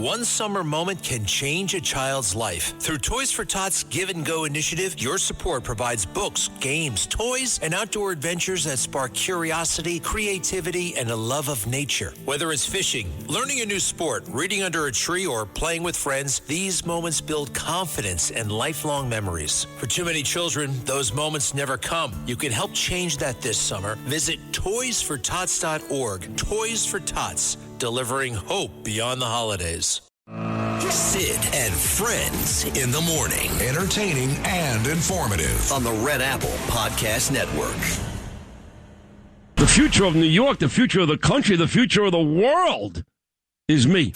One summer moment can change a child's life. Through Toys for Tots Give and Go initiative, your support provides books, games, toys, and outdoor adventures that spark curiosity, creativity, and a love of nature. Whether it's fishing, learning a new sport, reading under a tree, or playing with friends, these moments build confidence and lifelong memories. For too many children, those moments never come. You can help change that this summer. Visit toysfortots.org. Toys for Tots, delivering hope beyond the holidays. Sid and Friends in the morning. Entertaining and informative. On the Red Apple Podcast Network. The future of New York, the future of the country, the future of the world is me.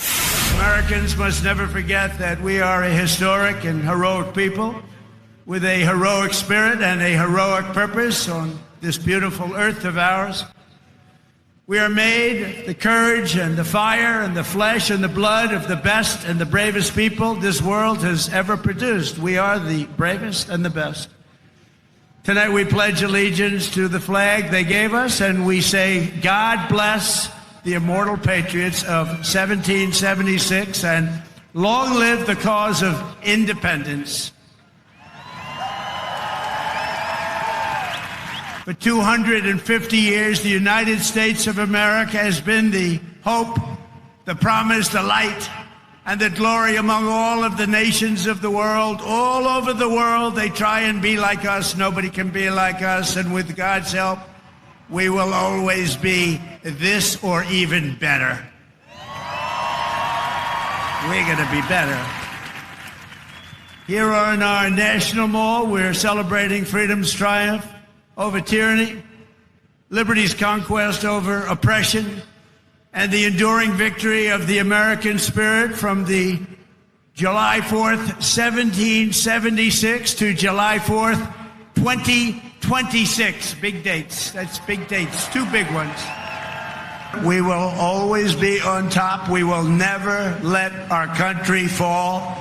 Americans must never forget that we are a historic and heroic people with a heroic spirit and a heroic purpose on this beautiful earth of ours. We are made the courage and the fire and the flesh and the blood of the best and the bravest people this world has ever produced. We are the bravest and the best. Tonight we pledge allegiance to the flag they gave us, and we say, God bless the immortal patriots of 1776, and long live the cause of independence. For 250 years, the United States of America has been the hope, the promise, the light, and the glory among all of the nations of the world. All over the world, they try and be like us. Nobody can be like us. And with God's help, we will always be this or even better. We're going to be better. Here on our National Mall, we're celebrating freedom's triumph over tyranny, liberty's conquest over oppression, and the enduring victory of the American spirit from the July 4th, 1776 to July 4th, 2026. Big dates. That's big dates. Two big ones. We will always be on top. We will never let our country fall.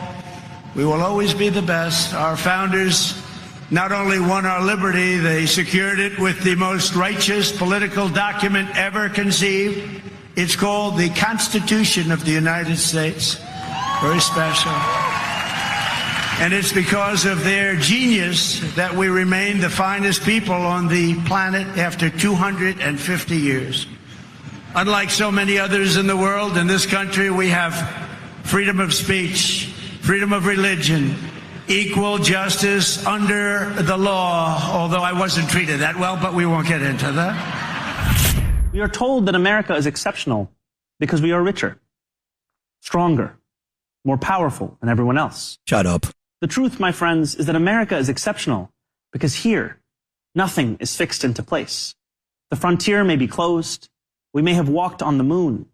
We will always be the best. Our founders not only won our liberty, they secured it with the most righteous political document ever conceived. It's called the Constitution of the United States. Very special. And it's because of their genius that we remain the finest people on the planet after 250 years. Unlike so many others in the world, in this country, we have freedom of speech, freedom of religion, equal justice under the law, although I wasn't treated that well, but we won't get into that. We are told that America is exceptional because we are richer, stronger, more powerful than everyone else. Shut up. The truth, my friends, is that America is exceptional because here, nothing is fixed into place. The frontier may be closed, we may have walked on the moon,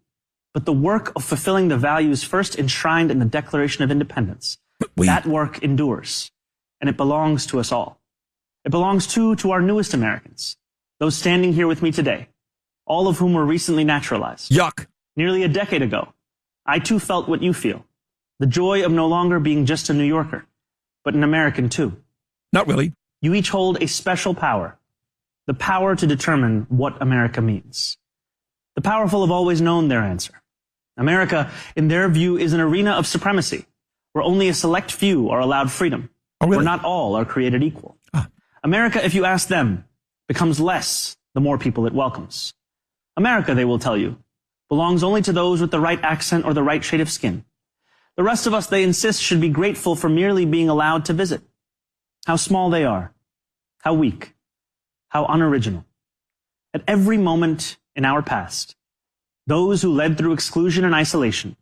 but the work of fulfilling the values first enshrined in the Declaration of Independence, that work endures, and it belongs to us all. It belongs to our newest Americans, those standing here with me today, all of whom were recently naturalized. Yuck. Nearly a decade ago, I too felt what you feel, the joy of no longer being just a New Yorker, but an American too. Not really. You each hold a special power, the power to determine what America means. The powerful have always known their answer. America, in their view, is an arena of supremacy, where only a select few are allowed freedom, where not all are created equal. America, if you ask them, becomes less the more people it welcomes. America, they will tell you, belongs only to those with the right accent or the right shade of skin. The rest of us, they insist, should be grateful for merely being allowed to visit. How small they are, how weak, how unoriginal. At every moment in our past, those who led through exclusion and isolation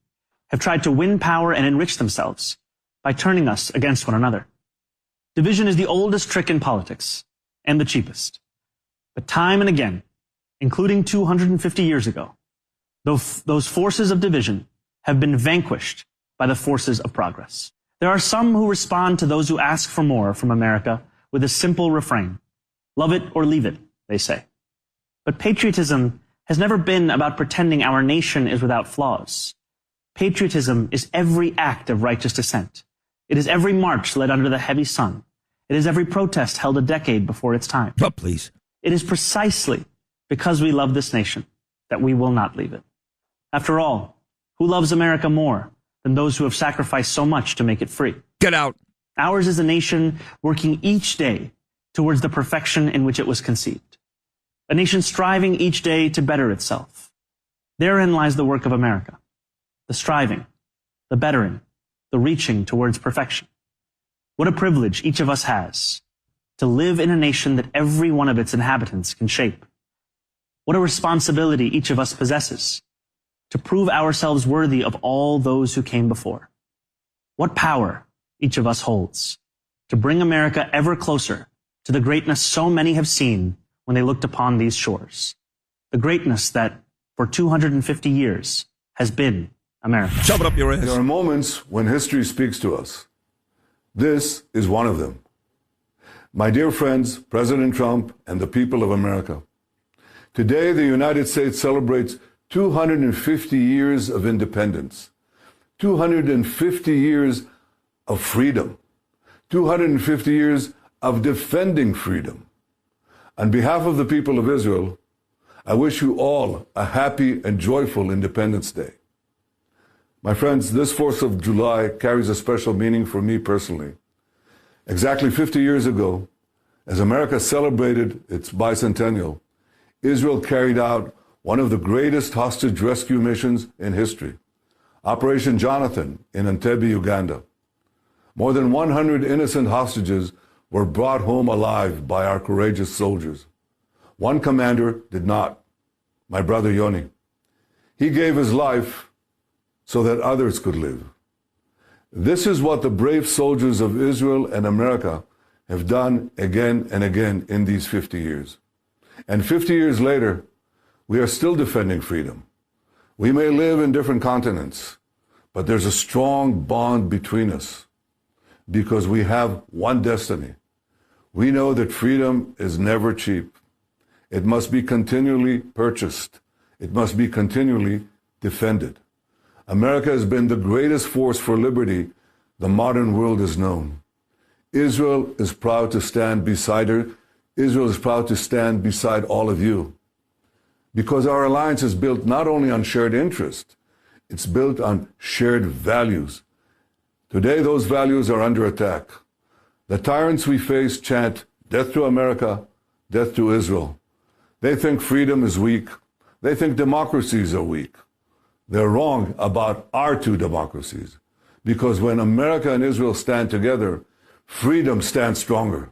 have tried to win power and enrich themselves by turning us against one another. Division is the oldest trick in politics and the cheapest. But time and again, including 250 years ago, those forces of division have been vanquished by the forces of progress. There are some who respond to those who ask for more from America with a simple refrain. Love it or leave it, they say. But patriotism has never been about pretending our nation is without flaws. Patriotism is every act of righteous dissent. It is every march led under the heavy sun. It is every protest held a decade before its time. But please. It is precisely because we love this nation that we will not leave it. After all, who loves America more, than those who have sacrificed so much to make it free. Get out. Ours is a nation working each day towards the perfection in which it was conceived. A nation striving each day to better itself. Therein lies the work of America. The striving, the bettering, the reaching towards perfection. What a privilege each of us has to live in a nation that every one of its inhabitants can shape. What a responsibility each of us possesses to prove ourselves worthy of all those who came before. What power each of us holds to bring America ever closer to the greatness so many have seen when they looked upon these shores. The greatness that for 250 years has been America. Shove it up your ass. There are moments when history speaks to us. This is one of them. My dear friends, President Trump and the people of America, today the United States celebrates 250 years of independence, 250 years of freedom, 250 years of defending freedom. On behalf of the people of Israel, I wish you all a happy and joyful Independence Day. My friends, this 4th of July carries a special meaning for me personally. Exactly 50 years ago, as America celebrated its bicentennial, Israel carried out one of the greatest hostage rescue missions in history, Operation Jonathan in Entebbe, Uganda. More than 100 innocent hostages were brought home alive by our courageous soldiers. One commander did not, my brother Yoni. He gave his life so that others could live. This is what the brave soldiers of Israel and America have done again and again in these 50 years. And 50 years later, we are still defending freedom. We may live in different continents, but there's a strong bond between us because we have one destiny. We know that freedom is never cheap. It must be continually purchased. It must be continually defended. America has been the greatest force for liberty the modern world has known. Israel is proud to stand beside her. Israel is proud to stand beside all of you. Because our alliance is built not only on shared interest, it's built on shared values. Today, those values are under attack. The tyrants we face chant, "Death to America, death to Israel." They think freedom is weak. They think democracies are weak. They're wrong about our two democracies. Because when America and Israel stand together, freedom stands stronger.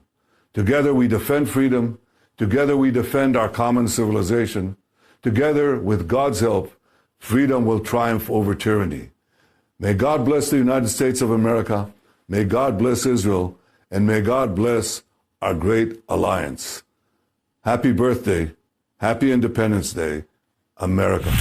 Together we defend freedom. Together we defend our common civilization. Together, with God's help, freedom will triumph over tyranny. May God bless the United States of America. May God bless Israel. And may God bless our great alliance. Happy birthday. Happy Independence Day, America.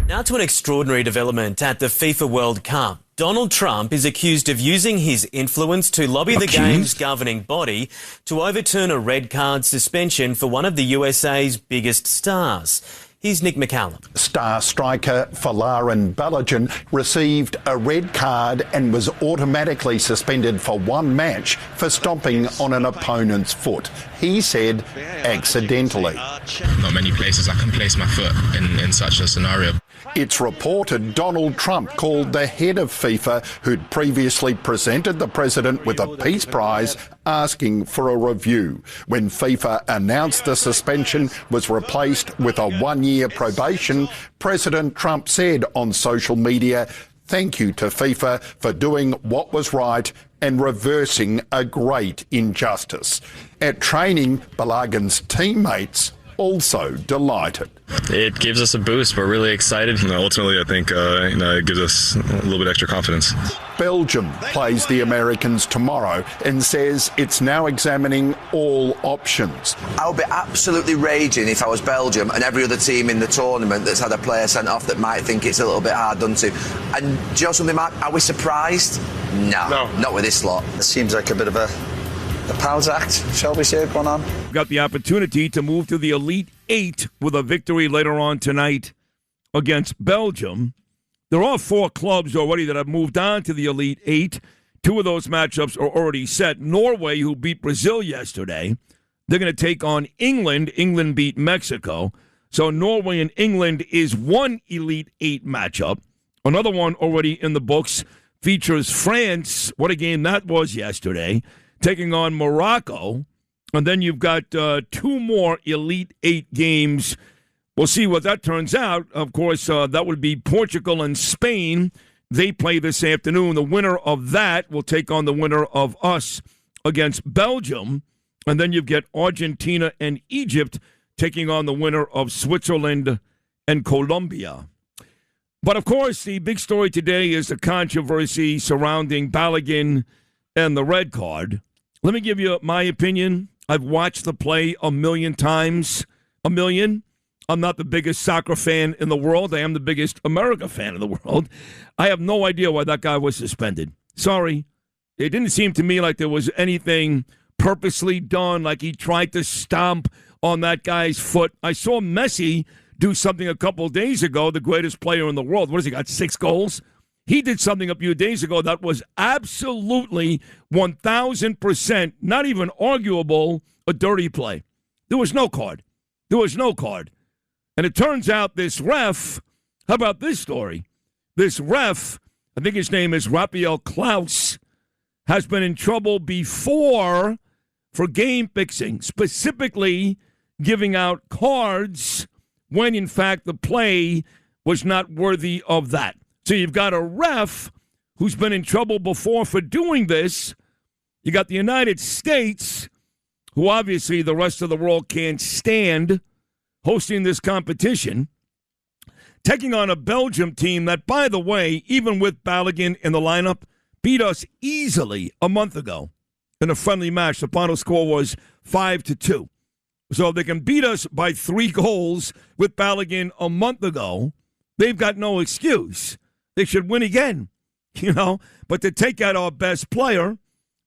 Now to an extraordinary development at the FIFA World Cup. Donald Trump is accused of using his influence to lobby the game's governing body to overturn a red card suspension for one of the USA's biggest stars. Here's Nick McCallum. Star striker Folarin Balogun received a red card and was automatically suspended for one match for stomping on an opponent's foot. He said accidentally. Not many places I can place my foot in such a scenario. It's reported Donald Trump called the head of FIFA, who'd previously presented the president with a peace prize, asking for a review. When FIFA announced the suspension was replaced with a one-year probation, President Trump said on social media, "Thank you to FIFA for doing what was right and reversing a great injustice." At training, Balogun's teammates also delighted. It gives us a boost. We're really excited. Ultimately, I think it gives us a little bit extra confidence. Belgium plays the Americans tomorrow and says it's now examining all options. I would be absolutely raging if I was Belgium and every other team in the tournament that's had a player sent off that might think it's a little bit hard done to. And do you know something, Mark? Are we surprised? No, not with this lot. It seems like a bit of a pals act, shall we say, going on. Got the opportunity to move to the Elite Eight with a victory later on tonight against Belgium. There are 4 clubs already that have moved on to the Elite Eight. 2 of those matchups are already set. Norway, who beat Brazil yesterday, they're going to take on England. England beat Mexico. So Norway and England is one Elite Eight matchup. Another one already in the books features France. What a game that was yesterday, taking on Morocco. And then you've got two more Elite Eight games. We'll see what that turns out. Of course, that would be Portugal and Spain. They play this afternoon. The winner of that will take on the winner of us against Belgium. And then you get Argentina and Egypt taking on the winner of Switzerland and Colombia. But, of course, the big story today is the controversy surrounding Balogun and the red card. Let me give you my opinion. I've watched the play a million times. A million. I'm not the biggest soccer fan in the world. I am the biggest America fan in the world. I have no idea why that guy was suspended. Sorry. It didn't seem to me like there was anything purposely done, like he tried to stomp on that guy's foot. I saw Messi do something a couple of days ago, the greatest player in the world. What has he got, 6 goals? He did something a few days ago that was absolutely 1,000%, not even arguable, a dirty play. There was no card. There was no card. And it turns out this ref, how about this story? This ref, I think his name is Raphael Klaus, has been in trouble before for game fixing, specifically giving out cards when, in fact, the play was not worthy of that. So you've got a ref who's been in trouble before for doing this. You got the United States, who obviously the rest of the world can't stand, hosting this competition, taking on a Belgium team that, by the way, even with Balogun in the lineup, beat us easily a month ago in a friendly match. The final score was 5-2. So if they can beat us by 3 goals with Balogun a month ago, they've got no excuse. They should win again, you know. But to take out our best player,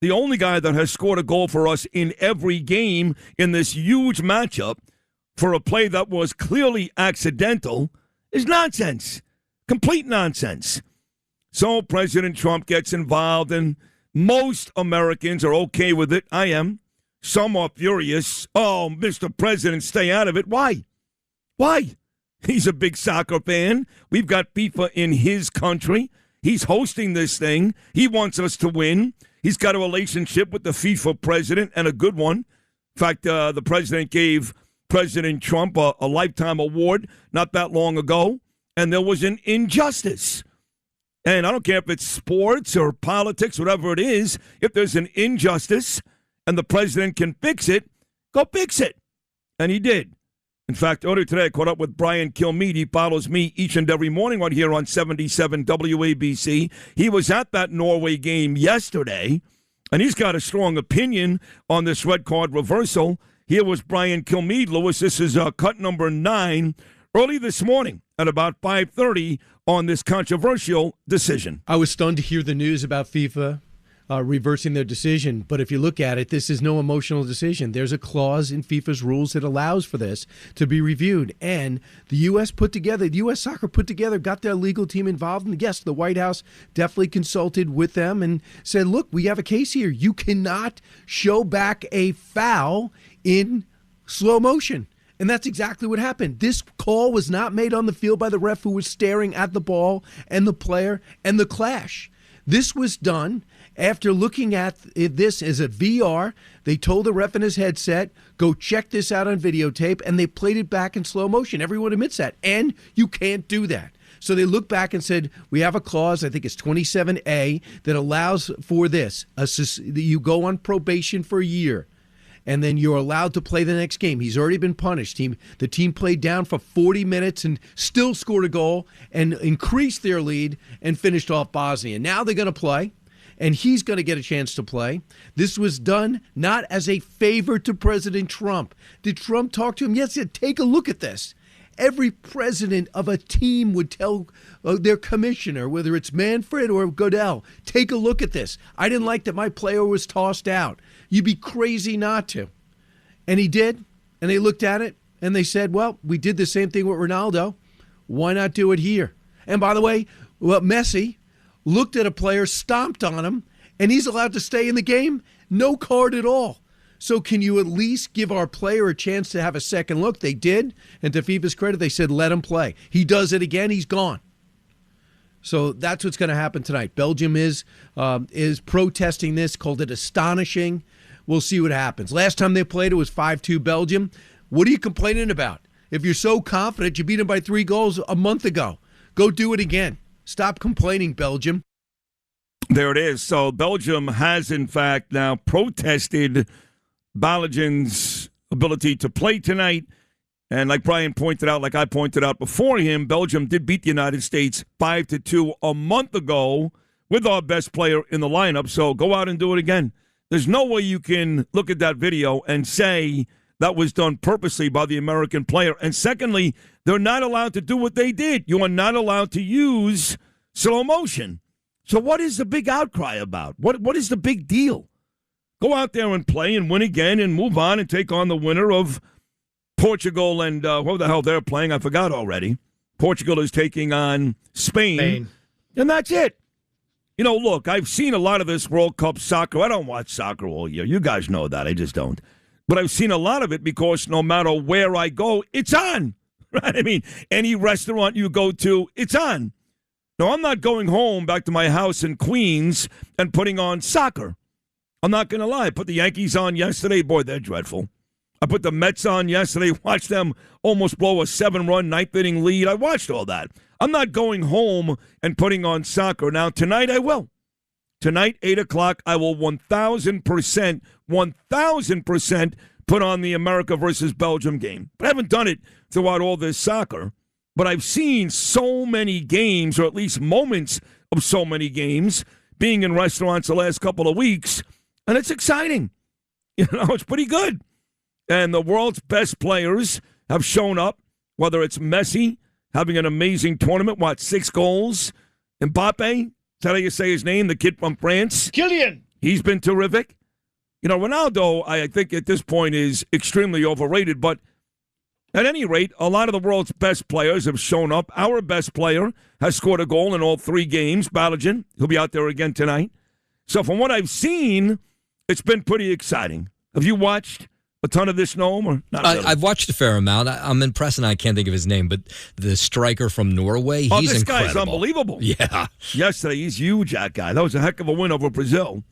the only guy that has scored a goal for us in every game in this huge matchup for a play that was clearly accidental, is nonsense. Complete nonsense. So President Trump gets involved, and most Americans are okay with it. I am. Some are furious. Oh, Mr. President, stay out of it. Why? Why? He's a big soccer fan. We've got FIFA in his country. He's hosting this thing. He wants us to win. He's got a relationship with the FIFA president, and a good one. In fact, the president gave President Trump a lifetime award not that long ago, and there was an injustice. And I don't care if it's sports or politics, whatever it is, if there's an injustice and the president can fix it, go fix it. And he did. In fact, earlier today, I caught up with Brian Kilmeade. He follows me each and every morning right here on 77 WABC. He was at that Norway game yesterday, and he's got a strong opinion on this red card reversal. Here was Brian Kilmeade. Lewis, this is cut number 9, early this morning at about 5:30 on this controversial decision. I was stunned to hear the news about FIFA reversing their decision. But if you look at it, this is no emotional decision. There's a clause in FIFA's rules that allows for this to be reviewed. And the U.S. soccer put together, got their legal team involved. And yes, the White House definitely consulted with them and said, look, we have a case here. You cannot show back a foul in slow motion. And that's exactly what happened. This call was not made on the field by the ref who was staring at the ball and the player and the clash. This was done after looking at this as a VR. They told the ref in his headset, go check this out on videotape, and they played it back in slow motion. Everyone admits that. And you can't do that. So they looked back and said, we have a clause, I think it's 27A, that allows for this. You go on probation for a year, and then you're allowed to play the next game. He's already been punished. The team played down for 40 minutes and still scored a goal and increased their lead and finished off Bosnia. Now they're going to play, and he's going to get a chance to play. This was done not as a favor to President Trump. Did Trump talk to him? Yes, he said, take a look at this. Every president of a team would tell their commissioner, whether it's Manfred or Goodell, take a look at this. I didn't like that my player was tossed out. You'd be crazy not to. And he did, and they looked at it, and they said, well, we did the same thing with Ronaldo. Why not do it here? And by the way, Messi looked at a player, stomped on him, and he's allowed to stay in the game. No card at all. So can you at least give our player a chance to have a second look? They did, and to FIFA's credit, they said let him play. He does it again, he's gone. So that's what's going to happen tonight. Belgium is protesting this, called it astonishing. We'll see what happens. Last time they played, it was 5-2 Belgium. What are you complaining about? If you're so confident, you beat them by 3 goals a month ago. Go do it again. Stop complaining, Belgium. There it is. So Belgium has, in fact, now protested Balogun's ability to play tonight. And like Brian pointed out, like I pointed out before him, Belgium did beat the United States 5-2 a month ago with our best player in the lineup. So go out and do it again. There's no way you can look at that video and say that was done purposely by the American player. And secondly, they're not allowed to do what they did. You are not allowed to use slow motion. So what is the big outcry about? What is the big deal? Go out there and play and win again and move on and take on the winner of Portugal and what the hell they're playing. I forgot already. Portugal is taking on Spain. And that's it. You know, look, I've seen a lot of this World Cup soccer. I don't watch soccer all year. You guys know that. I just don't. But I've seen a lot of it because no matter where I go, it's on. Right? I mean, any restaurant you go to, it's on. Now, I'm not going home back to my house in Queens and putting on soccer. I'm not going to lie. I put the Yankees on yesterday. Boy, they're dreadful. I put the Mets on yesterday, watched them almost blow a 7-run ninth-inning lead. I watched all that. I'm not going home and putting on soccer. Now, tonight I will. Tonight, 8 o'clock, I will 1,000% put on the America versus Belgium game. But I haven't done it throughout all this soccer. But I've seen so many games, or at least moments of so many games, being in restaurants the last couple of weeks, and it's exciting. You know, it's pretty good. And the world's best players have shown up, whether it's Messi having an amazing tournament, 6 goals? Mbappe, is that how you say his name, the kid from France? Kylian. He's been terrific. You know, Ronaldo, I think at this point is extremely overrated, but at any rate, a lot of the world's best players have shown up. Our best player has scored a goal in all 3 games, Balogun. He'll be out there again tonight. So from what I've seen, it's been pretty exciting. Have you watched a ton of this, Noam, or not really? I've watched a fair amount. I'm impressed, and I can't think of his name, but the striker from Norway, he's this incredible. Guy's unbelievable. Yeah. Yesterday, he's huge, that guy. That was a heck of a win over Brazil.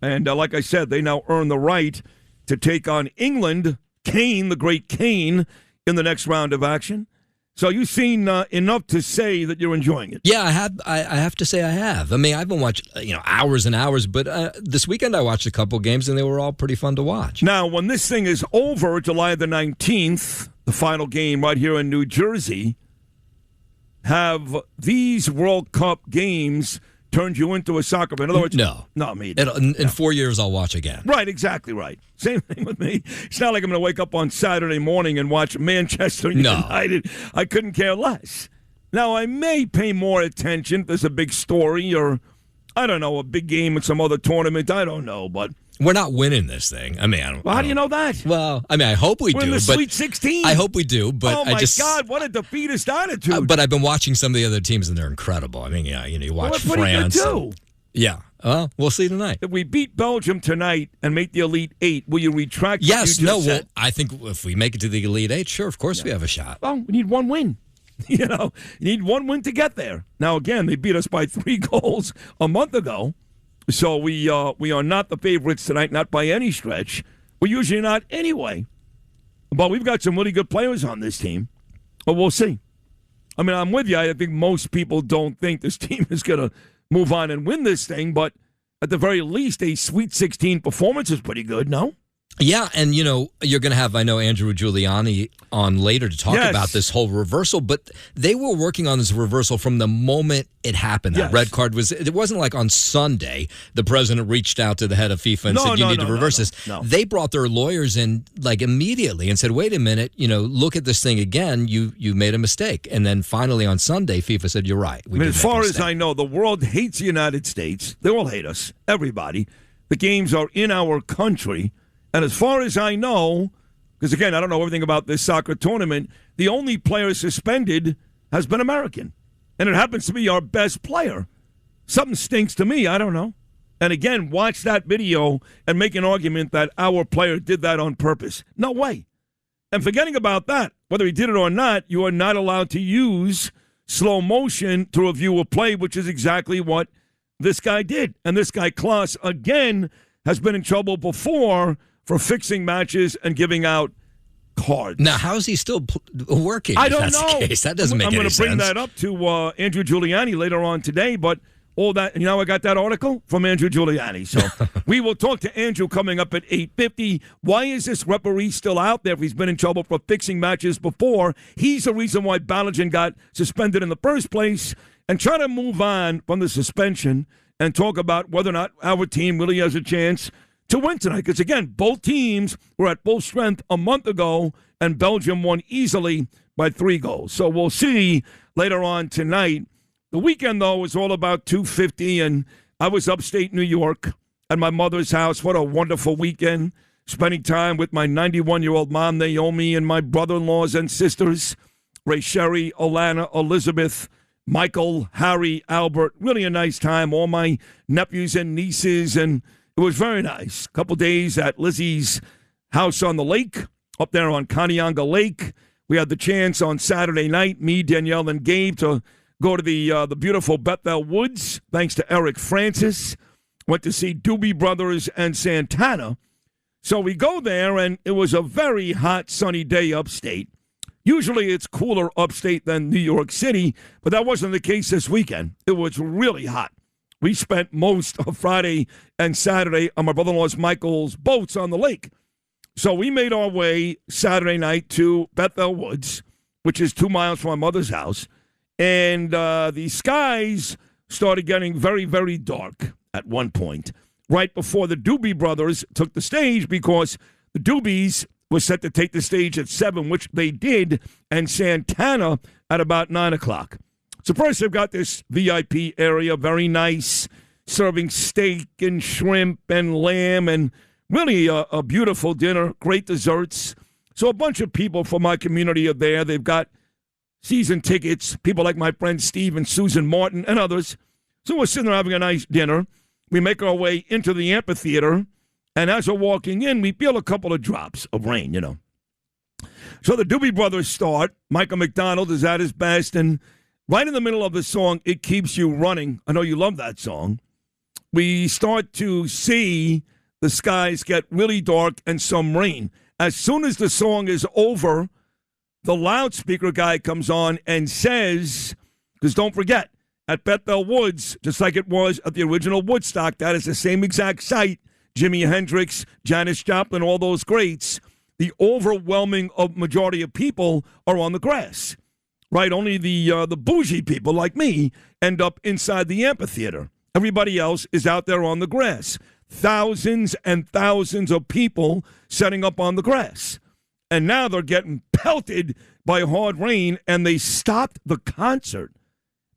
And like I said, they now earn the right to take on England, Kane, the great Kane, in the next round of action. So you've seen enough to say that you're enjoying it. Yeah, I have. I have to say I have. I mean, I haven't watched hours and hours, but this weekend I watched a couple games, and they were all pretty fun to watch. Now, when this thing is over, July the 19th, the final game right here in New Jersey, have these World Cup games turned you into a soccer fan? In other words, no, not me. In 4 years, I'll watch again. Right, exactly right. Same thing with me. It's not like I'm going to wake up on Saturday morning and watch Manchester United. I couldn't care less. Now, I may pay more attention if there's a big story or, I don't know, a big game in some other tournament. I don't know, but we're not winning this thing. I mean, how do you know that? Well, I mean, I hope we We're do. in the but Sweet 16. I hope we do, but oh my God, what a defeatist attitude! But I've been watching some of the other teams, and they're incredible. I mean, you watch France. Too. Yeah. Well, we'll see tonight. If we beat Belgium tonight and make the Elite Eight, will you retract? Yes. What you just said? Well, I think if we make it to the Elite Eight, sure, of course we have a shot. Well, we need one win. You need one win to get there. Now, again, they beat us by 3 goals a month ago. So we are not the favorites tonight, not by any stretch. We're usually not anyway. But we've got some really good players on this team. But we'll see. I mean, I'm with you. I think most people don't think this team is going to move on and win this thing. But at the very least, a Sweet 16 performance is pretty good, no? Yeah, and you're going to have, I know, Andrew Giuliani on later to talk about this whole reversal, but they were working on this reversal from the moment it happened. That red card it wasn't like on Sunday the president reached out to the head of FIFA and said, you need to reverse this. No. They brought their lawyers in like immediately and said, wait a minute, look at this thing again. You made a mistake. And then finally on Sunday, FIFA said, you're right. As far as I know, the world hates the United States. They all hate us, everybody. The games are in our country. And as far as I know, because, again, I don't know everything about this soccer tournament, the only player suspended has been American. And it happens to be our best player. Something stinks to me. I don't know. And, again, watch that video and make an argument that our player did that on purpose. No way. And forgetting about that, whether he did it or not, you are not allowed to use slow motion to review a play, which is exactly what this guy did. And this guy, Klaus, again, has been in trouble before for fixing matches and giving out cards. Now, how is he still working? I don't if that's know. The case? That doesn't make any sense. I'm going to bring that up to Andrew Giuliani later on today, but all that, you know, I got that article from Andrew Giuliani. So we will talk to Andrew coming up at 8:50. Why is this referee still out there if he's been in trouble for fixing matches before? He's the reason why Balogun got suspended in the first place. And try to move on from the suspension and talk about whether or not our team really has a chance to win tonight. Because, again, both teams were at full strength a month ago, and Belgium won easily by 3 goals. So we'll see later on tonight. The weekend, though, was all about 250, and I was upstate New York at my mother's house. What a wonderful weekend, spending time with my 91-year-old mom, Naomi, and my brother-in-laws and sisters, Ray Sherry, Alana, Elizabeth, Michael, Harry, Albert. Really a nice time. All my nephews and nieces, and it was very nice. A couple days at Lizzie's house on the lake, up there on Kanianga Lake. We had the chance on Saturday night, me, Danielle, and Gabe, to go to the beautiful Bethel Woods, thanks to Eric Francis. Went to see Doobie Brothers and Santana. So we go there, and it was a very hot, sunny day upstate. Usually it's cooler upstate than New York City, but that wasn't the case this weekend. It was really hot. We spent most of Friday and Saturday on my brother-in-law's Michael's boats on the lake. So we made our way Saturday night to Bethel Woods, which is 2 miles from my mother's house. And the skies started getting very, very dark at one point, right before the Doobie Brothers took the stage, because the Doobies was set to take the stage at 7, which they did, and Santana at about 9 o'clock. So first they've got this VIP area, very nice, serving steak and shrimp and lamb, and really a beautiful dinner, great desserts. So a bunch of people from my community are there. They've got season tickets, people like my friend Steve and Susan Martin and others. So we're sitting there having a nice dinner. We make our way into the amphitheater, and as we're walking in, we feel a couple of drops of rain, you know. So the Doobie Brothers start. Michael McDonald is at his best, and right in the middle of the song, It Keeps You Running, I know you love that song, we start to see the skies get really dark and some rain. As soon as the song is over, the loudspeaker guy comes on and says, because don't forget, at Bethel Woods, just like it was at the original Woodstock, that is the same exact site, Jimi Hendrix, Janis Joplin, all those greats, the overwhelming majority of people are on the grass, right? Only the bougie people like me end up inside the amphitheater. Everybody else is out there on the grass. Thousands and thousands of people setting up on the grass. And now they're getting pelted by hard rain, and they stopped the concert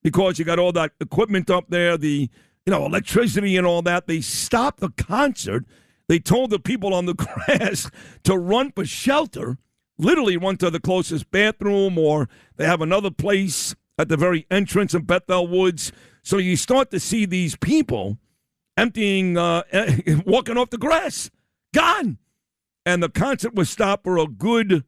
because you got all that equipment up there, the electricity and all that. They stopped the concert. They told the people on the grass to run for shelter, literally run to the closest bathroom, or they have another place at the very entrance of Bethel Woods. So you start to see these people emptying, walking off the grass, gone. And the concert was stopped for a good,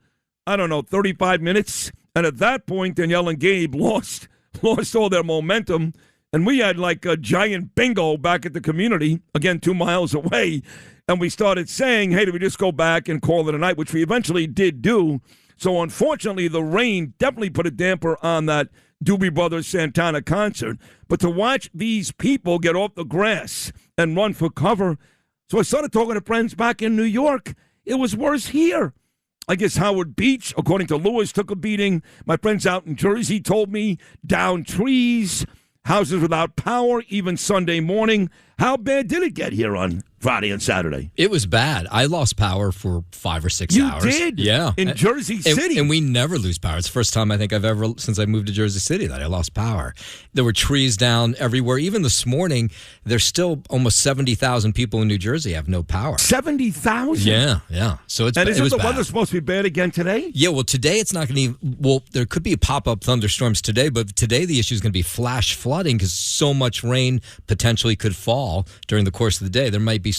35 minutes. And at that point, Danielle and Gabe lost all their momentum. And we had like a giant bingo back at the community, again, 2 miles away. And we started saying, hey, do we just go back and call it a night, which we eventually did do. So unfortunately, the rain definitely put a damper on that Doobie Brothers Santana concert. But to watch these people get off the grass and run for cover. So I started talking to friends back in New York. It was worse here. I guess Howard Beach, according to Lewis, took a beating. My friends out in Jersey told me down trees, houses without power, even Sunday morning. How bad did it get here on Friday and Saturday? It was bad. I lost power for 5 or 6 hours. You did? Yeah. In Jersey City. And we never lose power. It's the first time I think I've ever, since I moved to Jersey City, that I lost power. There were trees down everywhere. Even this morning, there's still almost 70,000 people in New Jersey have no power. 70,000? Yeah. So it was the bad. weather supposed to be bad again today? Yeah, well, today it's not going to well, there could be pop-up thunderstorms today, but today the issue is going to be flash flooding because so much rain potentially could fall during the course of the day. There might be,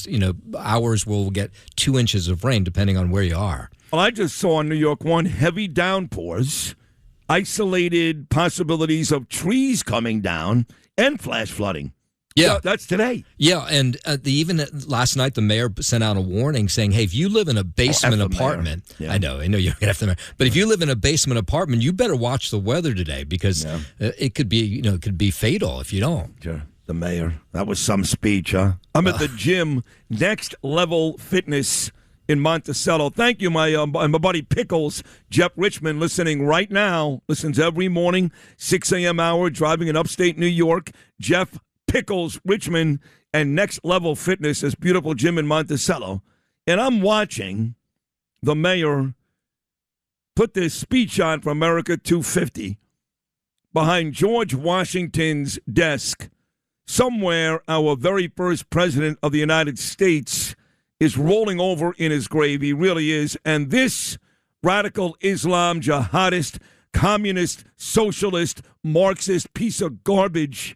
hours where we'll get 2 inches of rain depending on where you are. Well, I just saw in New York 1 heavy downpours isolated possibilities of trees coming down and flash flooding. Yeah. So that's today. Yeah, and even last night, the mayor sent out a warning saying, hey, if you live in a basement apartment, I know you don't have to, but if you live in a basement apartment, you better watch the weather today because it could be fatal if you don't. Sure. The mayor. That was some speech, huh? I'm at the gym, Next Level Fitness in Monticello. Thank you, my buddy Pickles, Jeff Richmond, listening right now. Listens every morning, 6 a.m. hour, driving in upstate New York. Jeff Pickles Richmond and Next Level Fitness, this beautiful gym in Monticello. And I'm watching the mayor put this speech on for America 250 behind George Washington's desk. Somewhere, our very first president of the United States is rolling over in his grave. He really is. And this radical Islam, jihadist, communist, socialist, Marxist piece of garbage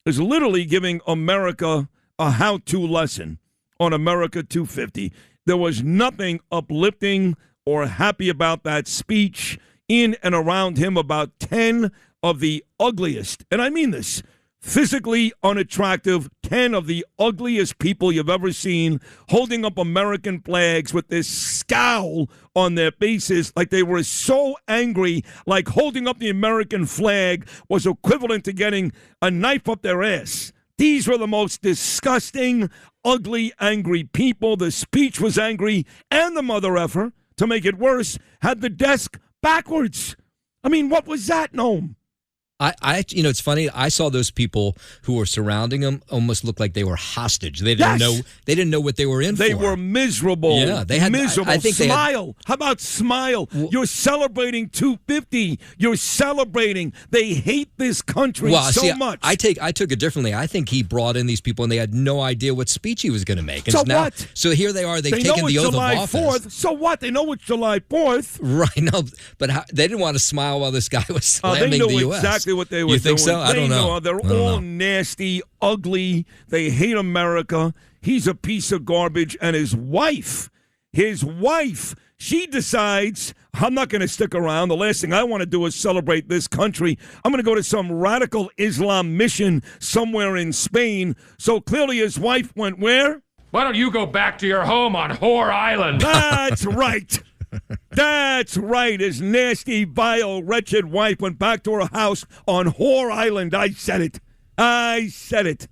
is literally giving America a how-to lesson on America 250. There was nothing uplifting or happy about that speech. In and around him, about 10 of the ugliest, and I mean this, physically unattractive, 10 of the ugliest people you've ever seen holding up American flags with this scowl on their faces like they were so angry, like holding up the American flag was equivalent to getting a knife up their ass. These were the most disgusting, ugly, angry people. The speech was angry, and the mother effer, to make it worse, had the desk backwards. I mean, what was that, Noam? It's funny. I saw those people who were surrounding him almost look like they were hostage. They didn't know. They didn't know what they were in for. They were miserable. Yeah, they had miserable. I think smile. How about smile? You're celebrating 250. You're celebrating. They hate this country much. I took it differently. I think he brought in these people and they had no idea what speech he was going to make. And so what? So here they are. They've taken the oath July of office. 4th. So what? They know it's July 4th. Right. No, but they didn't want to smile while this guy was slamming they knew the U.S. exactly what they were You think doing. so? I don't know. They're all nasty, ugly. They hate America. He's a piece of garbage. And his wife, she decides, I'm not going to stick around. The last thing I want to do is celebrate this country. I'm going to go to some radical Islam mission somewhere in Spain. So clearly his wife went where? Why don't you go back to your home on Whore Island? That's right. That's right. His nasty, vile, wretched wife went back to her house on Whore Island. I said it.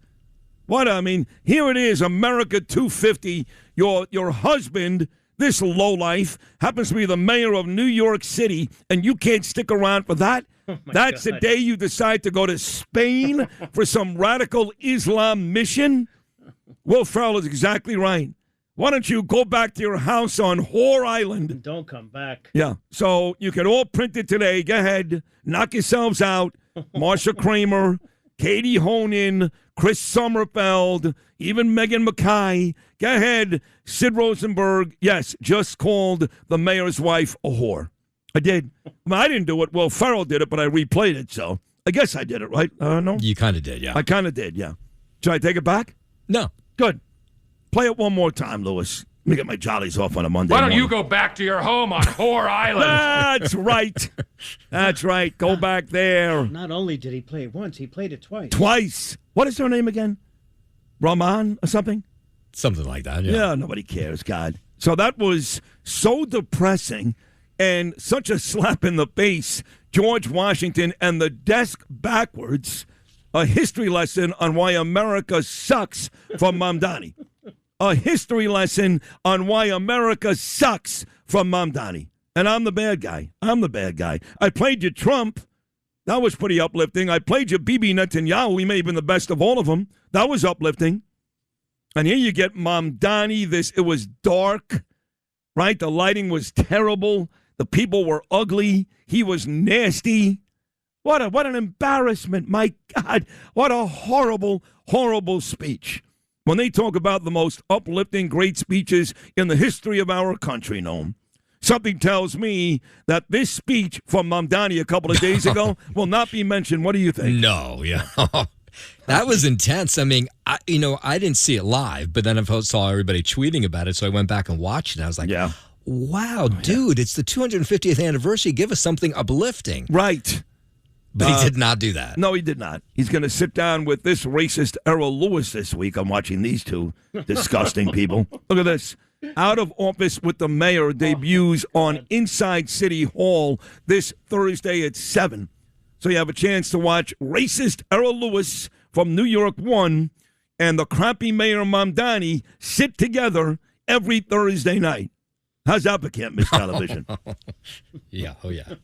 What? I mean, here it is, America 250. Your husband, this lowlife, happens to be the mayor of New York City, and you can't stick around for that? That's the day you decide to go to Spain for some radical Islam mission? Will Ferrell is exactly right. Why don't you go back to your house on Whore Island? Don't come back. Yeah, so you can all print it today. Go ahead. Knock yourselves out. Marsha Kramer, Katie Honan, Chris Sommerfeld, even Megan Mackay. Go ahead. Sid Rosenberg, yes, just called the mayor's wife a whore. I did. I didn't do it. Well, Ferrell did it, but I replayed it, so I guess I did it, right? No? You kind of did, yeah. I kind of did, yeah. Should I take it back? No. Good. Play it one more time, Lewis. Let me get my jollies off on a Monday morning. You go back to your home on Whore Island? That's right. That's right. Go back there. Not only did he play it once, he played it twice. Twice. What is her name again? Rahman or something? Something like that, yeah. Yeah, nobody cares, God. So that was so depressing and such a slap in the face. George Washington and the desk backwards. A history lesson on why America sucks from Mamdani. A history lesson on why America sucks from Mamdani. And I'm the bad guy. I played you Trump. That was pretty uplifting. I played you Bibi Netanyahu. He may have been the best of all of them. That was uplifting. And here you get Mamdani. It was dark, right? The lighting was terrible. The people were ugly. He was nasty. What an embarrassment. My God, what a horrible, horrible speech. When they talk about the most uplifting, great speeches in the history of our country, Noam, something tells me that this speech from Mamdani a couple of days ago will not be mentioned. What do you think? No, yeah. That was intense. I mean, I didn't see it live, but then I saw everybody tweeting about it, so I went back and watched it. I was like, yeah. wow, dude, it's the 250th anniversary. Give us something uplifting. Right. But he did not do that. No, he did not. He's going to sit down with this racist Errol Lewis this week. I'm watching these two disgusting people. Look at this. Out of Office with the Mayor debuts on Inside City Hall this Thursday at 7. So you have a chance to watch racist Errol Lewis from New York 1 and the crappy Mayor Mamdani sit together every Thursday night. How's that for can't miss television? Yeah, oh yeah.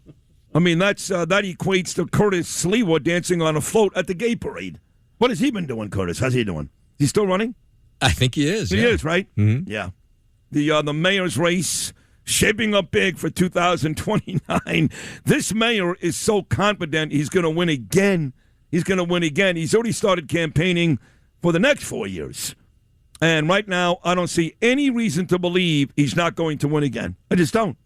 I mean, that equates to Curtis Sliwa dancing on a float at the gay parade. What has he been doing, Curtis? How's he doing? He's still running? I think he is. He is, right? Mm-hmm. Yeah. The mayor's race shaping up big for 2029. This mayor is so confident he's going to win again. He's going to win again. He's already started campaigning for the next 4 years. And right now, I don't see any reason to believe he's not going to win again. I just don't.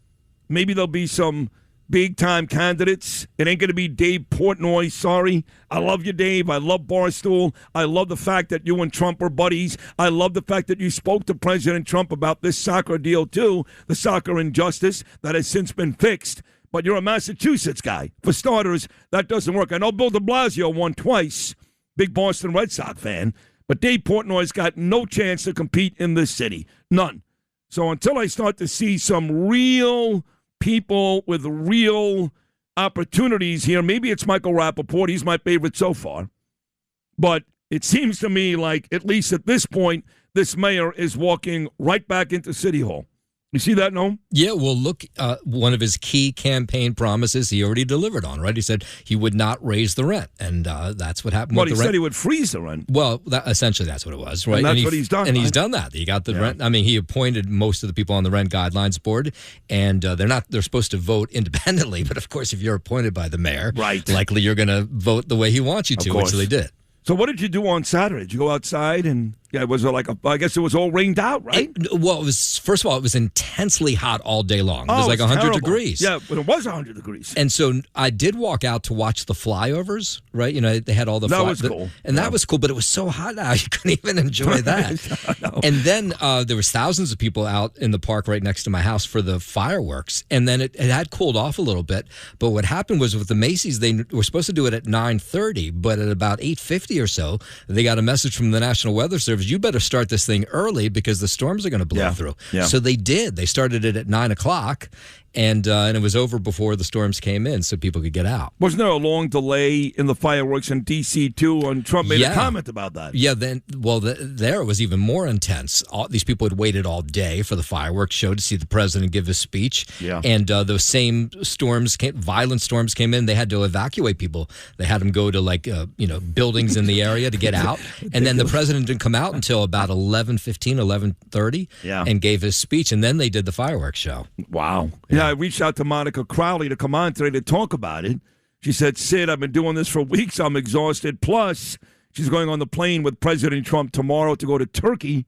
Maybe there'll be some big-time candidates. It ain't going to be Dave Portnoy. Sorry. I love you, Dave. I love Barstool. I love the fact that you and Trump are buddies. I love the fact that you spoke to President Trump about this soccer deal, too, the soccer injustice that has since been fixed. But you're a Massachusetts guy. For starters, that doesn't work. I know Bill de Blasio won twice, big Boston Red Sox fan, but Dave Portnoy's got no chance to compete in this city. None. So until I start to see some real people with real opportunities here. Maybe it's Michael Rappaport. He's my favorite so far. But it seems to me like, at least at this point, this mayor is walking right back into City Hall. You see that, Noam? Yeah, well, look, one of his key campaign promises he already delivered on, right? He said he would not raise the rent, and that's what happened with the rent. Well, he said he would freeze the rent. Well, essentially that's what it was, right? And that's what he's done. And right? he's done that. He got the rent. I mean, he appointed most of the people on the Rent Guidelines Board, and they're supposed to vote independently, but of course, if you're appointed by the mayor, likely you're going to vote the way he wants you to, which they did. So what did you do on Saturday? Did you go outside and was it I guess it was all rained out, right? Well, it was, first of all, it was intensely hot all day long. It was like 100 terrible. degrees. Yeah, but it was 100 degrees. And so I did walk out to watch the flyovers, right? You know, they had all the That was cool. And that was cool, but it was so hot out, you couldn't even enjoy that. And then there was thousands of people out in the park right next to my house for the fireworks. And then it had cooled off a little bit. But what happened was with the Macy's, they were supposed to do it at 9:30, but at about 8:50 or so, they got a message from the National Weather Service, you better start this thing early because the storms are going to blow through. Yeah. So they did. They started it at 9 o'clock, and it was over before the storms came in so people could get out. Wasn't there a long delay in the fireworks in D.C., too? And Trump made a comment about that. Yeah, there it was even more intense. These people had waited all day for the fireworks show to see the president give his speech. Yeah. And those same violent storms came in. They had to evacuate people. They had them go to, buildings in the area to get out. And then the president didn't come out until about 11:15, 11:30 and gave his speech. And then they did the fireworks show. Wow. Yeah, I reached out to Monica Crowley to come on today to talk about it. She said, Sid, I've been doing this for weeks. I'm exhausted. Plus, she's going on the plane with President Trump tomorrow to go to Turkey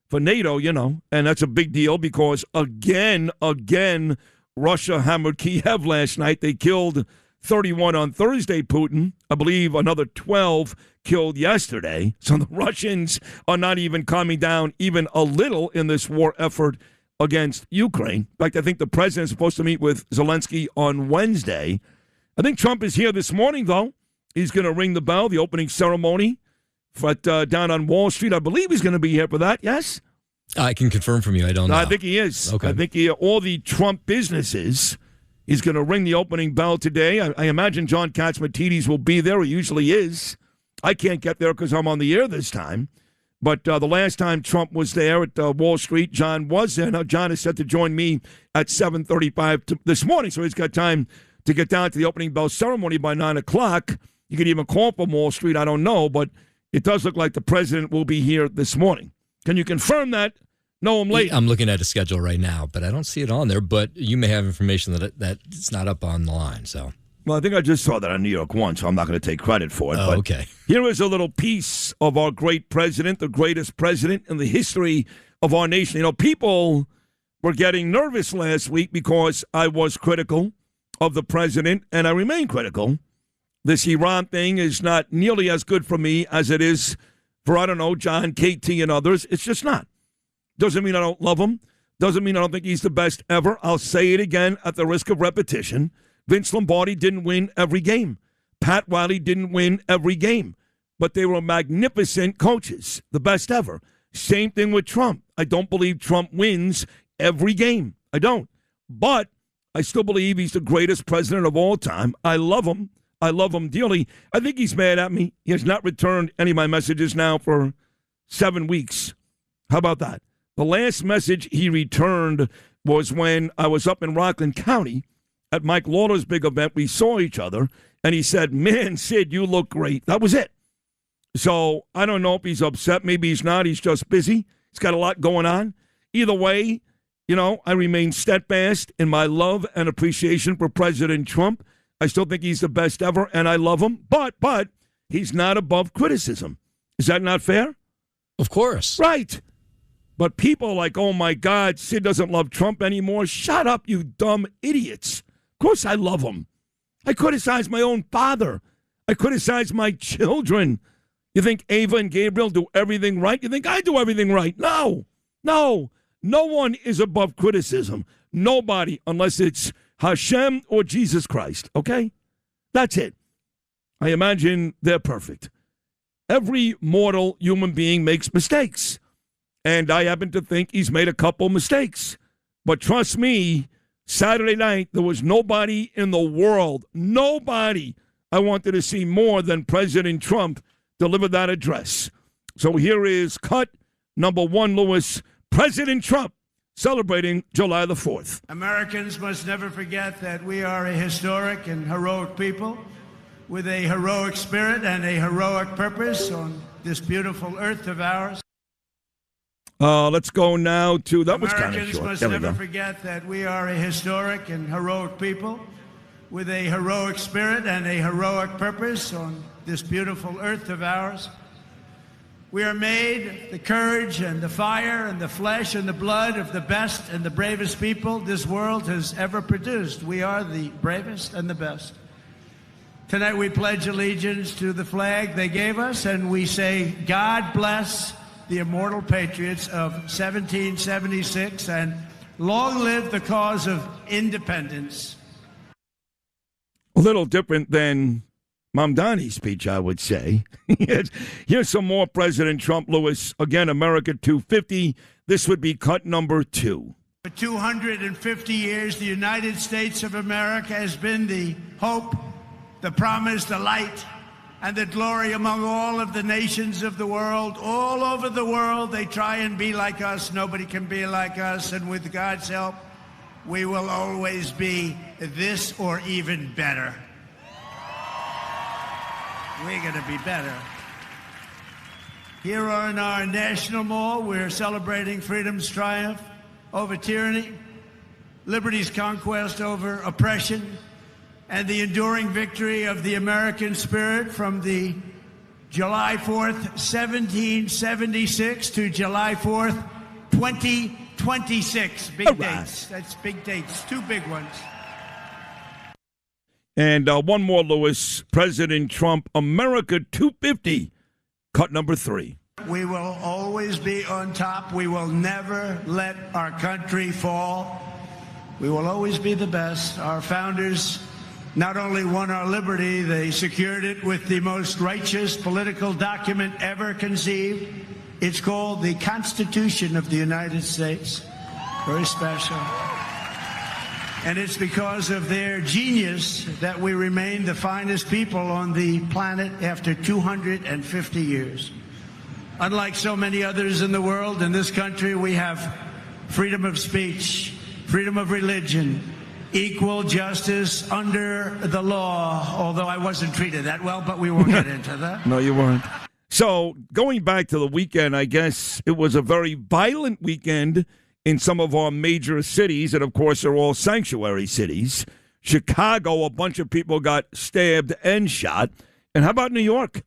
for NATO, and that's a big deal because, again, Russia hammered Kiev last night. They killed 31 on Thursday, Putin. I believe another 12 killed yesterday. So the Russians are not even calming down even a little in this war effort against Ukraine. In fact, I think the president's supposed to meet with Zelensky on Wednesday. I think Trump is here this morning, though. He's going to ring the bell, the opening ceremony down on Wall Street. I believe he's going to be here for that, yes? I can confirm from you. I don't know. I think he is. Okay. I think all the Trump businesses, he's going to ring the opening bell today. I imagine John Catsimatidis will be there. He usually is. I can't get there because I'm on the air this time. But the last time Trump was there at Wall Street, John was there. Now, John is set to join me at 7:35 this morning, so he's got time to get down to the opening bell ceremony by 9 o'clock. You could even call from Wall Street. I don't know, but it does look like the president will be here this morning. Can you confirm that? No, I'm late. I'm looking at a schedule right now, but I don't see it on there. But you may have information that it's not up on the line, so... Well, I think I just saw that on New York One, so I'm not going to take credit for it. Oh, but okay. Here is a little piece of our great president, the greatest president in the history of our nation. People were getting nervous last week because I was critical of the president, and I remain critical. This Iran thing is not nearly as good for me as it is for, John, KT, and others. It's just not. Doesn't mean I don't love them. Doesn't mean I don't think he's the best ever. I'll say it again at the risk of repetition. Vince Lombardi didn't win every game. Pat Riley didn't win every game. But they were magnificent coaches, the best ever. Same thing with Trump. I don't believe Trump wins every game. I don't. But I still believe he's the greatest president of all time. I love him. I love him dearly. I think he's mad at me. He has not returned any of my messages now for 7 weeks. How about that? The last message he returned was when I was up in Rockland County at Mike Lawler's big event. We saw each other, and he said, "Man, Sid, you look great." That was it. So I don't know if he's upset. Maybe he's not. He's just busy. He's got a lot going on. Either way, I remain steadfast in my love and appreciation for President Trump. I still think he's the best ever, and I love him. But he's not above criticism. Is that not fair? Of course. Right. But people are like, oh, my God, Sid doesn't love Trump anymore. Shut up, you dumb idiots. Of course I love him. I criticize my own father. I criticize my children. You think Ava and Gabriel do everything right? You think I do everything right? No. No one is above criticism. Nobody, unless it's Hashem or Jesus Christ, okay? That's it. I imagine they're perfect. Every mortal human being makes mistakes. And I happen to think he's made a couple mistakes. But trust me, Saturday night, there was nobody in the world, nobody I wanted to see more than President Trump deliver that address. So here is cut number 1, Lewis. President Trump celebrating July the 4th. Americans must never forget that we are a historic and heroic people with a heroic spirit and a heroic purpose on this beautiful earth of ours. Let's go now to, that was kind of Americans short. must There we never go. forget that we are a historic and heroic people with a heroic spirit and a heroic purpose on this beautiful earth of ours. We are made the courage and the fire and the flesh and the blood of the best and the bravest people this world has ever produced. We are the bravest and the best. Tonight we pledge allegiance to the flag they gave us, and we say, God bless the immortal patriots of 1776, and long live the cause of independence. A little different than Mamdani's speech, I would say. Here's some more President Trump, Lewis. Again, America 250. This would be cut number 2. For 250 years, the United States of America has been the hope, the promise, the light, and the glory among all of the nations of the world. All over the world, they try and be like us. Nobody can be like us. And with God's help, we will always be this or even better. We're going to be better. Here in our National Mall, we're celebrating freedom's triumph over tyranny, liberty's conquest over oppression, and the enduring victory of the American spirit from the July 4th, 1776 to July 4th, 2026. Big dates. That's big dates. 2 big ones. And one more, Lewis. President Trump, America 250, cut number 3. We will always be on top. We will never let our country fall. We will always be the best. Our founders not only won our liberty, they secured it with the most righteous political document ever conceived. It's called the Constitution of the United States. Very special. And it's because of their genius that we remain the finest people on the planet after 250 years. Unlike so many others in the world, in this country we have freedom of speech, freedom of religion, equal justice under the law, although I wasn't treated that well, but we won't get into that. No, you weren't. So going back to the weekend, I guess it was a very violent weekend in some of our major cities, and of course they're all sanctuary cities. Chicago, a bunch of people got stabbed and shot. And how about New York?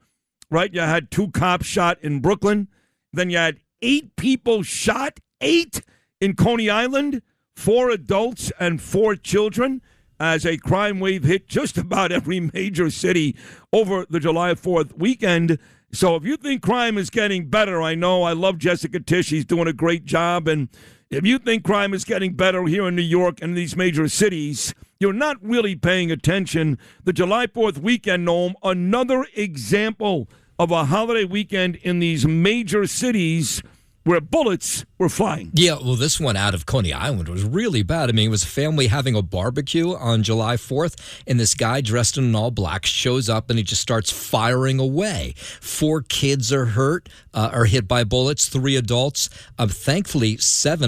Right? You had 2 cops shot in Brooklyn. Then you had 8 people shot, 8 in Coney Island, 4 adults and 4 children, as a crime wave hit just about every major city over the July 4th weekend. So if you think crime is getting better, I love Jessica Tisch. She's doing a great job. And if you think crime is getting better here in New York and in these major cities, you're not really paying attention. The July 4th weekend, Noam, another example of a holiday weekend in these major cities where bullets were flying. Yeah, well, this one out of Coney Island was really bad. I mean, it was a family having a barbecue on July 4th, and this guy dressed in all black shows up, and he just starts firing away. 4 kids are hurt, are hit by bullets, 3 adults. Thankfully,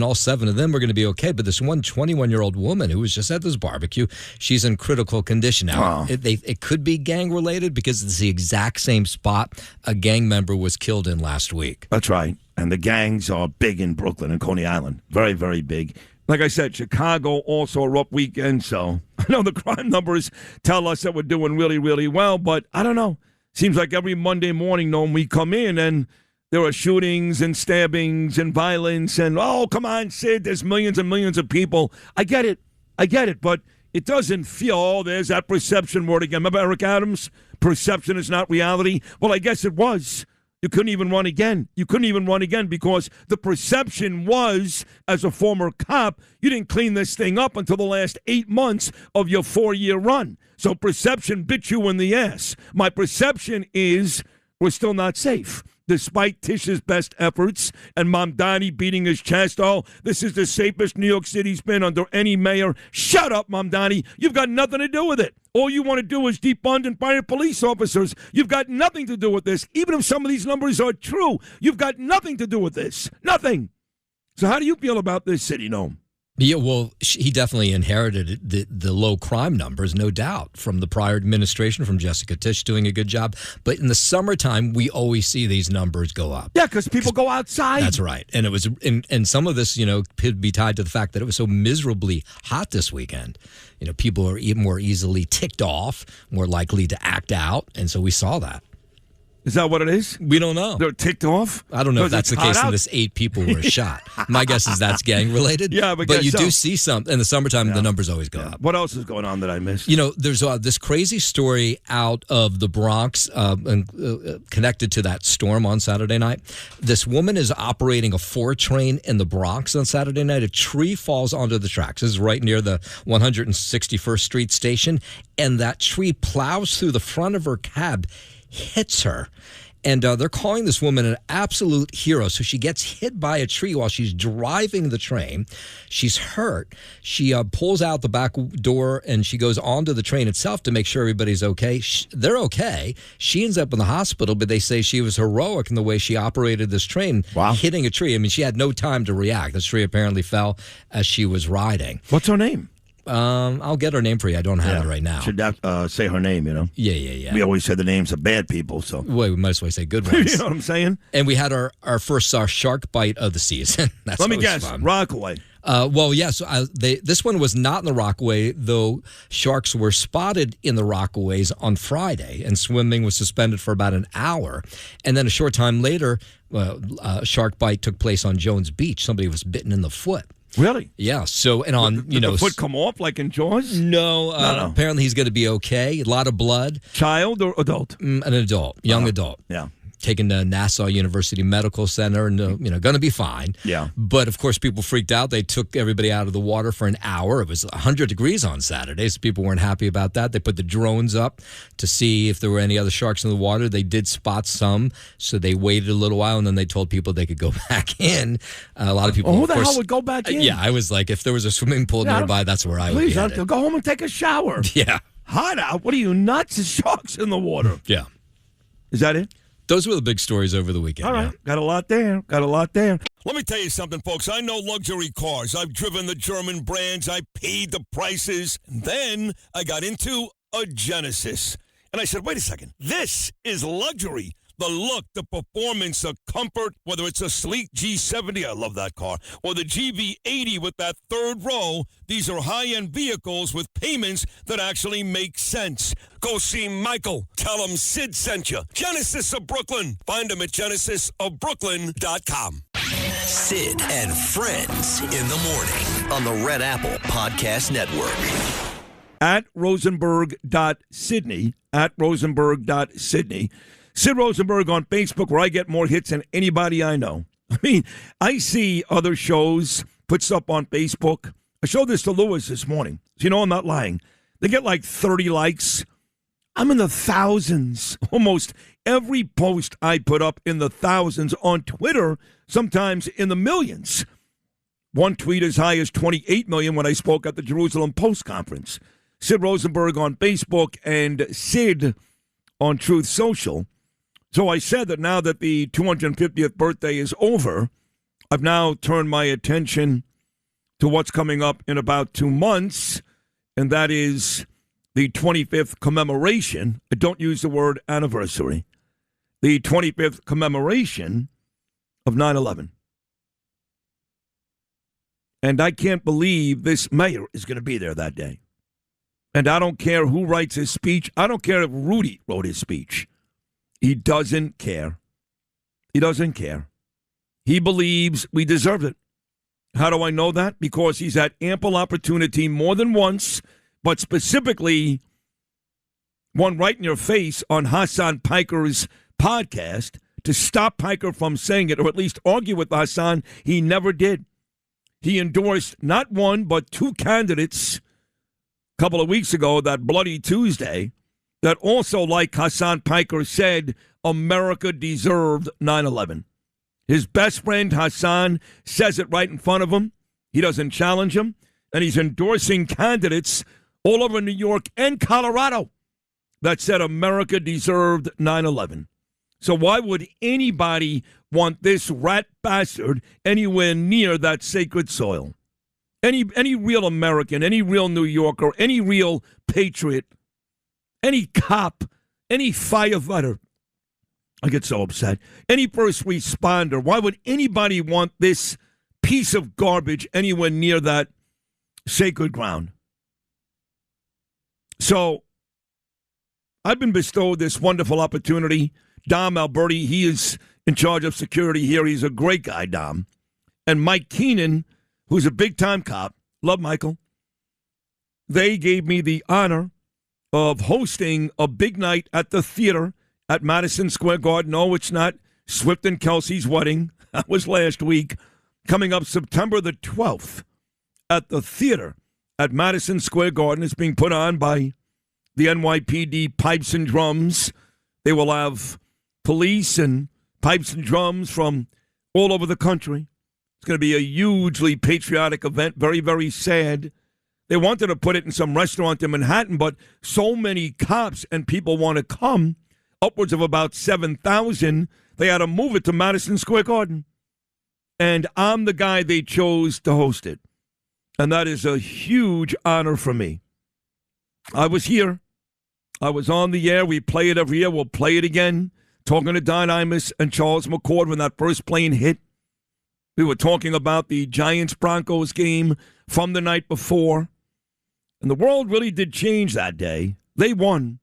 all 7 of them are going to be okay, but this one 21-year-old woman who was just at this barbecue, she's in critical condition. Now, it could be gang-related because it's the exact same spot a gang member was killed in last week. That's right. And the gangs are big in Brooklyn and Coney Island. Very, very big. Like I said, Chicago also a rough weekend. So I know the crime numbers tell us that we're doing really, really well. But I don't know. Seems like every Monday morning, Noam, we come in and there are shootings and stabbings and violence. And, oh, come on, Sid, there's millions and millions of people. I get it. But it doesn't feel, there's that perception word again. Remember Eric Adams? Perception is not reality. Well, I guess it was. You couldn't even run again. Because the perception was, as a former cop, you didn't clean this thing up until the last 8 months of your 4-year run. So perception bit you in the ass. My perception is we're still not safe. Despite Tish's best efforts and Mamdani beating his chest, oh, this is the safest New York City's been under any mayor. Shut up, Mamdani. You've got nothing to do with it. All you want to do is defund and fire police officers. You've got nothing to do with this. Even if some of these numbers are true, you've got nothing to do with this. Nothing. So how do you feel about this city, Noam? Yeah, well, he definitely inherited the low crime numbers, no doubt, from the prior administration, from Jessica Tisch doing a good job. But in the summertime, we always see these numbers go up. Yeah, because people go outside. That's right. And it was, and some of this, could be tied to the fact that it was so miserably hot this weekend. People are even more easily ticked off, more likely to act out. And so we saw that. Is that what it is? We don't know. They're ticked off? I don't know if that's the case in this 8 people were shot. My guess is that's gang-related. Yeah, but you do see some. In the summertime, the numbers always go up. What else is going on that I missed? There's this crazy story out of the Bronx connected to that storm on Saturday night. This woman is operating a 4 train in the Bronx on Saturday night. A tree falls onto the tracks. This is right near the 161st Street station. And that tree plows through the front of her cab, hits her. And they're calling this woman an absolute hero. So she gets hit by a tree while she's driving the train. She's hurt. She pulls out the back door and she goes onto the train itself to make sure everybody's okay. They're okay. She ends up in the hospital, but they say she was heroic in the way she operated this train, hitting a tree. I mean, she had no time to react. This tree apparently fell as she was riding. What's her name? I'll get her name for you. I don't have it right now. Should say her name, Yeah. We always say the names of bad people, so. Well, we might as well say good ones. You know what I'm saying? And we had our first shark bite of the season. That's Let me guess, fun. Rockaway. Well, yes. This one was not in the Rockaway, though sharks were spotted in the Rockaways on Friday, and swimming was suspended for about an hour. And then a short time later, a shark bite took place on Jones Beach. Somebody was bitten in the foot. Really? Yeah. So, and on, Did the foot come off like in Jaws? No. Apparently he's going to be okay. A lot of blood. Child or adult? An adult. Young adult. Yeah. Taken to Nassau University Medical Center and, going to be fine. Yeah. But, of course, people freaked out. They took everybody out of the water for an hour. It was 100 degrees on Saturday, so people weren't happy about that. They put the drones up to see if there were any other sharks in the water. They did spot some, so they waited a little while, and then they told people they could go back in. A lot of people, who the hell would go back in? Yeah, I was like, if there was a swimming pool nearby, that's where I would be headed. Please, go home and take a shower. Yeah. Hot out? What are you, nuts? There's sharks in the water. Yeah. Is that it? Those were the big stories over the weekend. All right. Got a lot there. Let me tell you something, folks. I know luxury cars. I've driven the German brands. I paid the prices. And then I got into a Genesis. And I said, wait a second. This is luxury. The look, the performance, the comfort, whether it's a sleek G70, I love that car, or the GV80 with that third row, these are high-end vehicles with payments that actually make sense. Go see Michael. Tell him Sid sent you. Genesis of Brooklyn. Find him at genesisofbrooklyn.com. Sid and Friends in the morning on the Red Apple Podcast Network. At Rosenberg.Sydney, Sid Rosenberg on Facebook, where I get more hits than anybody I know. I mean, I see other shows put stuff on Facebook. I showed this to Lewis this morning. So you know I'm not lying. They get like 30 likes. I'm in the thousands. Almost every post I put up in the thousands. On Twitter, sometimes in the millions. One tweet as high as 28 million when I spoke at the Jerusalem Post Conference. Sid Rosenberg on Facebook and Sid on Truth Social. So I said that now that the 250th birthday is over, I've now turned my attention to what's coming up in about 2 months, and that is the 25th commemoration. I don't use the word anniversary. The 25th commemoration of 9/11. And I can't believe this mayor is going to be there that day. And I don't care who writes his speech. I don't care if Rudy wrote his speech. He doesn't care. He doesn't care. He believes we deserve it. How do I know that? Because he's had ample opportunity more than once, but specifically one right in your face on Hassan Piker's podcast to stop Piker from saying it, or at least argue with Hassan. He never did. He endorsed not one, but two candidates a couple of weeks ago, that Bloody Tuesday, that also, like Hassan Piker said, America deserved 9/11. His best friend, Hassan, says it right in front of him. He doesn't challenge him. And he's endorsing candidates all over New York and Colorado that said America deserved 9/11. So why would anybody want this rat bastard anywhere near that sacred soil? Any real American, any real New Yorker, any real patriot, any cop, any firefighter, I get so upset, any first responder, why would anybody want this piece of garbage anywhere near that sacred ground? So I've been bestowed this wonderful opportunity. Dom Alberti, he is in charge of security here. He's a great guy, Dom. And Mike Keenan, who's a big-time cop, love Michael, they gave me the honor of hosting a big night at the theater at Madison Square Garden. No, it's not Swift and Kelsey's wedding. That was last week. Coming up September the 12th at the theater at Madison Square Garden. It's being put on by the NYPD Pipes and Drums. They will have police and pipes and drums from all over the country. It's going to be a hugely patriotic event, very, very sad. They wanted to put it in some restaurant in Manhattan, but so many cops and people want to come, upwards of about 7,000, they had to move it to Madison Square Garden. And I'm the guy they chose to host it. And that is a huge honor for me. I was here. I was on the air. We play it every year. We'll play it again. Talking to Don Imus and Charles McCord when that first plane hit. We were talking about the Giants-Broncos game from the night before. And the world really did change that day. They won.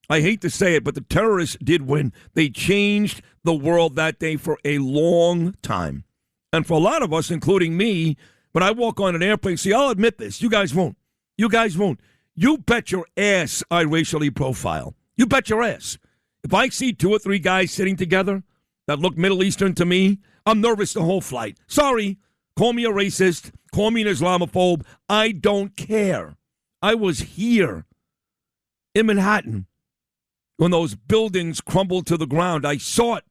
I hate to say it, but the terrorists did win. They changed the world that day for a long time. And for a lot of us, including me, when I walk on an airplane, see, I'll admit this. You guys won't. You guys won't. You bet your ass I racially profile. You bet your ass. If I see 2 or 3 guys sitting together that look Middle Eastern to me, I'm nervous the whole flight. Sorry. Call me a racist. Call me an Islamophobe. I don't care. I was here in Manhattan when those buildings crumbled to the ground. I saw it.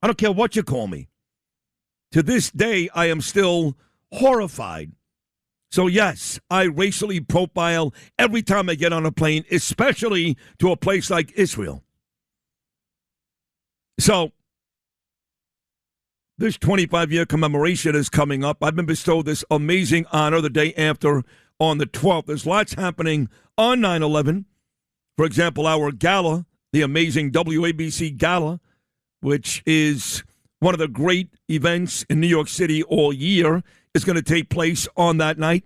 I don't care what you call me. To this day, I am still horrified. So, yes, I racially profile every time I get on a plane, especially to a place like Israel. So, this 25-year commemoration is coming up. I've been bestowed this amazing honor the day after on the 12th. There's lots happening on 9/11. For example, our gala, the amazing WABC Gala, which is one of the great events in New York City all year, is going to take place on that night.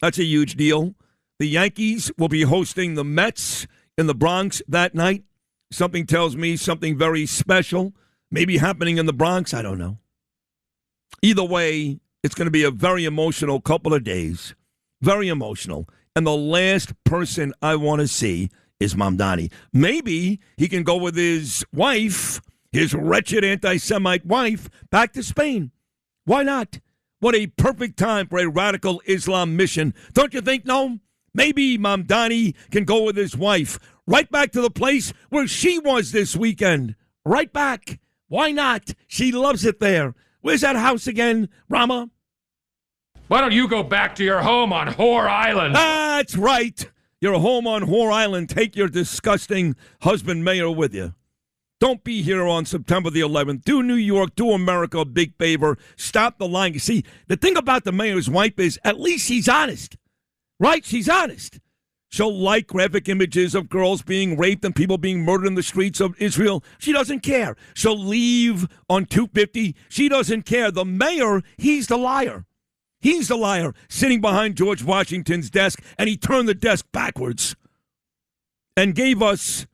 That's a huge deal. The Yankees will be hosting the Mets in the Bronx that night. Something tells me something very special maybe happening in the Bronx. I don't know. Either way, it's going to be a very emotional couple of days. Very emotional. And the last person I want to see is Mamdani. Maybe he can go with his wife, his wretched anti-Semite wife, back to Spain. Why not? What a perfect time for a radical Islam mission. Don't you think, no? Maybe Mamdani can go with his wife right back to the place where she was this weekend. Right back. Why not? She loves it there. Where's that house again, Rama? Why don't you go back to your home on Whore Island? That's right. Your home on Whore Island. Take your disgusting husband mayor with you. Don't be here on September the 11th. Do New York, do America a big favor. Stop the lying. You see, the thing about the mayor's wife is at least she's honest. Right? She's honest. She'll like graphic images of girls being raped and people being murdered in the streets of Israel. She doesn't care. She'll leave on 250. She doesn't care. The mayor, he's the liar. He's the liar sitting behind George Washington's desk, and he turned the desk backwards and gave us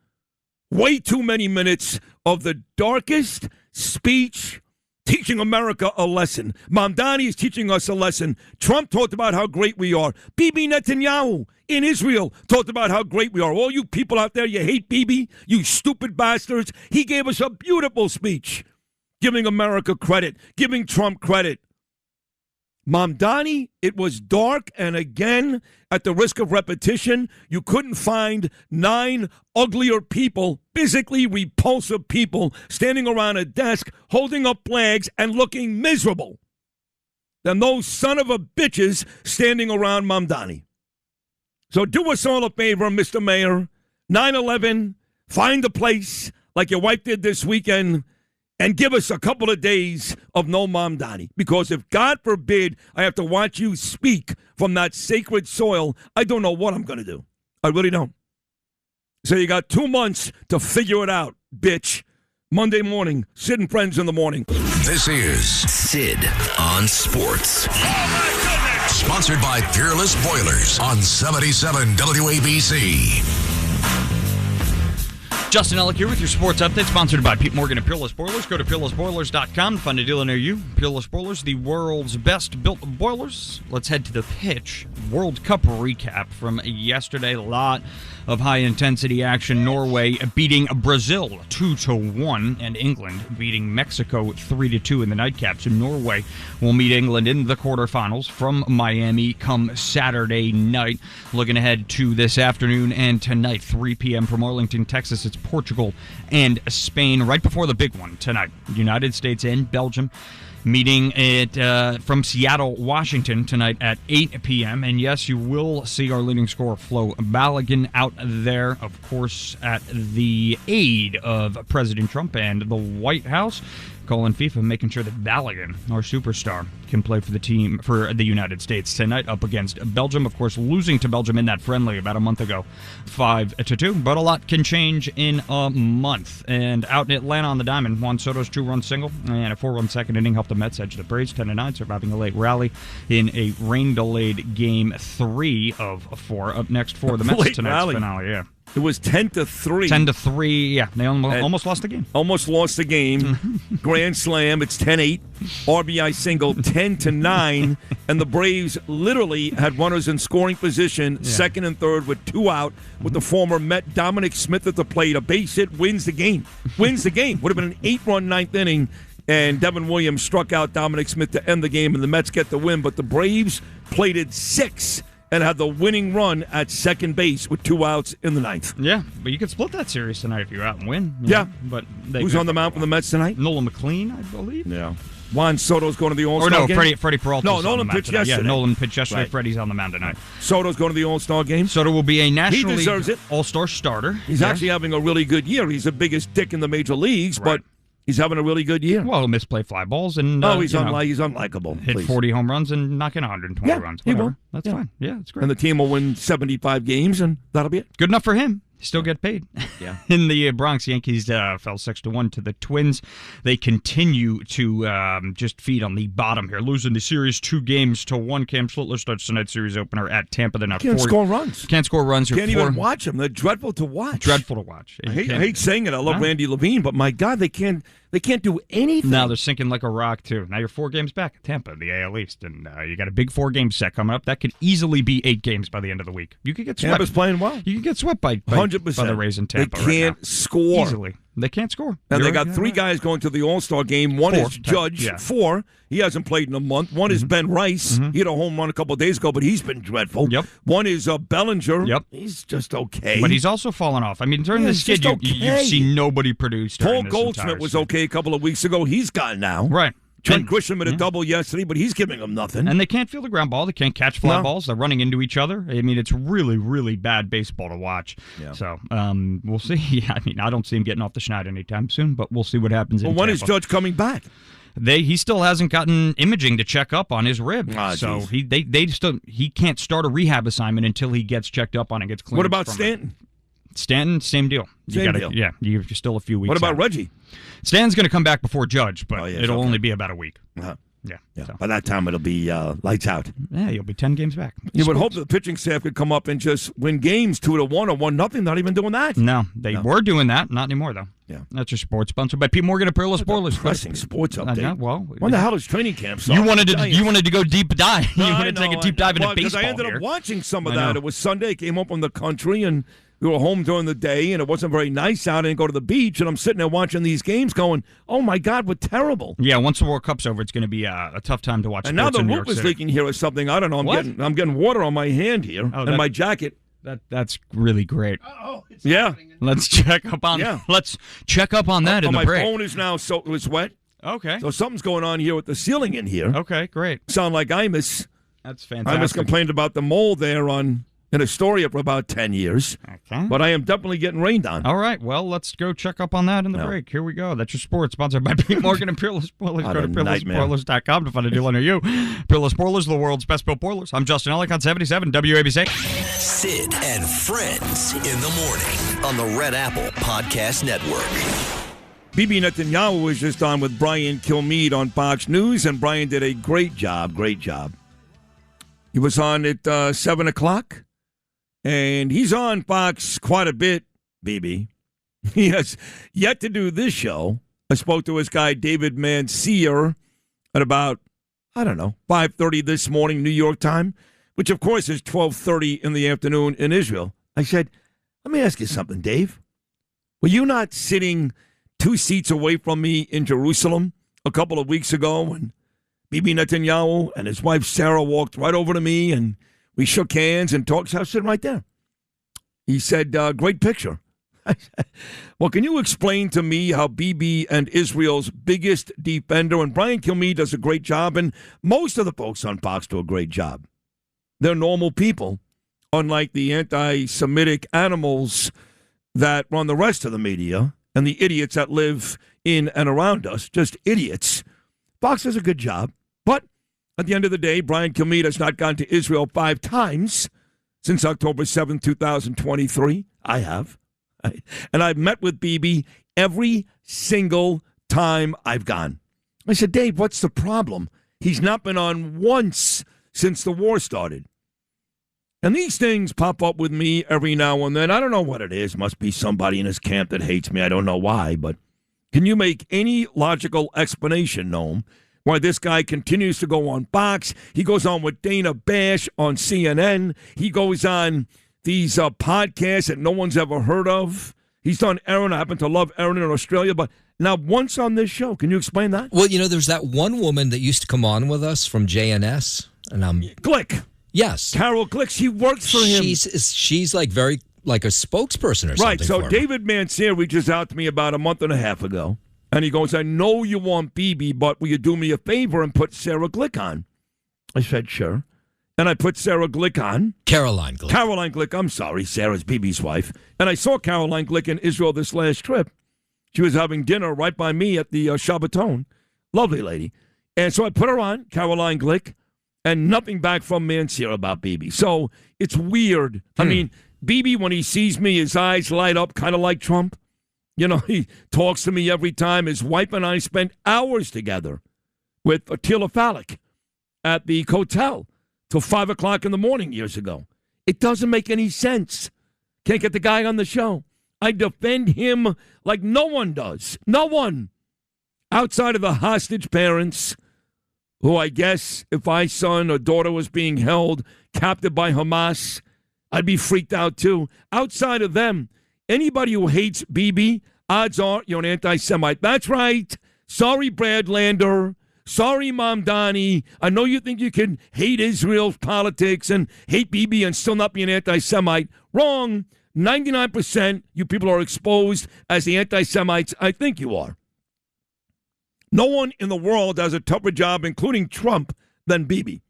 way too many minutes of the darkest speech teaching America a lesson. Mamdani is teaching us a lesson. Trump talked about how great we are. Bibi Netanyahu in Israel talked about how great we are. All you people out there, you hate Bibi, you stupid bastards. He gave us a beautiful speech, giving America credit, giving Trump credit. Mamdani, it was dark, and again, at the risk of repetition, you couldn't find 9 uglier people, physically repulsive people, standing around a desk, holding up flags and looking miserable than those son of a bitches standing around Mamdani. So do us all a favor, Mr. Mayor. 9/11, find a place like your wife did this weekend, and give us a couple of days of no Mamdani. Because if, God forbid, I have to watch you speak from that sacred soil, I don't know what I'm going to do. I really don't. So you got 2 months to figure it out, bitch. Monday morning, Sid and Friends in the morning. This is Sid on Sports. Sponsored by Peerless Boilers on 77 WABC. Justin Ellick here with your sports update, sponsored by Pete Morgan and Peerless Boilers. Go to peerlessboilers.com to find a dealer near you. Peerless Boilers, the world's best built boilers. Let's head to the pitch. World Cup recap from yesterday. A lot of high-intensity action. Norway beating Brazil 2-1, and England beating Mexico 3-2 in the nightcap. So Norway will meet England in the quarterfinals from Miami come Saturday night. Looking ahead to this afternoon and tonight, 3 p.m. from Arlington, Texas. It's Portugal and Spain right before the big one tonight. United States and Belgium meeting from Seattle, Washington tonight at 8 p.m. And yes, you will see our leading scorer, Flo Balogun, out there, of course, at the aid of President Trump and the White House. Calling FIFA, making sure that Balogun, our superstar, can play for the team, for the United States tonight up against Belgium. Of course, losing to Belgium in that friendly about a month ago, 5-2. But a lot can change in a month. And out in Atlanta on the diamond, Juan Soto's 2-run single and a 4-run second inning helped the Mets edge the Braves 10-9, surviving a late rally in a rain-delayed game 3 of 4. Up next for the Mets tonight's finale. Yeah. It was 10-3. 10-3, yeah. They almost lost the game. Almost lost the game. Grand slam, it's 10-8. RBI single, 10-9. And the Braves literally had runners in scoring position, second and third with 2 out, with the former Met Dominic Smith at the plate. A base hit wins the game. Wins the game. Would have been an 8-run ninth inning. And Devin Williams struck out Dominic Smith to end the game, and the Mets get the win. But the Braves plated 6 and had the winning run at second base with 2 outs in the ninth. Yeah, but you could split that series tonight if you're out and win. Yeah. But who's on the mound for the Mets tonight? Nolan McLean, I believe. Yeah. Juan Soto's going to the All-Star game? Or no, Freddie Peralta's No, on Nolan the mound pitched tonight. yesterday. Yeah, Nolan pitched yesterday. Right. Freddie's on the mound tonight. Soto's going to the All-Star game? Soto will be a National He deserves League it. All-Star starter. He's actually having a really good year. He's the biggest dick in the major leagues, but he's having a really good year. Well, he'll misplay fly balls and he's unlikable. Hit Please. 40 home runs and knock in 120 runs. He Whatever. will. That's fine. Yeah, that's great. And the team will win 75 games, and that'll be it. Good enough for him. Still get paid. Yeah. In the Bronx, Yankees fell 6-1 to the Twins. They continue to just feed on the bottom here, losing the series 2-1. Cam Schlittler starts tonight's series opener at Tampa. They're not Can't score runs. Can't score runs. Can't even watch them. They're dreadful to watch. Dreadful to watch. I hate saying it. I love Randy Levine, but my God, they can't. They can't do anything. Now they're sinking like a rock, too. Now you're 4 games back at Tampa, the AL East, and you got a big 4-game set coming up. That could easily be 8 games by the end of the week. You could get swept. Tampa's playing well. You could get swept by 100%. By the Rays in Tampa. They can't score. Easily. They can't score. And they got 3 guys going to the All-Star game. One 4, is Judge. yeah. 4. He hasn't played in a month. One is Ben Rice. He had a home run a couple of days ago, but he's been dreadful. Yep. One is Bellinger. Yep. He's just okay. But he's also fallen off. I mean, during this skid, you've seen nobody produce. Paul Goldschmidt was okay a couple of weeks ago. He's gone now. Right. Trent Grisham had a double yesterday, but he's giving them nothing. And they can't field the ground ball. They can't catch fly balls. They're running into each other. I mean, it's really, really bad baseball to watch. Yeah. So we'll see. I mean, I don't see him getting off the schneid anytime soon, but we'll see what happens. Well, when is Judge coming back? He still hasn't gotten imaging to check up on his rib, so geez. he can't start a rehab assignment until he gets checked up on and gets cleared. What about Stanton? Stanton, same deal. Deal. Yeah, you're still a few weeks. What about out. Reggie? Stanton's going to come back before Judge, but it'll only be about a week. Uh-huh. Yeah. So. By that time, it'll be lights out. Yeah, you'll be 10 games back. You would hope that the pitching staff could come up and just win games 2-1 or 1-0. Not even doing that. No, they were doing that. Not anymore, though. Yeah. That's your sports sponsored by Pete Morgan at Peerless Spoilers. Pressing sports update. Well, when the hell is training camp? You wanted to go deep dive. You wanted to take a deep dive into baseball. I ended up watching some of that. It was Sunday. Came up from the country and we were home during the day, and it wasn't very nice out. I didn't go to the beach, and I'm sitting there watching these games going, oh, my God, we're terrible. Yeah, once the World Cup's over, it's going to be a tough time to watch and sports now in New the York roof is City. leaking here or something. I don't know. I'm getting water on my hand here and my jacket. That's really great. Yeah. Let's check up on that in the my break. phone is now it's wet. Okay. So something's going on here with the ceiling in here. Okay, great. Sound like Imus. That's fantastic. Imus complained about the mold there in Astoria for about 10 years. Okay. But I am definitely getting rained on. All right. Well, let's go check up on that in the break. Here we go. That's your sports, sponsored by Pete Morgan and Peerless Spoilers. Go to PeerlessSpoilers.com to find a deal under you. Peerless Spoilers, the world's best built boilers. I'm Justin Ellick on 77 WABC. Sid and Friends in the morning on the Red Apple Podcast Network. Bibi Netanyahu was just on with Brian Kilmeade on Fox News, and Brian did a great job. He was on at 7 o'clock. And he's on Fox quite a bit, Bibi. He has yet to do this show. I spoke to his guy, David Mansier, at about, 5:30 this morning, New York time, which, of course, is 12:30 in the afternoon in Israel. I said, let me ask you something, Dave. Were you not sitting 2 seats away from me in Jerusalem a couple of weeks ago when Bibi Netanyahu and his wife Sarah walked right over to me and we shook hands and talked. So I was sitting right there. He said, great picture. I said, well, can you explain to me how Bibi and Israel's biggest defender, and Brian Kilmeade does a great job, and most of the folks on Fox do a great job. They're normal people, unlike the anti-Semitic animals that run the rest of the media and the idiots that live in and around us, just idiots. Fox does a good job, but at the end of the day, Brian Kilmeade has not gone to Israel 5 times since October 7, 2023. I have. And I've met with Bibi every single time I've gone. I said, Dave, what's the problem? He's not been on once since the war started. And these things pop up with me every now and then. I don't know what it is. Must be somebody in his camp that hates me. I don't know why. But can you make any logical explanation, Noam, why this guy continues to go on Fox? He goes on with Dana Bash on CNN. He goes on these podcasts that no one's ever heard of. He's done Aaron. I happen to love Aaron in Australia, but now once on this show. Can you explain that? Well, there's that one woman that used to come on with us from JNS. And Glick. Yes. Carol Glick. She works for him. She's like very like a spokesperson or something. Right. So for David Mansier reaches out to me about a month and a half ago. And he goes, I know you want Bibi, but will you do me a favor and put Sarah Glick on? I said, sure. And I put Sarah Glick on. Caroline Glick. I'm sorry. Sarah's Bibi's wife. And I saw Caroline Glick in Israel this last trip. She was having dinner right by me at the Shabbaton. Lovely lady. And so I put her on, Caroline Glick, and nothing back from Mansier about Bibi. So it's weird. I mean, Bibi, when he sees me, his eyes light up kind of like Trump. He talks to me every time. His wife and I spent hours together with Attila Falek at the hotel till 5 o'clock in the morning years ago. It doesn't make any sense. Can't get the guy on the show. I defend him like no one does. No one. outside of the hostage parents, who I guess if my son or daughter was being held captive by Hamas, I'd be freaked out too. Outside of them, anybody who hates Bibi, odds are you're an anti-Semite. That's right. Sorry, Brad Lander. Sorry, Mamdani. I know you think you can hate Israel's politics and hate Bibi and still not be an anti-Semite. Wrong. 99% you people are exposed as the anti-Semites I think you are. No one in the world does a tougher job, including Trump, than Bibi.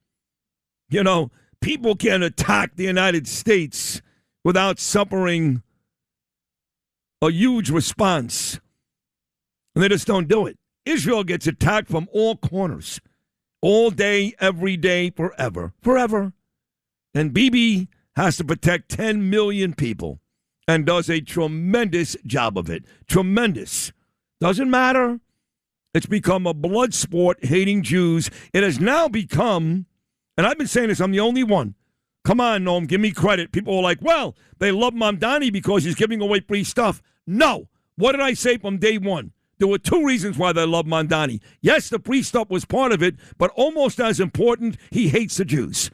You know, people can attack the United States without suffering a huge response. And they just don't do it. Israel gets attacked from all corners, all day, every day, forever. Forever. And Bibi has to protect 10 million people and does a tremendous job of it. Tremendous. Doesn't matter. It's become a blood sport hating Jews. It has now become, and I've been saying this, I'm the only one. Come on, Noam, give me credit. People are like, well, they love Mamdani because he's giving away free stuff. No. What did I say from day one? There were two reasons why they love Mamdani. Yes, the free stuff was part of it, but almost as important, he hates the Jews.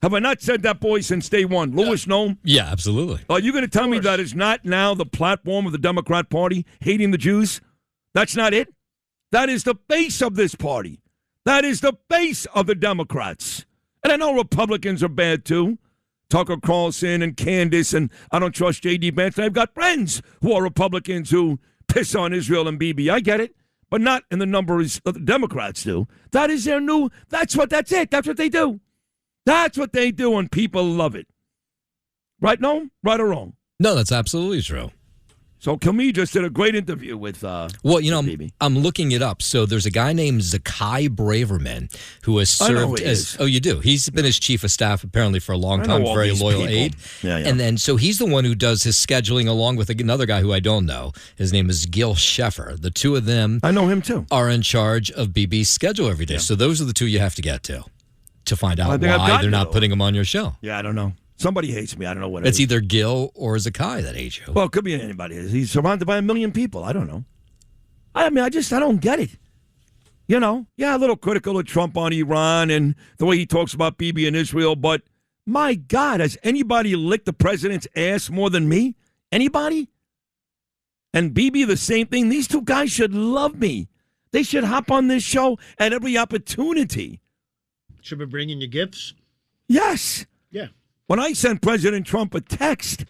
Have I not said that, boys, since day one? Louis, Noam? Yeah, absolutely. Are you going to tell me that is not now the platform of the Democrat Party, hating the Jews? That's not it? That is the face of this party. That is the face of the Democrats. And I know Republicans are bad, too. Tucker Carlson and Candace, and I don't trust J.D. Vance. I've got friends who are Republicans who piss on Israel and Bibi. I get it, but not in the numbers that the Democrats do. That is their new, that's it. That's what they do. That's what they do, and people love it. Right, Noam? Right or wrong? No, that's absolutely true. So Camille just did a great interview with well, you know, I'm looking it up. So there's a guy named Zakai Braverman who has served as... Oh, you do? He's been his chief of staff apparently for a long time, very loyal aide. Yeah. And then, so he's the one who does his scheduling along with another guy who I don't know. His name is Gil Sheffer. The two of them... I know him too. ...are in charge of BB's schedule every day. Yeah. So those are the two you have to get to find out why they're not putting him on your show. Yeah, I don't know. Somebody hates me. I don't know what it is. It's either Gil or Zakai that hates you. Well, it could be anybody. He's surrounded by 1 million people. I don't know. I don't get it. You know, yeah, a little critical of Trump on Iran and the way he talks about Bibi and Israel, but my God, has anybody licked the president's ass more than me? Anybody? And Bibi, the same thing. These two guys should love me. They should hop on this show at every opportunity. Should be bringing you gifts? Yes. Yeah. When I sent President Trump a text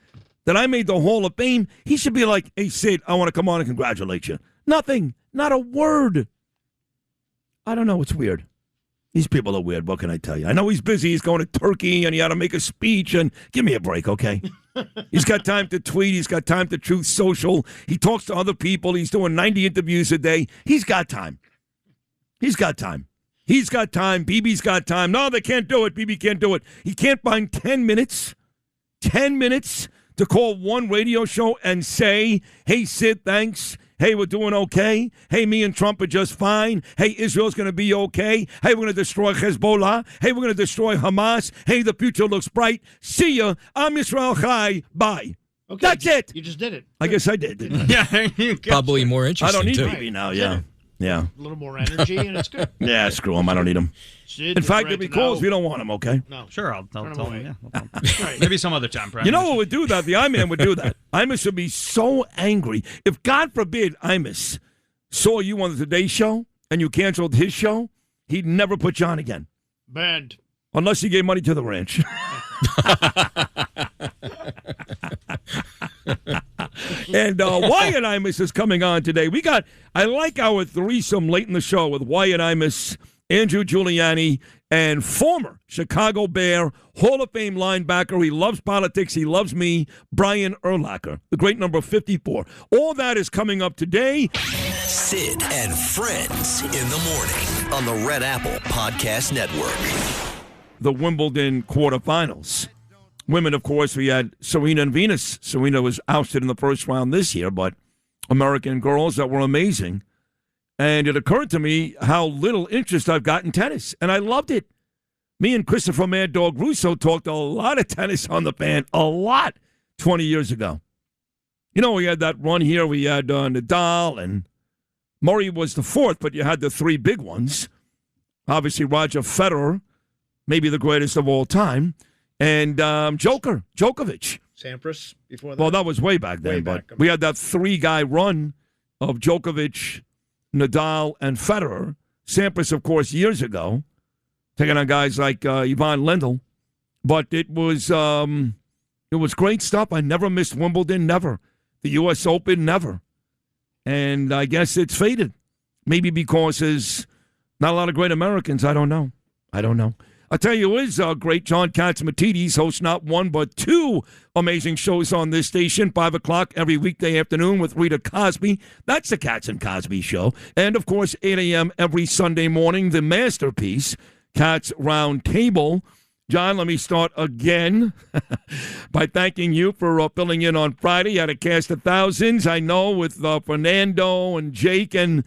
that I made the Hall of Fame, he should be like, hey, Sid, I want to come on and congratulate you. Nothing. Not a word. I don't know. It's weird. These people are weird. What can I tell you? I know he's busy. He's going to Turkey, and he had to make a speech. And give me a break, okay? He's got time to tweet. He's got time to Truth Social. He talks to other people. He's doing 90 interviews a day. He's got time. He's got time. He's got time. Bibi's got time. No, they can't do it. Bibi can't do it. He can't find 10 minutes to call one radio show and say, hey, Sid, thanks. Hey, we're doing okay. Hey, me and Trump are just fine. Hey, Israel's going to be okay. Hey, we're going to destroy Hezbollah. Hey, we're going to destroy Hamas. Hey, the future looks bright. See ya. I'm Yisrael Chai. Bye. Okay, that's it. You just did it. I guess I did, didn't I? Yeah, there you go. Probably more interesting, I don't need too. Bibi now, yeah. Yeah. A little more energy, and it's good. Yeah, screw him. I don't need him. Sid, in fact, if he calls, we don't want him, okay? No. Sure, I'll tell him. Yeah, Right. Maybe some other time, Prime You know Minister. what would do that? The I-Man would do that. Imus would be so angry. If, God forbid, Imus saw you on the Today Show and you canceled his show, he'd never put you on again. Banned. Unless he gave money to the ranch. And Wyatt Imus is coming on today. I like our threesome late in the show with Wyatt Imus, Andrew Giuliani, and former Chicago Bear, Hall of Fame linebacker. He loves politics. He loves me, Brian Urlacher, the great number 54. All that is coming up today. Sid and Friends in the morning on the Red Apple Podcast Network. The Wimbledon quarterfinals. Women, of course, we had Serena and Venus. Serena was ousted in the first round this year, but American girls that were amazing. And it occurred to me how little interest I've got in tennis, and I loved it. Me and Christopher Mad Dog Russo talked a lot of tennis on the fan, a lot, 20 years ago. You know, we had that run here. We had Nadal and Murray was the fourth, but you had the three big ones. Obviously, Roger Federer, maybe the greatest of all time, and Djokovic. Sampras before that? Well, that was way back then, but we had that three-guy run of Djokovic, Nadal, and Federer. Sampras, of course, years ago, taking on guys like Ivan Lendl. But it was great stuff. I never missed Wimbledon, never. The U.S. Open, never. And I guess it's faded. Maybe because there's not a lot of great Americans. I don't know. I'll tell you who is great. John Catsimatidis hosts not one but two amazing shows on this station, 5 o'clock every weekday afternoon with Rita Cosby. That's the Cats and Cosby Show. And, of course, 8 a.m. every Sunday morning, the masterpiece, Cats Round Table. John, let me start again by thanking you for filling in on Friday. You had a cast of thousands, I know, with Fernando and Jake and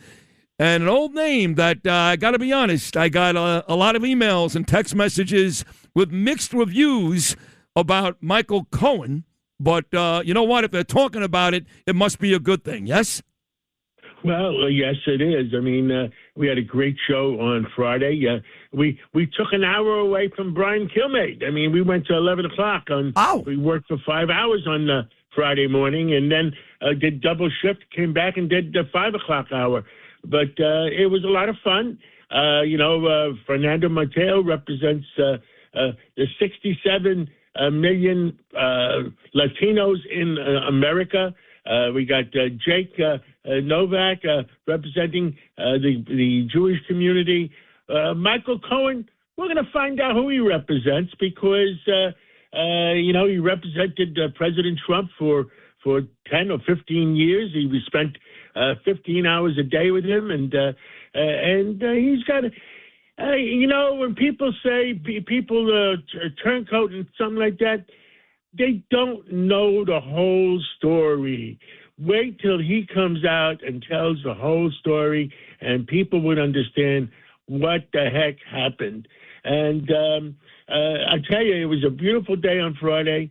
an old name that, I got to be honest, I got a lot of emails and text messages with mixed reviews about Michael Cohen. But you know what? If they're talking about it, it must be a good thing, yes? Well, yes, it is. I mean, we had a great show on Friday. We took an hour away from Brian Kilmeade. I mean, we went to 11 o'clock. We worked for 5 hours on Friday morning and then did double shift, came back and did the 5 o'clock hour. But it was a lot of fun. Fernando Mateo represents the 67 million Latinos in America. We got Jake Novak representing the Jewish community. Michael Cohen, we're going to find out who he represents because, he represented President Trump for 10 or 15 years. He spent 15 hours a day with him, and he's got when people say people turncoat and something like that, they don't know the whole story. Wait till he comes out and tells the whole story, and people would understand what the heck happened. And I tell you, it was a beautiful day on Friday.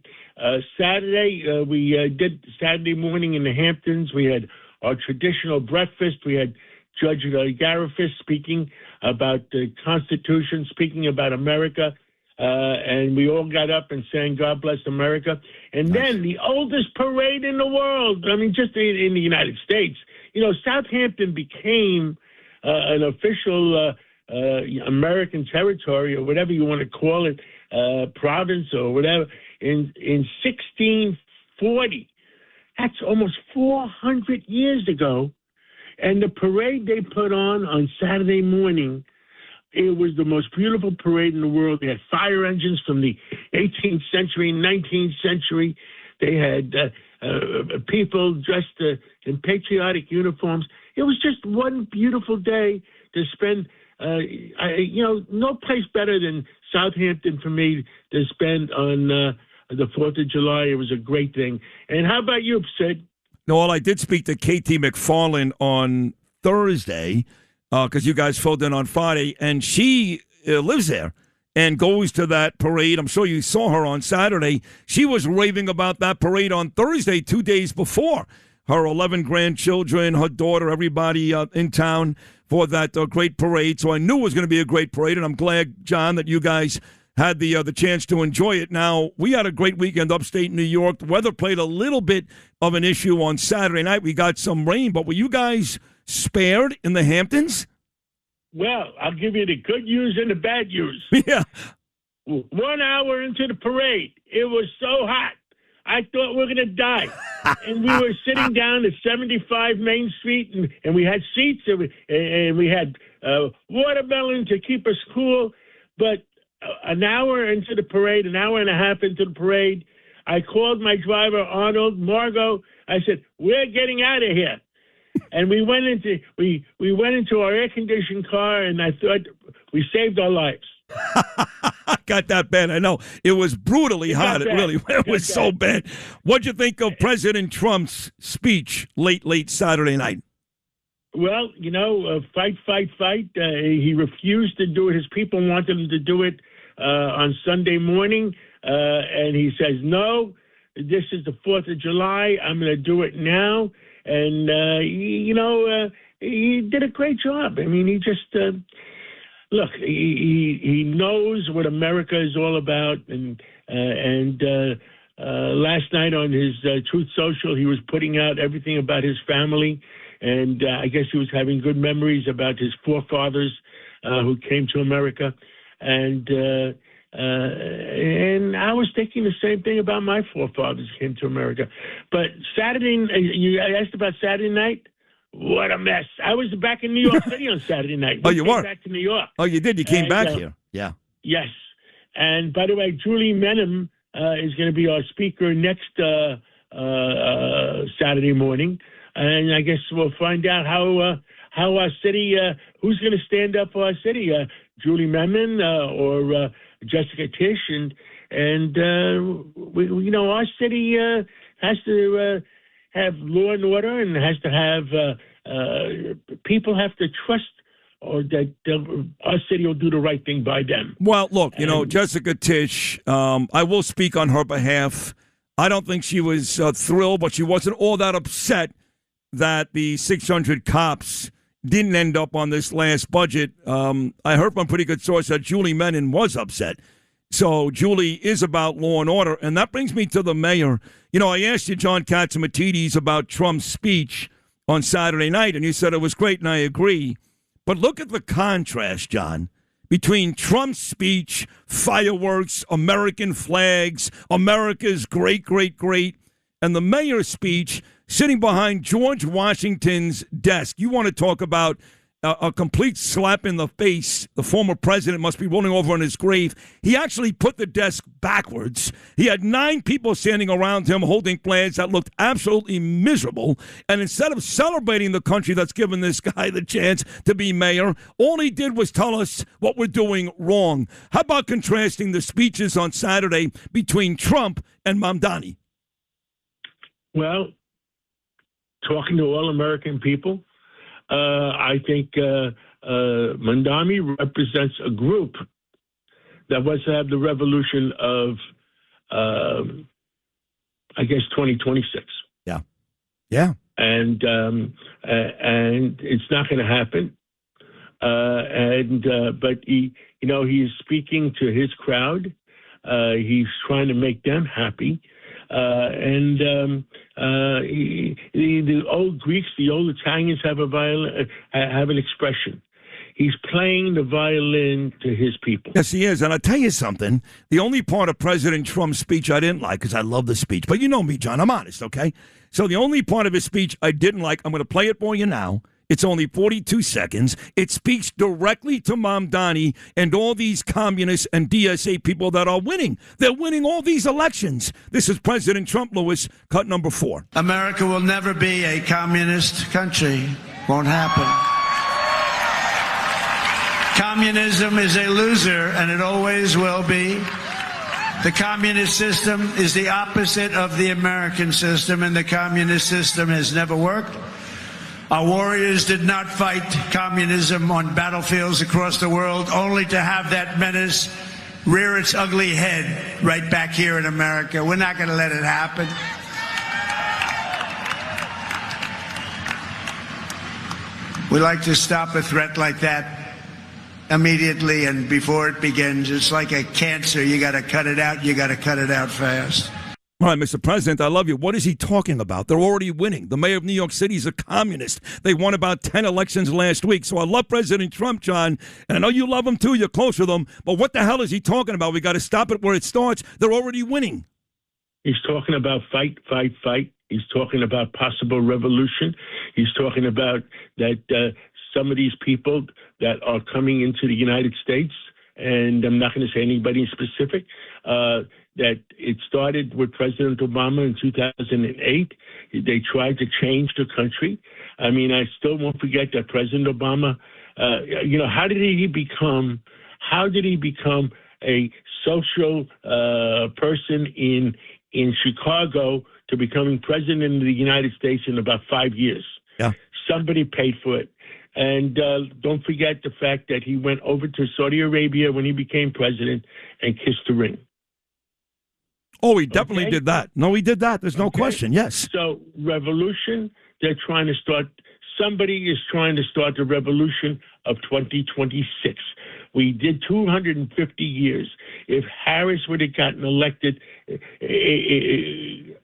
Saturday, we did Saturday morning in the Hamptons. We had our traditional breakfast. We had Judge Garifas speaking about the Constitution, speaking about America. And we all got up and sang God Bless America. And then the oldest parade in the world, I mean, just in the United States, Southampton became an official American territory or whatever you want to call it, province or whatever, in 1640. That's almost 400 years ago. And the parade they put on Saturday morning, it was the most beautiful parade in the world. They had fire engines from the 18th century, 19th century. They had people dressed in patriotic uniforms. It was just one beautiful day to spend. No place better than Southampton for me to spend on the 4th of July. It was a great thing. And how about you, Sid? No, well, I did speak to Katie McFarland on Thursday because you guys filled in on Friday, and she lives there and goes to that parade. I'm sure you saw her on Saturday. She was raving about that parade on Thursday, 2 days before. Her 11 grandchildren, her daughter, everybody in town for that great parade. So I knew it was going to be a great parade, and I'm glad, John, that you guys had the chance to enjoy it. Now, we had a great weekend upstate New York. The weather played a little bit of an issue on Saturday night. We got some rain, but were you guys spared in the Hamptons? Well, I'll give you the good news and the bad news. Yeah. 1 hour into the parade, it was so hot. I thought we were going to die. And we were sitting down at 75 Main Street, and we had seats, and we had watermelon to keep us cool. But an hour into the parade, an hour and a half into the parade, I called my driver, Arnold, Margot. I said, we're getting out of here. And we went into our air-conditioned car, and I thought we saved our lives. Got that bad. I know. It was brutally hot. It was so bad. What'd you think of President Trump's speech late Saturday night? Well, fight. He refused to do it. His people wanted him to do it on Sunday morning. And he says, no, this is the 4th of July. I'm going to do it now. And, he did a great job. I mean, he just look. He knows what America is all about, and last night on his Truth Social, he was putting out everything about his family, and I guess he was having good memories about his forefathers who came to America, and I was thinking the same thing about my forefathers who came to America. But Saturday, you asked about Saturday night. What a mess! I was back in New York City on Saturday night. Oh, you were back to New York. Oh, you did. You came back here. Yeah. Yes. And by the way, Julie Menem is going to be our speaker next Saturday morning, and I guess we'll find out how our city, who's going to stand up for our city, Julie Menem or Jessica Tisch, and we, our city has to have law and order, and has to have people have to trust, or that our city will do the right thing by them. Well, look, Jessica Tisch, I will speak on her behalf. I don't think she was thrilled, but she wasn't all that upset that the 600 cops didn't end up on this last budget. I heard from a pretty good source that Julie Menem was upset. So Julie is about law and order, and that brings me to the mayor. I asked you, John Catsimatidis, about Trump's speech on Saturday night, and you said it was great, and I agree. But look at the contrast, John, between Trump's speech, fireworks, American flags, America's great, great, great, and the mayor's speech sitting behind George Washington's desk. You want to talk about a complete slap in the face. The former president must be rolling over in his grave. He actually put the desk backwards. He had 9 people standing around him holding flags that looked absolutely miserable. And instead of celebrating the country that's given this guy the chance to be mayor, all he did was tell us what we're doing wrong. How about contrasting the speeches on Saturday between Trump and Mamdani? Well, talking to all American people, I think Mamdani represents a group that was to have the revolution of, I guess, 2026. Yeah. Yeah. And it's not going to happen. But he is speaking to his crowd. He's trying to make them happy. The old Greeks, the old Italians have have an expression. He's playing the violin to his people. Yes, he is. And I'll tell you something. The only part of President Trump's speech I didn't like, because I love the speech. But you know me, John. I'm honest, okay? So the only part of his speech I didn't like, I'm going to play it for you now. It's only 42 seconds. It speaks directly to Mamdani and all these communists and DSA people that are winning. They're winning all these elections. This is President Trump, Lewis, cut number 4. America will never be a communist country. Won't happen. Communism is a loser, and it always will be. The communist system is the opposite of the American system, and the communist system has never worked. Our warriors did not fight communism on battlefields across the world, only to have that menace rear its ugly head right back here in America. We're not going to let it happen. We like to stop a threat like that immediately and before it begins. It's like a cancer. You got to cut it out. You got to cut it out fast. All right, Mr. President, I love you. What is he talking about? They're already winning. The mayor of New York City is a communist. They won about 10 elections last week. So I love President Trump, John, and I know you love him too. You're close with him. But what the hell is he talking about? We got to stop it where it starts. They're already winning. He's talking about fight, fight, fight. He's talking about possible revolution. He's talking about that some of these people that are coming into the United States, and I'm not going to say anybody specific, that it started with President Obama in 2008. They tried to change the country. I mean, I still won't forget that President Obama, how did he become a social person in Chicago to becoming president of the United States in about 5 years? Yeah. Somebody paid for it. And don't forget the fact that he went over to Saudi Arabia when he became president and kissed the ring. Oh, he definitely did that. No, he did that. There's no question. Yes. So revolution, they're trying to start somebody is trying to start the revolution of 2026. We did 250 years. If Harris would have gotten elected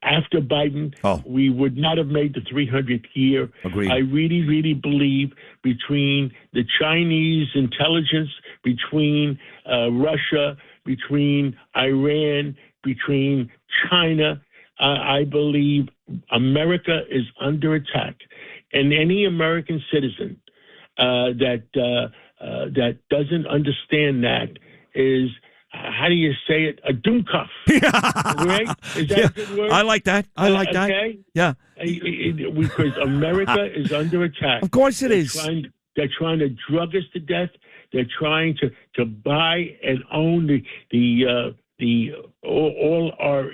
after Biden, we would not have made the 300th year. Agreed. I really, really believe between the Chinese intelligence, between Russia, between Iran, between China, I believe America is under attack. And any American citizen that doesn't understand that is, how do you say it, a doomcuff. Right? Is that a good word? I like that. I like that. Okay? Yeah. Because America is under attack. Of course it is. They're trying to drug us to death. They're trying to buy and own all our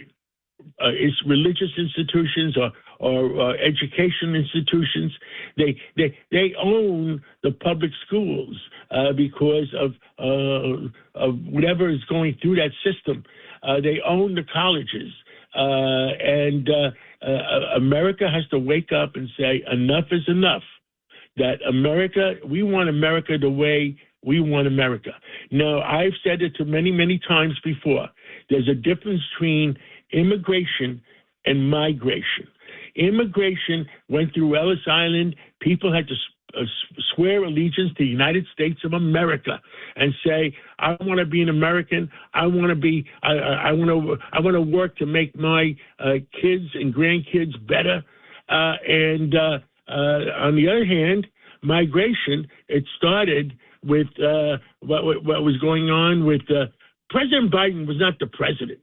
religious institutions or education institutions. They own the public schools because of whatever is going through that system. They own the colleges, and America has to wake up and say enough is enough. That America, we want America the way we want America. Now, I've said it to many, many times before. There's a difference between immigration and migration. Immigration went through Ellis Island. People had to swear allegiance to the United States of America and say, "I want to be an American. I want to be. I want to work to make my kids and grandkids better." And on the other hand, migration. It started with what was going on with President Biden was not the president.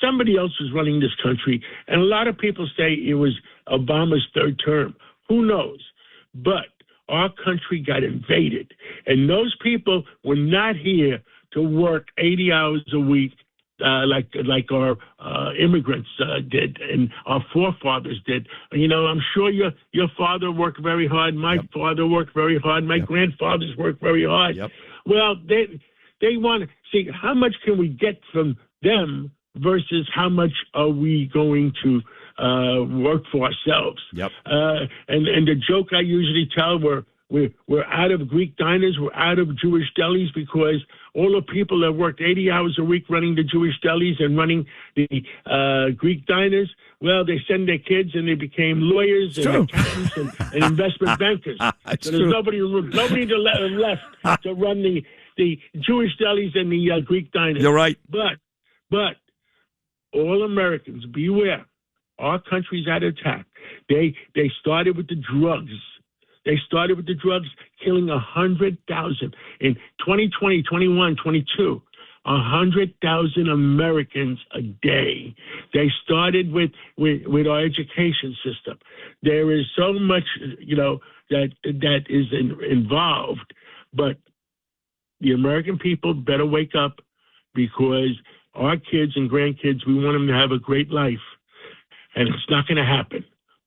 Somebody else was running this country. And a lot of people say it was Obama's third term. Who knows? But our country got invaded. And those people were not here to work 80 hours a week like our immigrants did and our forefathers did. You know, I'm sure your father worked very hard. My father worked very hard. My grandfathers worked very hard. Well, they want to see how much can we get from them versus how much are we going to work for ourselves. And the joke I usually tell, we're out of Greek diners, we're out of Jewish delis because all the people that worked 80 hours a week running the Jewish delis and running the Greek diners, well, they send their kids and they became lawyers and accountants and investment bankers. So there's nobody left to run the Jewish delis and the Greek diners. You're right. But all Americans, beware. Our country's at attack. They started with the drugs. They started with the drugs, killing 100,000. In 2020, 21, 22, 100,000 Americans a day. They started with our education system. There is so much, that is involved. But the American people better wake up because our kids and grandkids, we want them to have a great life. And it's not going to happen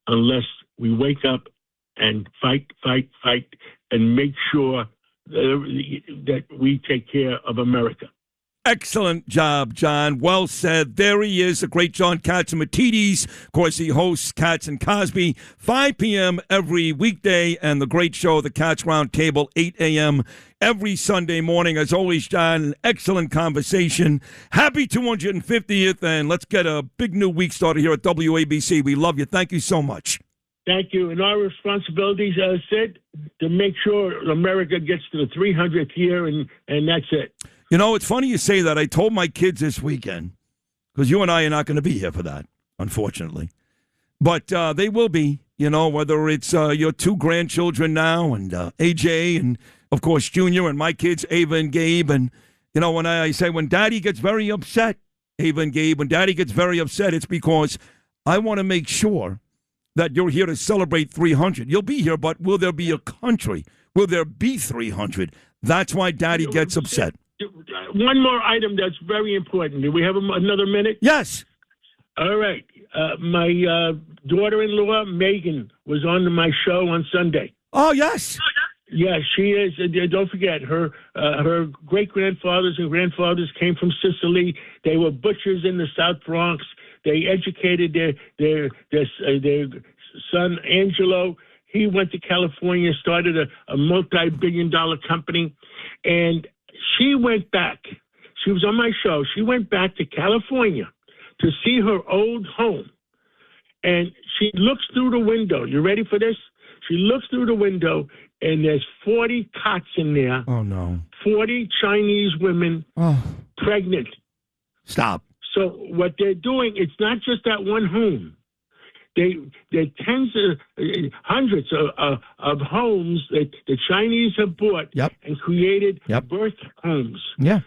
unless we wake up and fight, and make sure that we take care of America. Excellent job, John. Well said. There he is, the great John Catsimatidis. Of course, he hosts Cats and Cosby, 5 p.m. every weekday, and the great show, the Cats Round Table, 8 a.m. every Sunday morning. As always, John, an excellent conversation. Happy 250th, and let's get a big new week started here at WABC. We love you. Thank you so much. Thank you. And our responsibilities, Sid, to make sure America gets to the 300th year, and that's it. You know, it's funny you say that. I told my kids this weekend, because you and I are not going to be here for that, unfortunately. But they will be, whether it's your 2 grandchildren now and AJ and, of course, Junior and my kids, Ava and Gabe. And, when I say when Daddy gets very upset, Ava and Gabe, when Daddy gets very upset, it's because I want to make sure that you're here to celebrate 300. You'll be here, but will there be a country? Will there be 300? That's why Daddy gets upset. One more item that's very important. Do we have another minute? Yes. All right. My daughter-in-law, Megan, was on my show on Sunday. Oh, yes. Yeah, she is. Don't forget, her great-grandfathers and grandfathers came from Sicily. They were butchers in the South Bronx. They educated their son, Angelo. He went to California, started a multi-billion-dollar company, and she went back. She was on my show. She went back to California to see her old home, and she looks through the window. You ready for this? She looks through the window, and there's 40 cots in there. Oh, no. 40 Chinese women pregnant. Stop. So what they're doing, it's not just that one home. There tens of hundreds of homes that the Chinese have bought and created birth homes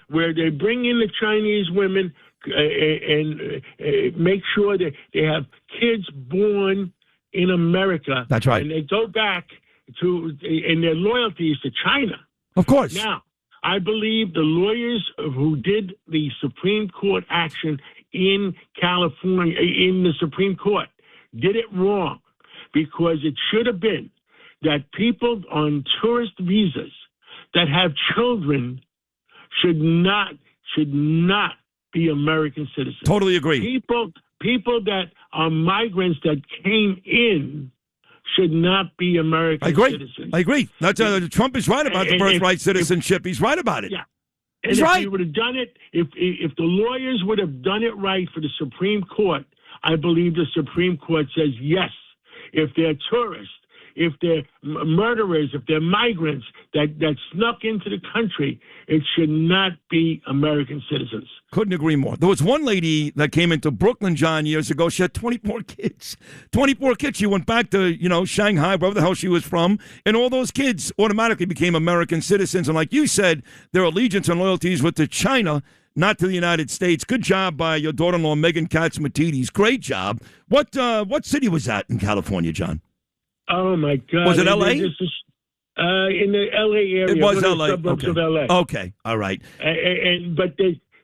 where they bring in the Chinese women and make sure that they have kids born in America. That's right. And they go back and their loyalty is to China. Of course. Now, I believe the lawyers who did the Supreme Court action in California, in the Supreme Court, did it wrong, because it should have been that people on tourist visas that have children should not be American citizens. Totally agree. People that are migrants that came in should not be American citizens. I agree. That's Trump is right about the birthright citizenship. He's right about it. Yeah. He's and right. If he would have done it, if the lawyers would have done it right for the Supreme Court, I believe the Supreme Court says yes. If they're tourists, if they're murderers, if they're migrants that snuck into the country, it should not be American citizens. Couldn't agree more. There was one lady that came into Brooklyn, John, years ago. She had 24 kids. 24 kids. She went back to, Shanghai, wherever the hell she was from, and all those kids automatically became American citizens. And like you said, their allegiance and loyalties were to China, not to the United States. Good job by your daughter-in-law, Megan Catsimatidis. Great job. What city was that in California, John? Oh, my God. Was it L.A.? In the L.A. area. It was L.A. Suburbs of L.A. Okay. All right. But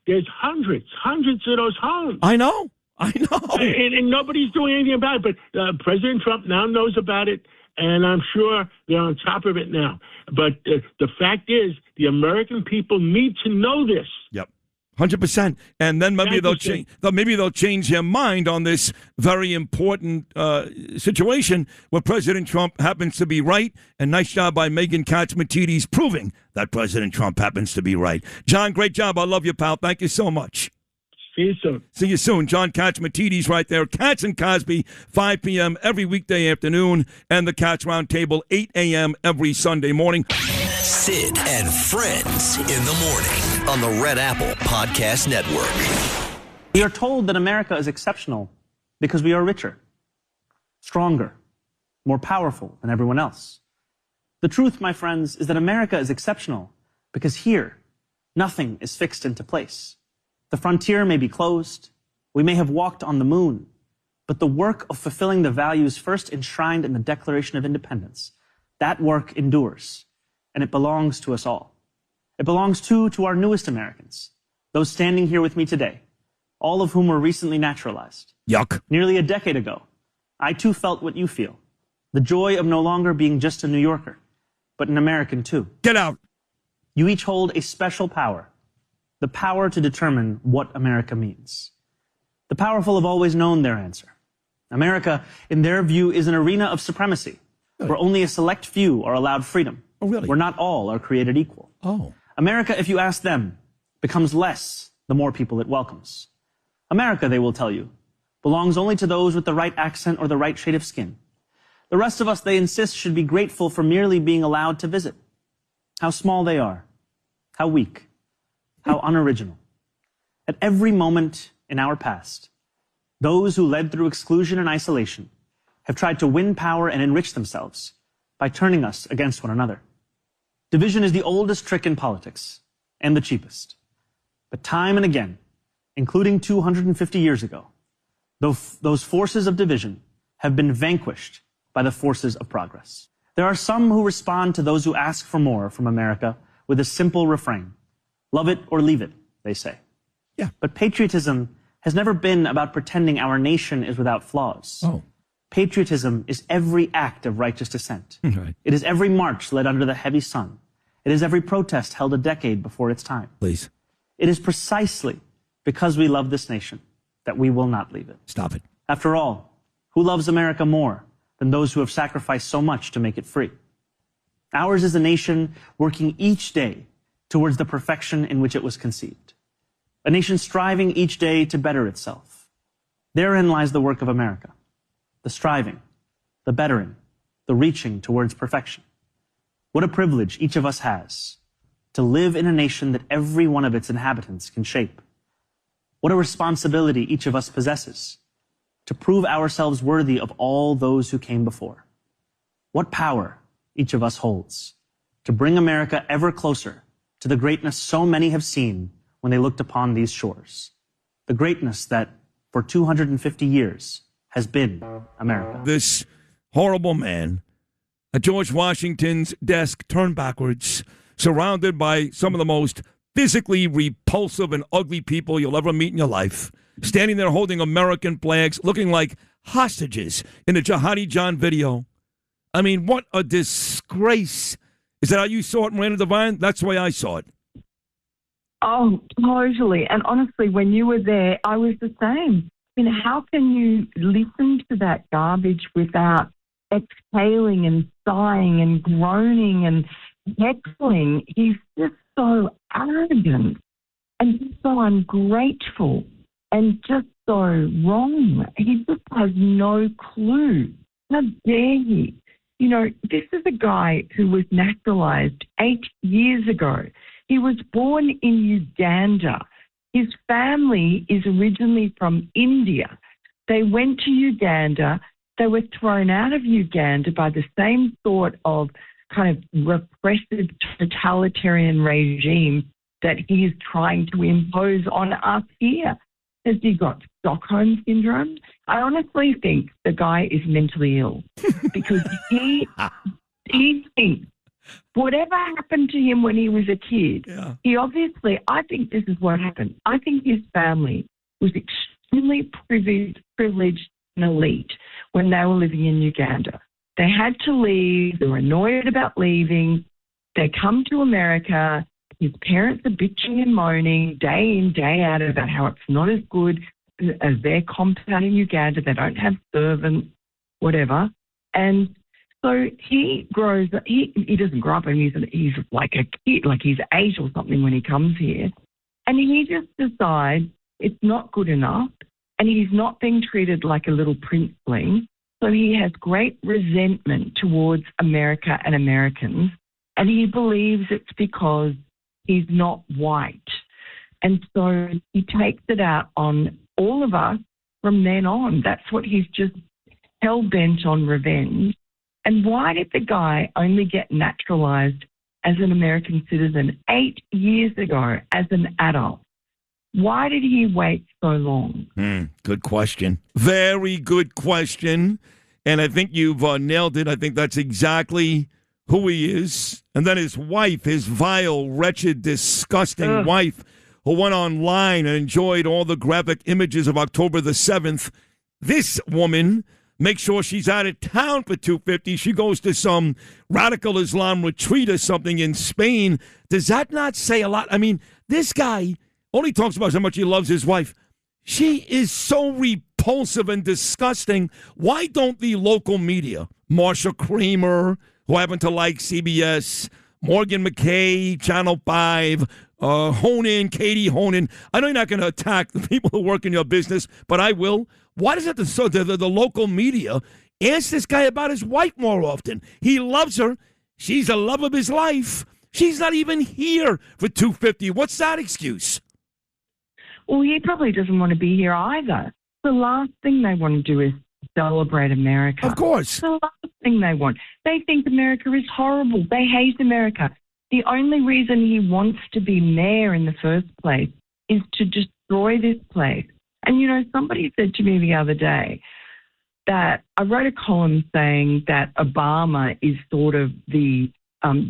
there's hundreds of those homes. I know. And nobody's doing anything about it. But President Trump now knows about it, and I'm sure they're on top of it now. But the fact is, the American people need to know this. Yep. 100%, and then maybe they'll change their mind on this very important situation where President Trump happens to be right. And nice job by Megan Catsimatidis proving that President Trump happens to be right. John, great job. I love you, pal. Thank you so much. See you soon. See you soon. John Catsimatidis right there. Katz and Cosby, 5 p.m. every weekday afternoon, and the Katz Roundtable, 8 a.m. every Sunday morning. Sid and Friends in the morning on the Red Apple Podcast Network. We are told that America is exceptional because we are richer, stronger, more powerful than everyone else. The truth, my friends, is that America is exceptional because here, nothing is fixed into place. The frontier may be closed, we may have walked on the moon, but the work of fulfilling the values first enshrined in the Declaration of Independence, that work endures. And it belongs to us all. It belongs, too, to our newest Americans, those standing here with me today, all of whom were recently naturalized. Yuck. Nearly a decade ago, I, too, felt what you feel, the joy of no longer being just a New Yorker, but an American, too. Get out. You each hold a special power, the power to determine what America means. The powerful have always known their answer. America, in their view, is an arena of supremacy, where only a select few are allowed freedom. Oh, really? Where not all are created equal. Oh. America, if you ask them, becomes less the more people it welcomes. America, they will tell you, belongs only to those with the right accent or the right shade of skin. The rest of us, they insist, should be grateful for merely being allowed to visit. How small they are. How weak. How unoriginal. At every moment in our past, those who led through exclusion and isolation have tried to win power and enrich themselves by turning us against one another. Division is the oldest trick in politics, and the cheapest. But time and again, including 250 years ago, those forces of division have been vanquished by the forces of progress. There are some who respond to those who ask for more from America with a simple refrain. Love it or leave it, they say. Yeah. But patriotism has never been about pretending our nation is without flaws. Oh. Patriotism is every act of righteous dissent. Right. It is every march led under the heavy sun. It is every protest held a decade before its time. Please. It is precisely because we love this nation that we will not leave it. Stop it. After all, who loves America more than those who have sacrificed so much to make it free. Ours is a nation working each day towards the perfection in which it was conceived. A nation striving each day to better itself. Therein lies the work of America. The striving, the bettering, the reaching towards perfection. What a privilege each of us has to live in a nation that every one of its inhabitants can shape. What a responsibility each of us possesses to prove ourselves worthy of all those who came before. What power each of us holds to bring America ever closer to the greatness so many have seen when they looked upon these shores. The greatness that for 250 years has been America. This horrible man at George Washington's desk turned backwards, surrounded by some of the most physically repulsive and ugly people you'll ever meet in your life, standing there holding American flags, looking like hostages in the Jihadi John video. I mean, what a disgrace. Is that how you saw it, Miranda Devine? That's the way I saw it. Oh, totally. And honestly, when you were there, I was the same. I mean, how can you listen to that garbage without exhaling and sighing and groaning and heckling? He's just so arrogant and just so ungrateful and just so wrong. He just has no clue. How dare he? You know, this is a guy who was naturalized 8 years ago. He was born in Uganda. His family is originally from India. They went to Uganda. They were thrown out of Uganda by the same sort of kind of repressive totalitarian regime that he is trying to impose on us here. Has he got Stockholm syndrome? I honestly think the guy is mentally ill because he thinks whatever happened to him when he was a kid, he obviously, I think this is what happened. I think his family was extremely privileged and elite when they were living in Uganda. They had to leave. They were annoyed about leaving. They come to America. His parents are bitching and moaning day in, day out about how it's not as good as their compound in Uganda. They don't have servants, whatever. And so he grows, he doesn't grow up and he's like a kid, like he's 8 or something when he comes here. And he just decides it's not good enough and he's not being treated like a little princeling. So he has great resentment towards America and Americans. And he believes it's because he's not white. And so he takes it out on all of us from then on. That's what he's just hell-bent on revenge. And why did the guy only get naturalized as an American citizen 8 years ago as an adult? Why did he wait so long? Good question. Very good question. And I think you've nailed it. I think that's exactly who he is. And then his wife, his vile, wretched, disgusting wife, who went online and enjoyed all the graphic images of October the 7th. This woman makes sure she's out of town for 250. She goes to some radical Islam retreat or something in Spain. Does that not say a lot? I mean, this guy only talks about how much he loves his wife. She is so repulsive and disgusting. Why don't the local media, Marsha Kramer, who happen to like CBS, Morgan McKay, Channel 5, Katie Honan. I know you're not going to attack the people who work in your business, but I will. Why does the local media ask this guy about his wife more often? He loves her. She's the love of his life. She's not even here for 250. What's that excuse? Well, he probably doesn't want to be here either. The last thing they want to do is celebrate America. Of course. The last thing they want. They think America is horrible. They hate America. The only reason he wants to be mayor in the first place is to destroy this place. And, you know, somebody said to me the other day that I wrote a column saying that Obama is sort of the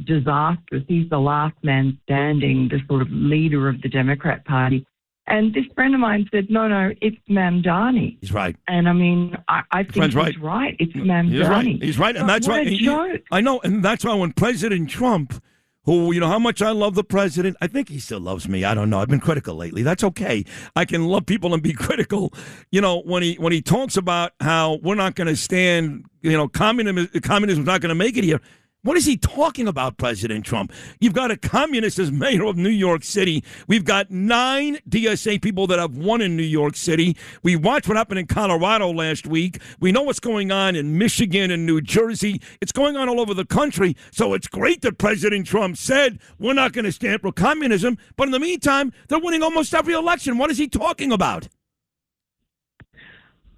disastrous. He's the last man standing, the sort of leader of the Democrat Party. And this friend of mine said, no, it's Mamdani. He's right. And, I mean, I think he's right. It's Mamdani. He's right. And that's why. Joke. I know. And that's why when President Trump who, how much I love the president. I think he still loves me. I don't know. I've been critical lately. That's okay. I can love people and be critical. When he talks about how we're not going to stand, communism's not going to make it here. What is he talking about, President Trump? You've got a communist as mayor of New York City. We've got 9 DSA people that have won in New York City. We watched what happened in Colorado last week. We know what's going on in Michigan and New Jersey. It's going on all over the country. So it's great that President Trump said we're not going to stand for communism. But in the meantime, they're winning almost every election. What is he talking about?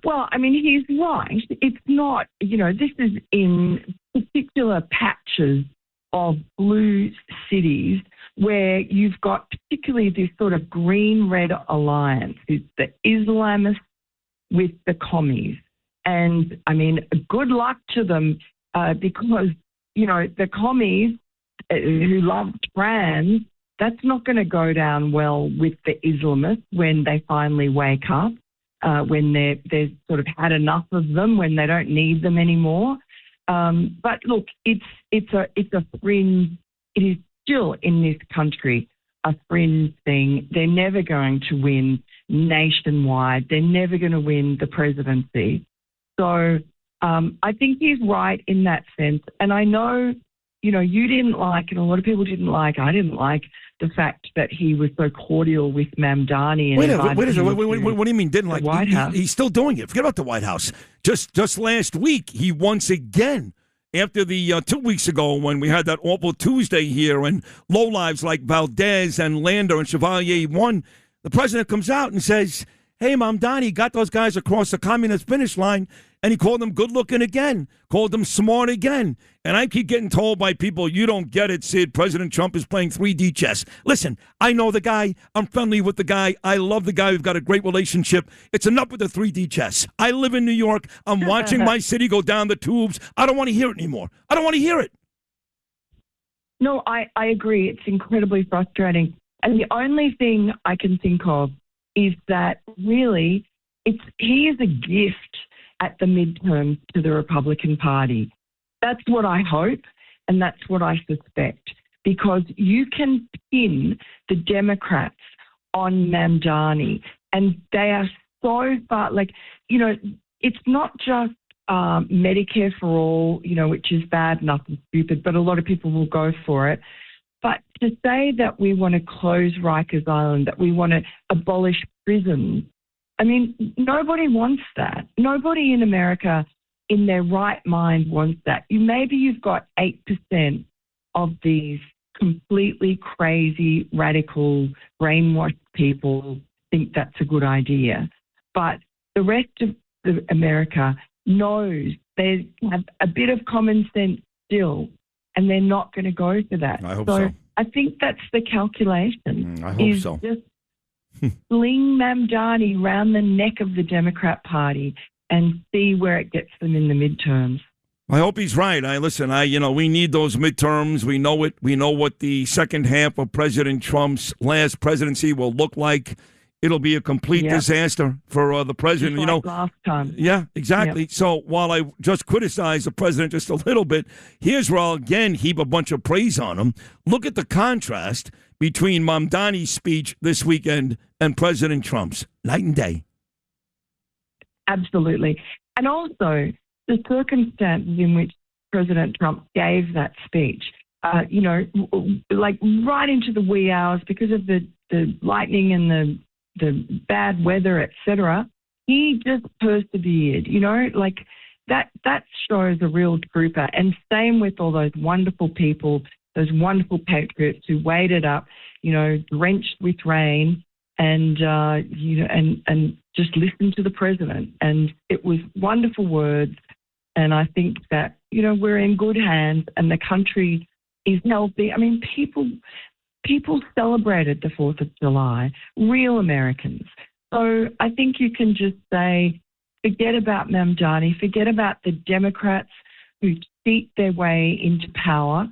Well, I mean, he's right. It's not, this is in particular patches of blue cities where you've got particularly this sort of green-red alliance. It's the Islamists with the commies. And, I mean, good luck to them because, the commies who love trans, that's not going to go down well with the Islamists when they finally wake up. When they've sort of had enough of them, when they don't need them anymore. But look, it's a fringe. It is still in this country a fringe thing. They're never going to win nationwide. They're never going to win the presidency. So I think he's right in that sense. And I know, you didn't like, and a lot of people didn't like. I didn't like the fact that he was so cordial with Mamdani. And what do you mean didn't like? White House. He's still doing it. Forget about the White House. Just last week, he once again, after the 2 weeks ago when we had that awful Tuesday here and lowlives like Valdez and Lander and Chevalier won, the president comes out and says, hey, Mamdani got those guys across the communist finish line, and he called them good-looking again, called them smart again. And I keep getting told by people, you don't get it, Sid. President Trump is playing 3D chess. Listen, I know the guy. I'm friendly with the guy. I love the guy. We've got a great relationship. It's enough with the 3D chess. I live in New York. I'm watching my city go down the tubes. I don't want to hear it anymore. I don't want to hear it. No, I agree. It's incredibly frustrating. And the only thing I can think of is that really he is a gift at the midterms to the Republican Party. That's what I hope, and that's what I suspect, because you can pin the Democrats on Mamdani, and they are so far, it's not just Medicare for all, which is bad, nothing stupid, but a lot of people will go for it. But to say that we want to close Rikers Island, that we want to abolish prisons, I mean, nobody wants that. Nobody in America in their right mind wants that. Maybe you've got 8% of these completely crazy, radical, brainwashed people think that's a good idea. But the rest of America knows they have a bit of common sense still, and they're not going to go for that. I hope so. I think that's the calculation. I hope so. Just sling Mamdani round the neck of the Democrat Party and see where it gets them in the midterms. I hope he's right. We need those midterms. We know it. We know what the second half of President Trump's last presidency will look like. It'll be a complete disaster for the president. Just like last time. Yeah, exactly. Yep. So while I just criticize the president just a little bit, here's where I'll again heap a bunch of praise on him. Look at the contrast between Mamdani's speech this weekend and President Trump's. Night and day. Absolutely. And also the circumstances in which President Trump gave that speech, right into the wee hours because of the lightning and the bad weather, etc. He just persevered, that shows a real trooper. And same with all those wonderful people, those wonderful patriots who waited up, drenched with rain and just listened to the president. And it was wonderful words. And I think that, we're in good hands and the country is healthy. I mean, people celebrated the 4th of July, real Americans. So I think you can just say, forget about Mamdani, forget about the Democrats who cheat their way into power.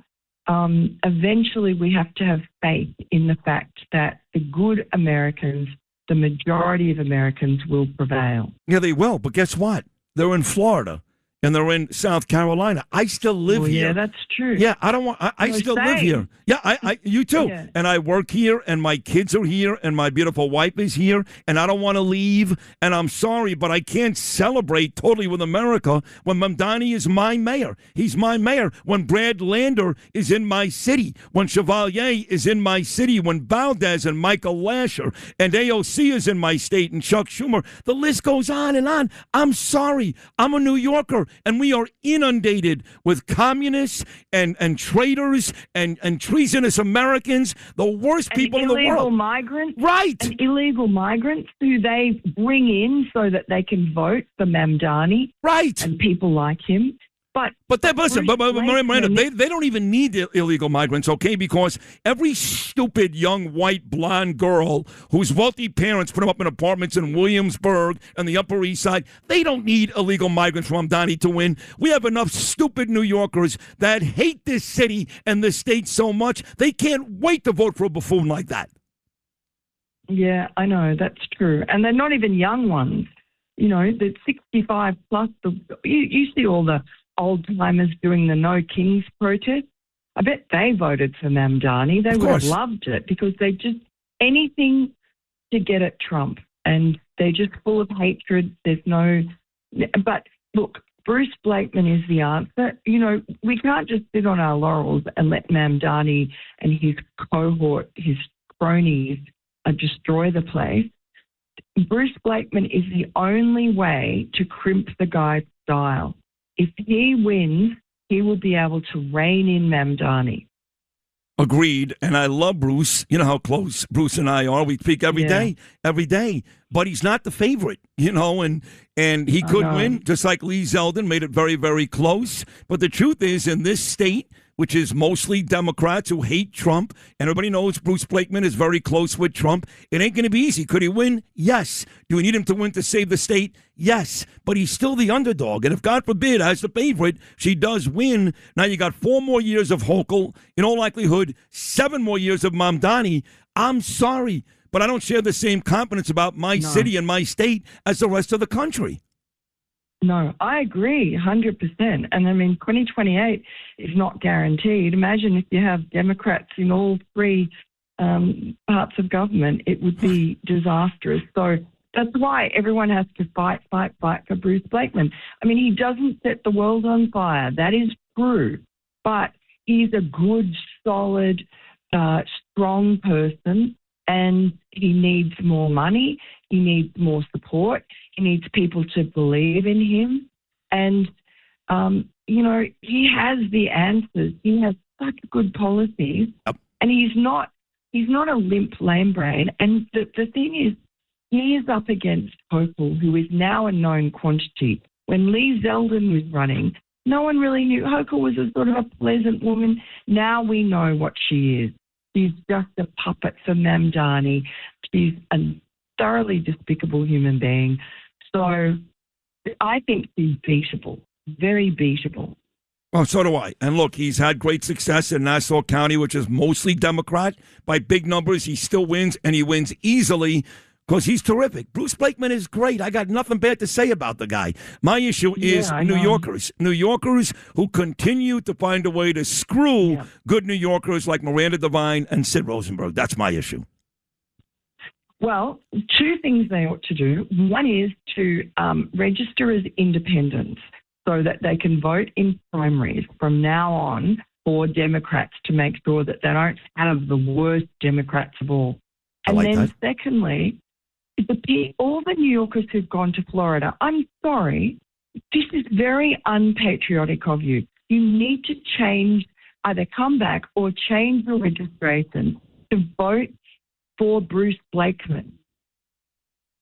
Eventually we have to have faith in the fact that the good Americans, the majority of Americans, will prevail. Yeah, they will. But guess what? They're in Florida. and they're in South Carolina. I still live here. Yeah, that's true. Yeah, I don't want. I still live here. Yeah, you too. Yeah. And I work here, and my kids are here, and my beautiful wife is here, and I don't want to leave. And I'm sorry, but I can't celebrate totally with America when Mamdani is my mayor. He's my mayor. When Brad Lander is in my city, when Chevalier is in my city, when Valdez and Michael Lasher and AOC is in my state, and Chuck Schumer. The list goes on and on. I'm sorry. I'm a New Yorker, and we are inundated with communists and traitors and treasonous Americans, the worst people in the world. Illegal migrants. Right. And illegal migrants who they bring in so that they can vote for Mamdani. Right. And people like him. But Miranda, they don't even need the illegal migrants, okay? Because every stupid young white blonde girl whose wealthy parents put them up in apartments in Williamsburg and the Upper East Side, they don't need illegal migrants from Mamdani to win. We have enough stupid New Yorkers that hate this city and this state so much, they can't wait to vote for a buffoon like that. Yeah, I know, that's true. And they're not even young ones. You know, the 65 plus. You see all the old-timers doing the No Kings protest. I bet they voted for Mamdani. They would have loved it because they just anything to get at Trump. And they're just full of hatred. There's no... But, look, Bruce Blakeman is the answer. You know, we can't just sit on our laurels and let Mamdani and his cohort, his cronies, destroy the place. Bruce Blakeman is the only way to crimp the guy's style. If he wins, he will be able to rein in Mamdani. Agreed. And I love Bruce. You know how close Bruce and I are. We speak every day. But he's not the favorite, you know, and he could win, just like Lee Zeldin made it very, very close. But the truth is, in this state, which is mostly Democrats who hate Trump, and everybody knows Bruce Blakeman is very close with Trump, it ain't going to be easy. Could he win? Yes. Do we need him to win to save the state? Yes. But he's still the underdog. And if, God forbid, as the favorite, she does win, now you got 4 more years of Hochul, in all likelihood, 7 more years of Mamdani. I'm sorry, but I don't share the same confidence about my city and my state as the rest of the country. No, I agree 100%. And I mean, 2028 is not guaranteed. Imagine if you have Democrats in all 3 parts of government, it would be disastrous. So that's why everyone has to fight for Bruce Blakeman. I mean, he doesn't set the world on fire. That is true. But he's a good, solid, strong person, and he needs more money. He needs more support. He needs people to believe in him. And, you know, he has the answers. He has such good policies. Yep. And he's not a limp lame brain. And the thing is, he is up against Hochul, who is now a known quantity. When Lee Zeldin was running, no one really knew. Hochul was a sort of a pleasant woman. Now we know what she is. She's just a puppet for Mamdani. She's a thoroughly despicable human being. So I think she's beatable, very beatable. Well, so do I. And look, he's had great success in Nassau County, which is mostly Democrat. By big numbers, he still wins, and he wins easily because he's terrific. Bruce Blakeman is great. I got nothing bad to say about the guy. My issue is New Yorkers. New Yorkers who continue to find a way to screw good New Yorkers like Miranda Devine and Sid Rosenberg. That's my issue. Well, 2 things they ought to do. One is to register as independents so that they can vote in primaries from now on for Democrats to make sure that they don't have the worst Democrats of all. And then secondly, all the New Yorkers who've gone to Florida, I'm sorry, this is very unpatriotic of you. You need to change, either come back or change your registration to vote for Bruce Blakeman.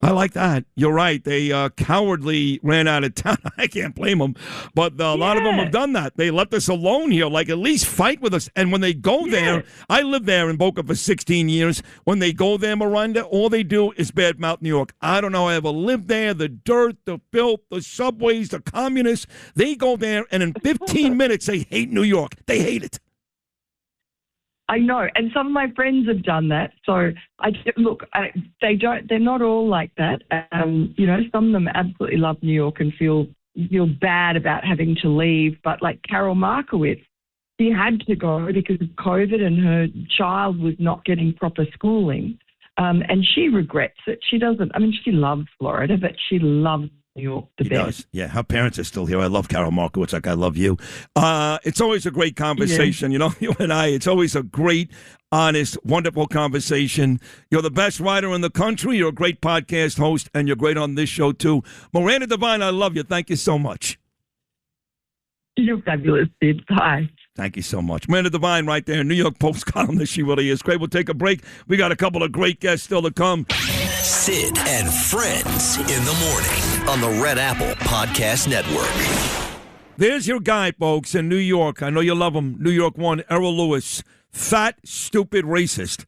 I like that. You're right. They cowardly ran out of town. I can't blame them. But a lot of them have done that. They left us alone here. Like, at least fight with us. And when they go there, I lived there in Boca for 16 years. When they go there, Miranda, all they do is badmouth New York. I don't know. I ever lived there. The dirt, the filth, the subways, the communists. They go there, and in 15 minutes, they hate New York. They hate it. I know, and some of my friends have done that. So they're not all like that. You know, some of them absolutely love New York and feel feel bad about having to leave, but like Carol Markowitz, she had to go because of COVID and her child was not getting proper schooling. And she regrets it. She doesn't, I mean, she loves Florida, but she loves New York the best. Yeah, her parents are still here. I love Carol Markowitz like I love you. It's always a great conversation. Yeah. You know, you and I, it's always a great, honest, wonderful conversation. You're the best writer in the country. You're a great podcast host, and you're great on this show, too. Miranda Devine, I love you. Thank you so much. You're fabulous, Sid. Bye. Thank you so much. Miranda Devine right there, New York Post columnist. She really is great. We'll take a break. We got a couple of great guests still to come. Sid and Friends in the morning on the Red Apple Podcast Network. There's your guy, folks, in New York. I know you love him. New York one, Errol Lewis. Fat, stupid racist.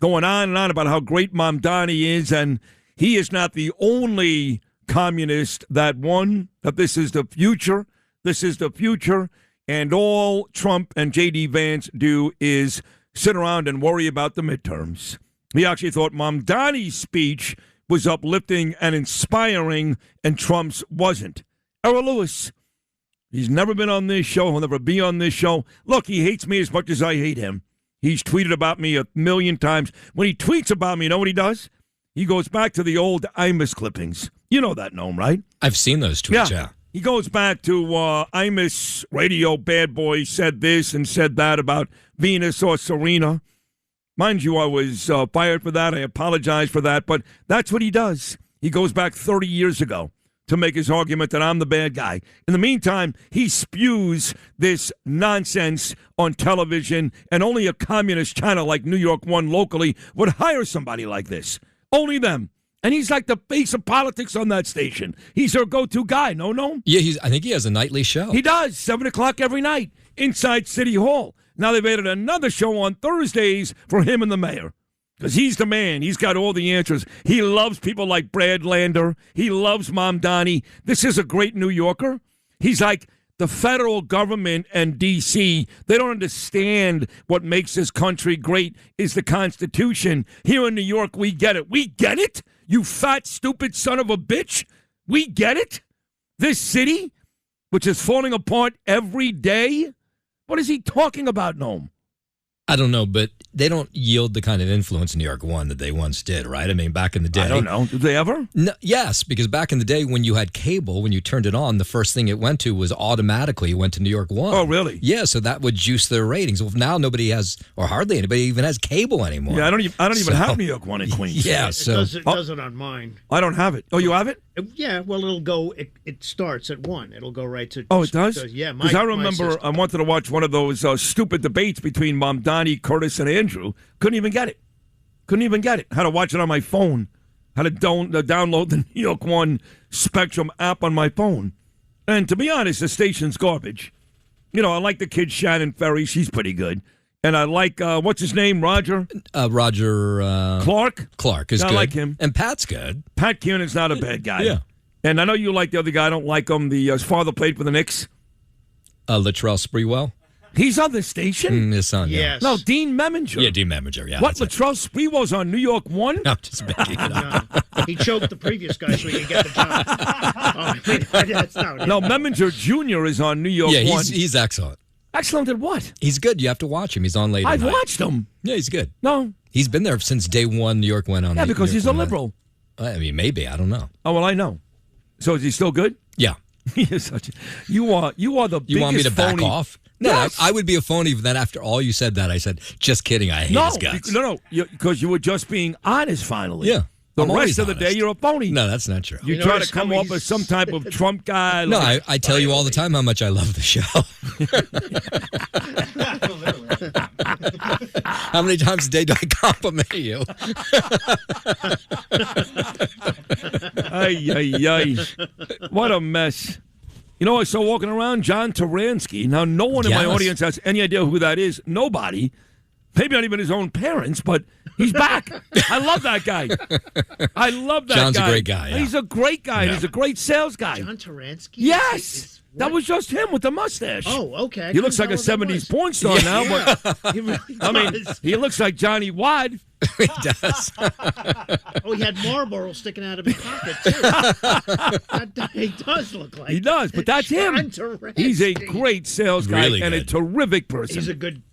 Going on and on about how great Mamdani is, and he is not the only communist that won, that this is the future. This is the future. And all Trump and J.D. Vance do is sit around and worry about the midterms. He actually thought Mamdani's speech was uplifting and inspiring, and Trump's wasn't. Errol Lewis, he's never been on this show. He'll never be on this show. Look, he hates me as much as I hate him. He's tweeted about me 1,000,000 times. When he tweets about me, you know what he does? He goes back to the old Imus clippings. You know that, Noam, right? I've seen those tweets, yeah. He goes back to Imus radio bad boy said this and said that about Venus or Serena. Mind you, I was fired for that. I apologize for that. But that's what he does. He goes back 30 years ago to make his argument that I'm the bad guy. In the meantime, he spews this nonsense on television, and only a communist channel like New York One locally would hire somebody like this. Only them. And he's like the face of politics on that station. He's their go-to guy, no? Yeah, I think he has a nightly show. He does, 7 o'clock every night, inside City Hall. Now they've added another show on Thursdays for him and the mayor. Because he's the man. He's got all the answers. He loves people like Brad Lander. He loves Mamdani. This is a great New Yorker. He's like the federal government and D.C., they don't understand what makes this country great is the Constitution. Here in New York, we get it. We get it? You fat, stupid son of a bitch. We get it? This city, which is falling apart every day? What is he talking about, Noam? I don't know, but they don't yield the kind of influence in New York One that they once did, right? I mean, back in the day. I don't know. Did they ever? No, yes, because back in the day when you had cable, when you turned it on, the first thing it went to was automatically went to New York One. Oh, really? Yeah, so that would juice their ratings. Well, now nobody has, or hardly anybody even has cable anymore. Yeah, I don't even have New York One in Queens. Yeah, so. It does it on mine. I don't have it. Oh, you have it? Yeah, well, it'll go, it starts at 1. It'll go right to... Oh, it does? Yeah, because I remember I wanted to watch one of those stupid debates between Mamdani, Curtis, and Andrew. Couldn't even get it. Had to watch it on my phone. Had to download the New York One Spectrum app on my phone. And to be honest, the station's garbage. You know, I like the kid Shannon Ferry. She's pretty good. And I like, what's his name, Roger? Roger... Clark? Clark is good. I like him. And Pat's good. Pat Kiernan's not a bad guy. Yeah. And I know you like the other guy. I don't like him. His father played for the Knicks. Latrell Sprewell. He's on the station? His son, yeah. Yes. No, Dean Meminger. Yeah, Dean Meminger, yeah. What, Latrell Sprewell's on New York One? No, just making it up. He choked the previous guy so he could get the job. No, Meminger Jr. is on New York One. Yeah, he's excellent. Excellent at what? He's good. You have to watch him. He's on late I've night. watched him. Yeah, he's good. No. He's been there since day one New York went on. Yeah, because he's a liberal. I mean, maybe. I don't know. Oh, well, I know. So is he still good? Yeah. He is such a, you are the biggest You want me to back phony. off? No, Yes. I would be a phony if then after all you said that, I said, just kidding, I hate his guts. No, because you were just being honest finally. Yeah. The I'm rest always of the day, you're a phony. No, that's not true. You try to come up as some type of Trump guy. No, I tell you all the time how much I love the show. How many times a day do I compliment you? Ay. What a mess. You know, I saw walking around John Taransky. Now, no one in my audience has any idea who that is. Nobody. Maybe not even his own parents, but He's back. I love that guy. I love that John's guy. a great guy. Yeah. He's a great guy. Yeah. He's a great sales guy. John Taransky? Yes. That was just him with the mustache. Oh, okay. He looks like a 70s porn star now, but He really I mean, does. he looks like Johnny Wad. He does. Oh, he had Marlboro sticking out of his pocket, too. He does look like He does, but that's him. John Taransky. He's a great sales guy Really and a good. terrific person. He's a great guy.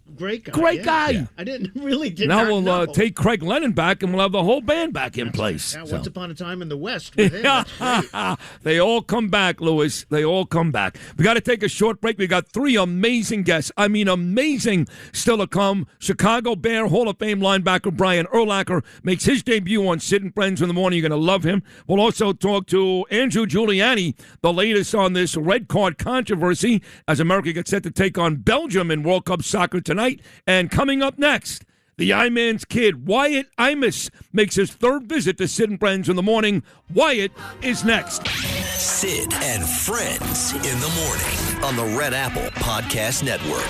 Great yeah. guy. Yeah. I didn't Now not we'll know. take Craig Lennon back, and we'll have the whole band back in place. Yeah, So. Once Upon a Time in the West with him. That's great. They all come back, Louis. They all come back. We got to take a short break. We got 3 amazing guests. I mean, amazing still to come. Chicago Bear Hall of Fame linebacker Brian Urlacher makes his debut on Sid Friends in the morning. You're going to love him. We'll also talk to Andrew Giuliani, the latest on this red card controversy as America gets set to take on Belgium in World Cup soccer tonight. And coming up next, the I-Man's kid, Wyatt Imus, makes his 3rd visit to Sid and Friends in the morning. Wyatt is next. Sid and Friends in the morning on the Red Apple Podcast Network.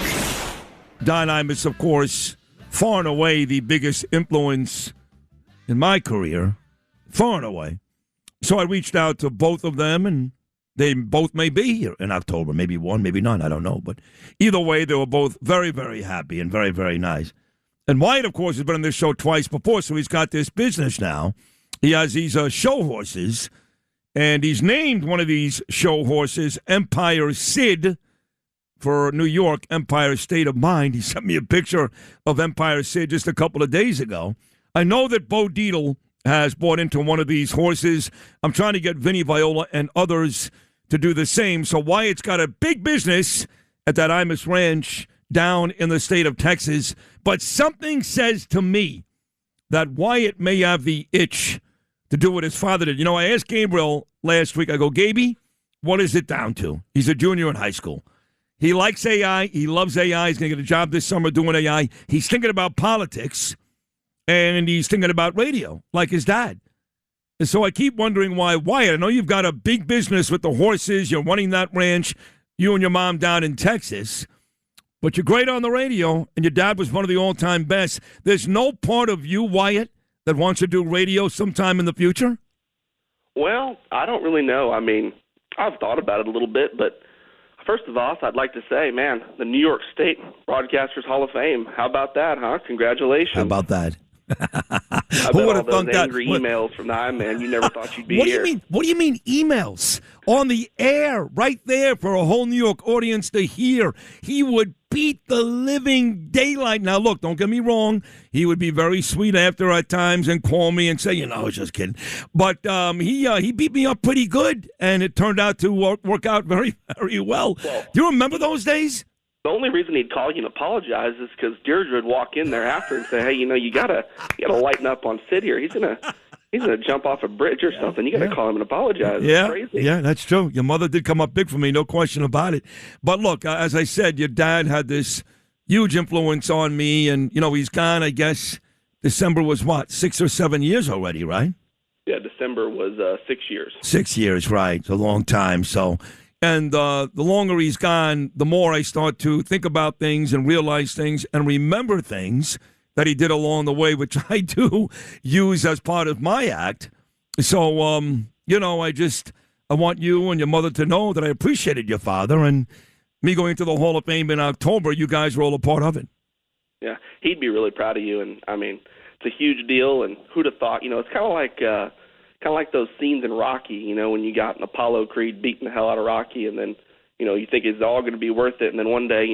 Don Imus, of course, far and away the biggest influence in my career, far and away. So I reached out to both of them, and they both may be here in October. Maybe one, maybe none, I don't know. But either way, they were both very, very happy and very, very nice. And Wyatt, of course, has been on this show twice before, so he's got this business now. He has these show horses, and he's named one of these show horses Empire Sid for New York, Empire State of Mind. He sent me a picture of Empire Sid just a couple of days ago. I know that Bo Dietl has bought into one of these horses. I'm trying to get Vinny Viola and others to do the same. So Wyatt's got a big business at that Imus Ranch down in the state of Texas. But something says to me that Wyatt may have the itch to do what his father did. You know, I asked Gabriel last week, I go, Gaby, what is it down to? He's a junior in high school. He likes AI. He loves AI. He's going to get a job this summer doing AI. He's thinking about politics, and he's thinking about radio, like his dad. And so I keep wondering why Wyatt, I know you've got a big business with the horses. You're running that ranch, you and your mom down in Texas. But you're great on the radio, and your dad was one of the all-time best. There's no part of you, Wyatt, that wants to do radio sometime in the future? Well, I don't really know. I mean, I've thought about it a little bit, but first of all, I'd like to say, man, the New York State Broadcasters Hall of Fame. How about that, huh? Congratulations. How about that? I bet all those angry emails from the I-Man, you never thought you'd be here. What do you mean emails? On the air, right there for a whole New York audience to hear. He would beat the living daylight. Now, look, don't get me wrong. He would be very sweet after at times and call me and say, I was just kidding. But he beat me up pretty good, and it turned out to work out very, very well. Do you remember those days? The only reason he'd call you and apologize is because Deirdre would walk in there after and say, "Hey, you gotta lighten up on Sid here. He's gonna jump off a bridge or something. You gotta call him and apologize." Yeah, it's crazy. Yeah, that's true. Your mother did come up big for me, no question about it. But look, as I said, your dad had this huge influence on me, and he's gone. I guess December was 6 or 7 years already, right? Yeah, December was 6 years. 6 years, right? It's a long time. So. And the longer he's gone, the more I start to think about things and realize things and remember things that he did along the way, which I do use as part of my act. So, I want you and your mother to know that I appreciated your father, and me going to the Hall of Fame in October, you guys were all a part of it. Yeah, he'd be really proud of you, and, I mean, it's a huge deal, and who'd have thought, it's kind of like those scenes in Rocky, when you got an Apollo Creed beating the hell out of Rocky, and then, you think it's all going to be worth it, and then one day,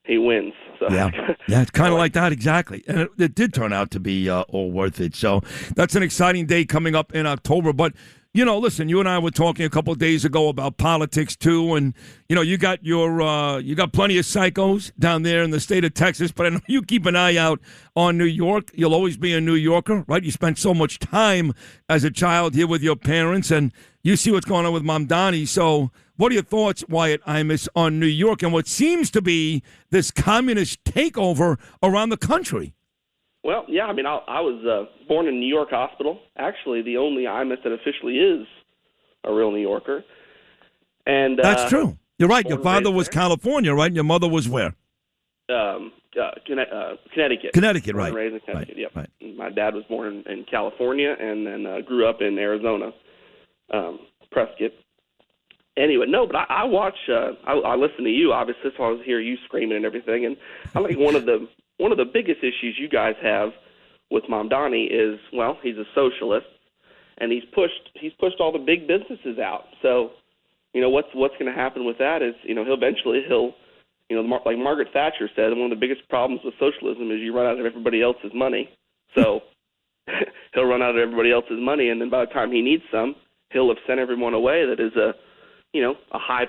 he wins. So. Yeah, it's kind of like that, exactly. And it did turn out to be all worth it. So that's an exciting day coming up in October. But, listen, you and I were talking a couple of days ago about politics, too, and, you got you got plenty of psychos down there in the state of Texas, but I know you keep an eye out on New York. You'll always be a New Yorker, right? You spent so much time as a child here with your parents, and you see what's going on with Mamdani. So what are your thoughts, Wyatt Imus, on New York and what seems to be this communist takeover around the country? Well, yeah, I mean, I was born in New York Hospital. Actually, the only Imus that officially is a real New Yorker. And that's true. You're right. Your father was California, right? And your mother was where? Connecticut. Connecticut, Born right. and raised in Connecticut, Right, yep. right. My dad was born in California and then grew up in Arizona, Prescott. Anyway, no, but I watch. I listen to you, obviously, so I was hear you screaming and everything. And I think one of the biggest issues you guys have with Mamdani is, well, he's a socialist, and he's pushed all the big businesses out. So, what's going to happen with that is, he'll like Margaret Thatcher said, one of the biggest problems with socialism is you run out of everybody else's money. So he'll run out of everybody else's money, and then by the time he needs some, he'll have sent everyone away that is a high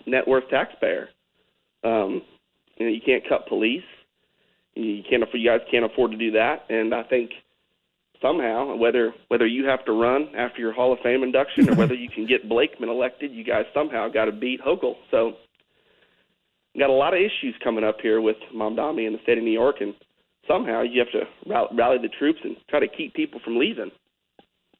net worth taxpayer. You can't cut police. You guys can't afford to do that. And I think somehow, whether you have to run after your Hall of Fame induction or whether you can get Blakeman elected, you guys somehow got to beat Hochul. So got a lot of issues coming up here with Mamdani in the state of New York, and somehow you have to rally the troops and try to keep people from leaving.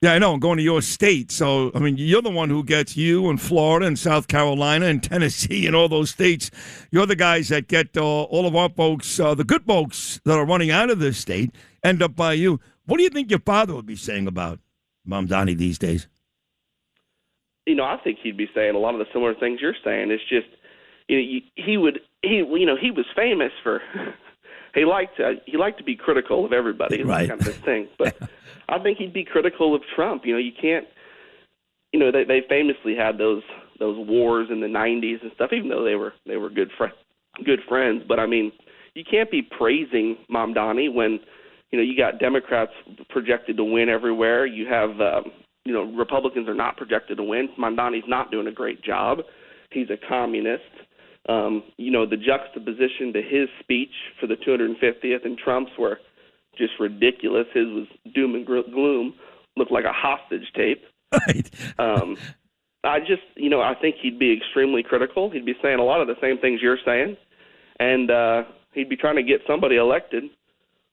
Yeah, I know. I'm going to your state. So, I mean, you're the one who gets you and Florida and South Carolina and Tennessee and all those states. You're the guys that get all of our folks, the good folks that are running out of this state, end up by you. What do you think your father would be saying about Mamdani these days? I think he'd be saying a lot of the similar things you're saying. It's just, he was famous for he liked to be critical of everybody. Right. Kind of his thing. But I think he'd be critical of Trump. You can't. They famously had those wars in the '90s and stuff. Even though they were good friends. But I mean, you can't be praising Mamdani when you got Democrats projected to win everywhere. You have Republicans are not projected to win. Mamdani's not doing a great job. He's a communist. The juxtaposition to his speech for the 250th and Trump's were just ridiculous. His was doom and gloom, looked like a hostage tape. Right. I think he'd be extremely critical. He'd be saying a lot of the same things you're saying, and he'd be trying to get somebody elected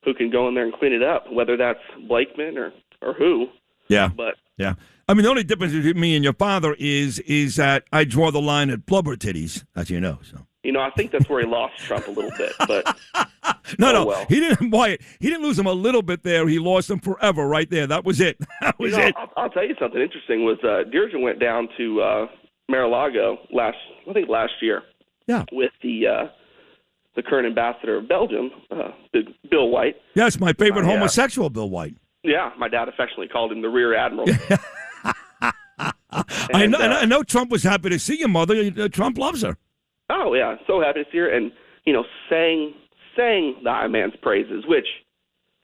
who can go in there and clean it up, whether that's Blakeman or who. Yeah. But yeah. I mean, the only difference between me and your father is that I draw the line at blubber titties, as you know. So I think that's where he lost Trump a little bit. But well. He didn't lose him a little bit there. He lost him forever right there. That was it. That was it. I'll tell you something interesting was Deirdre went down to Mar-a-Lago last year. Yeah. With the current ambassador of Belgium, Bill White. Yes, my favorite homosexual, Bill White. Yeah, my dad affectionately called him the Rear Admiral. I know Trump was happy to see your mother. Trump loves her. Oh, yeah, so happy to see her. And, sang the high man's praises, which,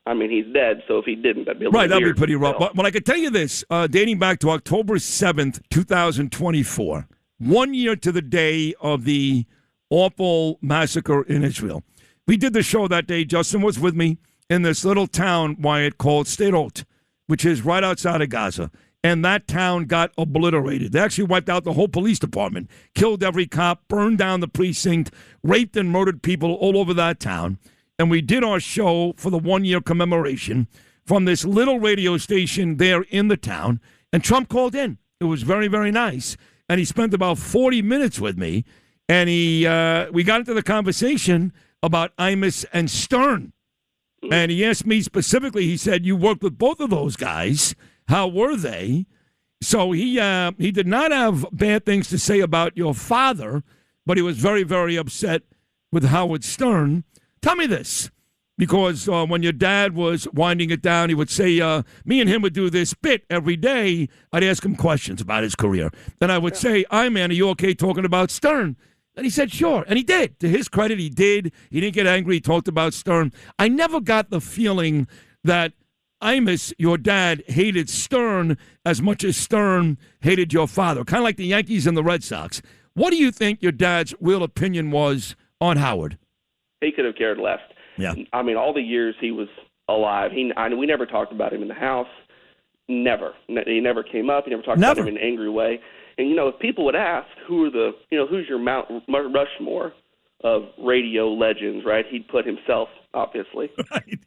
I mean, he's dead, so if he didn't, that'd be a little that'd weird be pretty rough. still. But I can tell you this, dating back to October 7th, 2024, 1 year to the day of the awful massacre in Israel. We did the show that day. Justin was with me in this little town, Wyatt, called Sderot, which is right outside of Gaza. And that town got obliterated. They actually wiped out the whole police department, killed every cop, burned down the precinct, raped and murdered people all over that town. And we did our show for the 1 year commemoration from this little radio station there in the town. And Trump called in. It was very, very nice. And he spent about 40 minutes with me. And we got into the conversation about Imus and Stern. And he asked me specifically, he said, you worked with both of those guys. How were they? So he did not have bad things to say about your father, but he was very, very upset with Howard Stern. Tell me this, because when your dad was winding it down, he would say, me and him would do this bit every day. I'd ask him questions about his career. Then I would say, man, are you okay talking about Stern? And he said, sure. And he did. To his credit, he did. He didn't get angry. He talked about Stern. I never got the feeling that Imus, your dad, hated Stern as much as Stern hated your father. Kind of like the Yankees and the Red Sox. What do you think your dad's real opinion was on Howard? He could have cared less. Yeah. I mean, all the years he was alive, we never talked about him in the house. Never. He never came up. He never talked about him in an angry way. And, if people would ask, who's your Mount Rushmore of radio legends, right? He'd put himself, obviously. Right.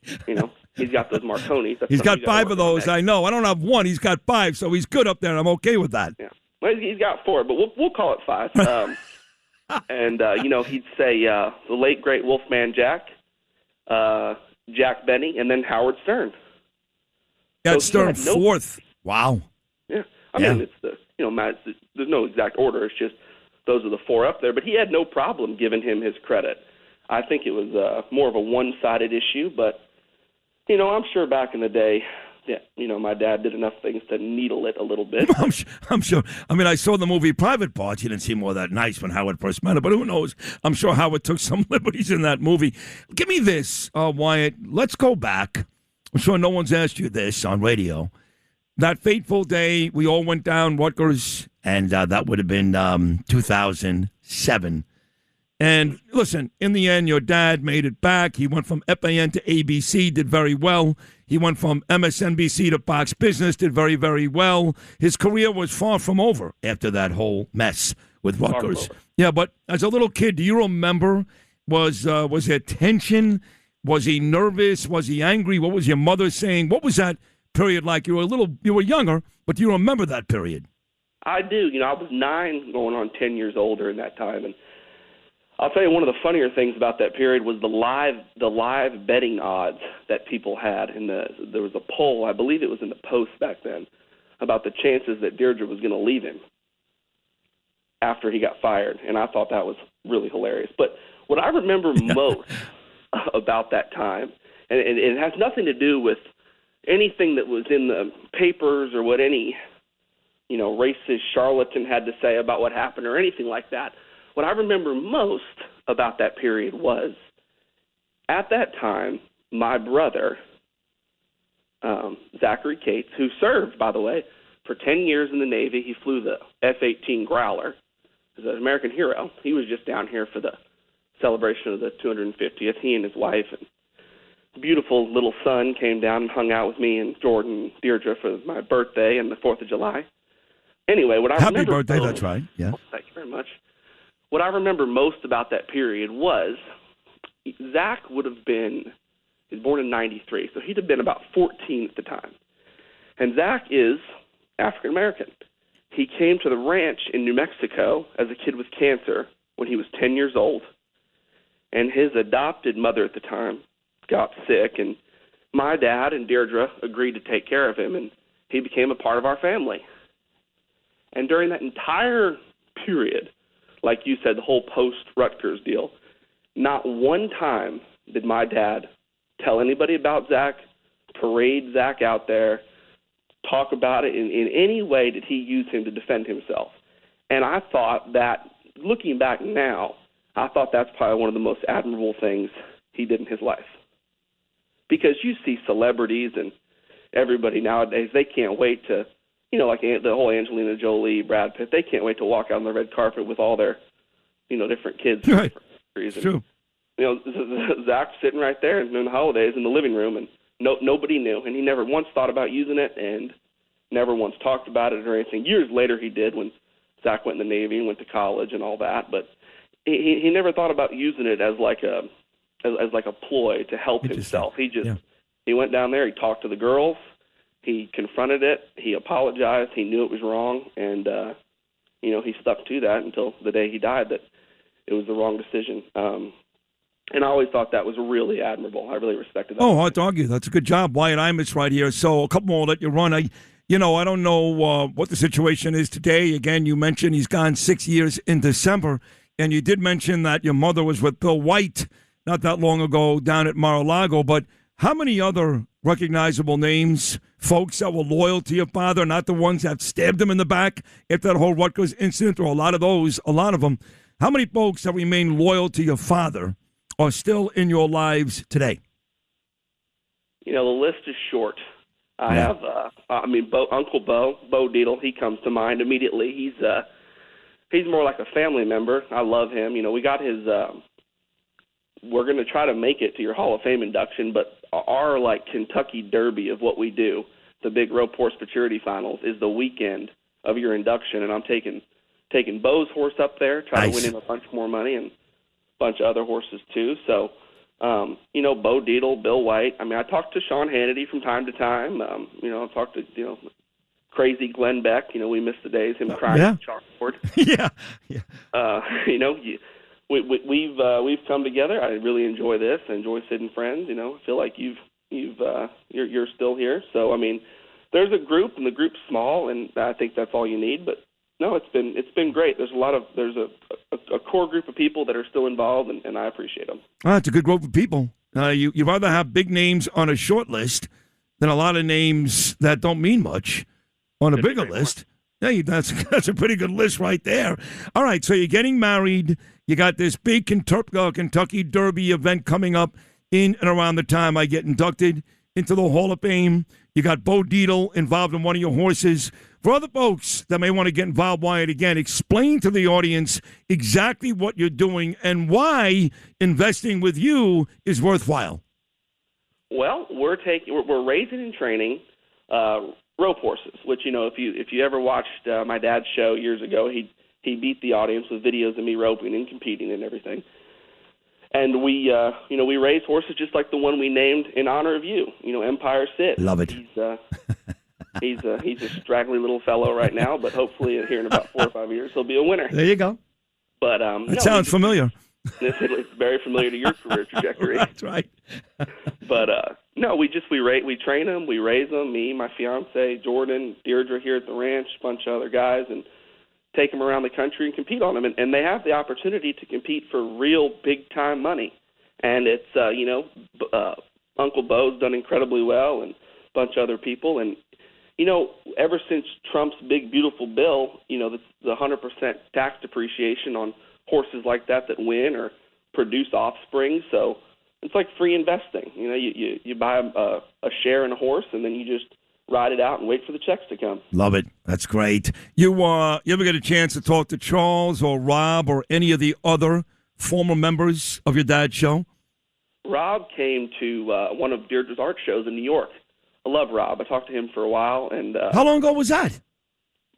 He's got those Marconis. He's got 5 of those, I know. I don't have 1. He's got 5, so he's good up there. I'm okay with that. Yeah. Well, he's got 4, but we'll call it 5. And, he'd say the late, great Wolfman Jack, Jack Benny, and then Howard Stern. Got Stern fourth. Wow. Yeah. I mean, it's there's no exact order. It's just those are the four up there. But he had no problem giving him his credit. I think it was more of a one-sided issue. But, I'm sure back in the day, my dad did enough things to needle it a little bit. I'm sure. I mean, I saw the movie Private Parts. He didn't seem all that nice when Howard first met him, but who knows? I'm sure Howard took some liberties in that movie. Give me this, Wyatt. Let's go back. I'm sure no one's asked you this on radio. That fateful day, we all went down Rutgers, and that would have been 2007. And listen, in the end, your dad made it back. He went from FAN to ABC, did very well. He went from MSNBC to Fox Business, did very, very well. His career was far from over after that whole mess with Rutgers. Yeah, but as a little kid, do you remember, was there tension? Was he nervous? Was he angry? What was your mother saying? What was that period like? You were younger, but do you remember that period? I do. I was 9 going on 10 years older in that time, and I'll tell you, one of the funnier things about that period was the live betting odds that people had. There was a poll, I believe it was in the Post back then, about the chances that Deirdre was going to leave him after he got fired, and I thought that was really hilarious. But what I remember most about that time, and it has nothing to do with anything that was in the papers or what any racist charlatan had to say about what happened or anything like that. What I remember most about that period was, at that time, my brother, Zachary Cates, who served, by the way, for 10 years in the Navy. He flew the F-18 Growler. He's an American hero. He was just down here for the celebration of the 250th. He and his wife and beautiful little son came down and hung out with me and Jordan and Deirdre for my birthday and the 4th of July. Anyway, what I remember... Happy birthday, that's right. Yeah. Oh, thank you very much. What I remember most about that period was Zach would have been, he was born in 93, so he'd have been about 14 at the time. And Zach is African American. He came to the ranch in New Mexico as a kid with cancer when he was 10 years old. And his adopted mother at the time got sick, and my dad and Deirdre agreed to take care of him, and he became a part of our family. And during that entire period, like you said, the whole post-Rutgers deal, not one time did my dad tell anybody about Zach, parade Zach out there, talk about it in any way did he use him to defend himself. And I thought that, looking back now, I thought that's probably one of the most admirable things he did in his life. Because you see celebrities and everybody nowadays, they can't wait to, like the whole Angelina Jolie, Brad Pitt, they can't wait to walk out on the red carpet with all their, different kids. Right. It's true. Zach's sitting right there in the holidays in the living room, and nobody knew. And he never once thought about using it and never once talked about it or anything. Years later he did when Zach went in the Navy and went to college and all that. But he never thought about using it as like a ploy to help himself. He went down there, he talked to the girls, he confronted it, he apologized, he knew it was wrong, and he stuck to that until the day he died, that it was the wrong decision. And I always thought that was really admirable. I really respected that. Oh, hard to argue. That's a good job. Wyatt Imus right here. So a couple more I'll let you run. I don't know what the situation is today. Again, you mentioned he's gone 6 years in December, and you did mention that your mother was with Bill White not that long ago down at Mar-a-Lago. But how many other recognizable names, folks that were loyal to your father, not the ones that stabbed him in the back after that whole Rutgers incident, or a lot of them, how many folks that remain loyal to your father are still in your lives today? The list is short. I have, Uncle Bo Deedle, he comes to mind immediately. He's more like a family member. I love him. We got his, we're going to try to make it to your Hall of Fame induction, but our Kentucky Derby of what we do, the big rope horse futurity finals, is the weekend of your induction, and I'm taking Bo's horse up there, trying to win him a bunch more money, and a bunch of other horses too. So, Bo Deedle, Bill White. I talk to Sean Hannity from time to time. I talk to, crazy Glenn Beck. We miss the days him crying at the chalkboard. Yeah. We've come together. I really enjoy this. I enjoy Sid and Friends. I feel like you're still here. So there's a group, and the group's small, and I think that's all you need. But no, it's been great. There's a core group of people that are still involved, and I appreciate them. It's a good group of people. You'd rather have big names on a short list than a lot of names that don't mean much on a bigger list. Yeah, that's a pretty good list right there. All right, so you're getting married. You got this big Kentucky Derby event coming up in and around the time I get inducted into the Hall of Fame. You got Bo Dietl involved in one of your horses. For other folks that may want to get involved, Wyatt, again, explain to the audience exactly what you're doing and why investing with you is worthwhile. Well, we're raising and training rope horses, which if you ever watched my dad's show years ago, he beat the audience with videos of me roping and competing and everything. And we raise horses just like the one we named in honor of you. Empire Sid. Love it. He's a straggly little fellow right now, but hopefully here in about 4 or 5 years he'll be a winner. There you go. But that sounds familiar. It's very familiar to your career trajectory. That's right. But no, we train them, we raise them. Me, my fiance Jordan, Deirdre here at the ranch, a bunch of other guys, and take them around the country and compete on them. And they have the opportunity to compete for real big time money. And it's Uncle Bo's done incredibly well, and a bunch of other people. And ever since Trump's big beautiful bill, the 100% tax depreciation on horses like that win or produce offspring. So it's like free investing. You buy a share in a horse, and then you just ride it out and wait for the checks to come. Love it. That's great. You ever get a chance to talk to Charles or Rob or any of the other former members of your dad's show? Rob came to one of Deirdre's art shows in New York. I love Rob. I talked to him for a while. And how long ago was that?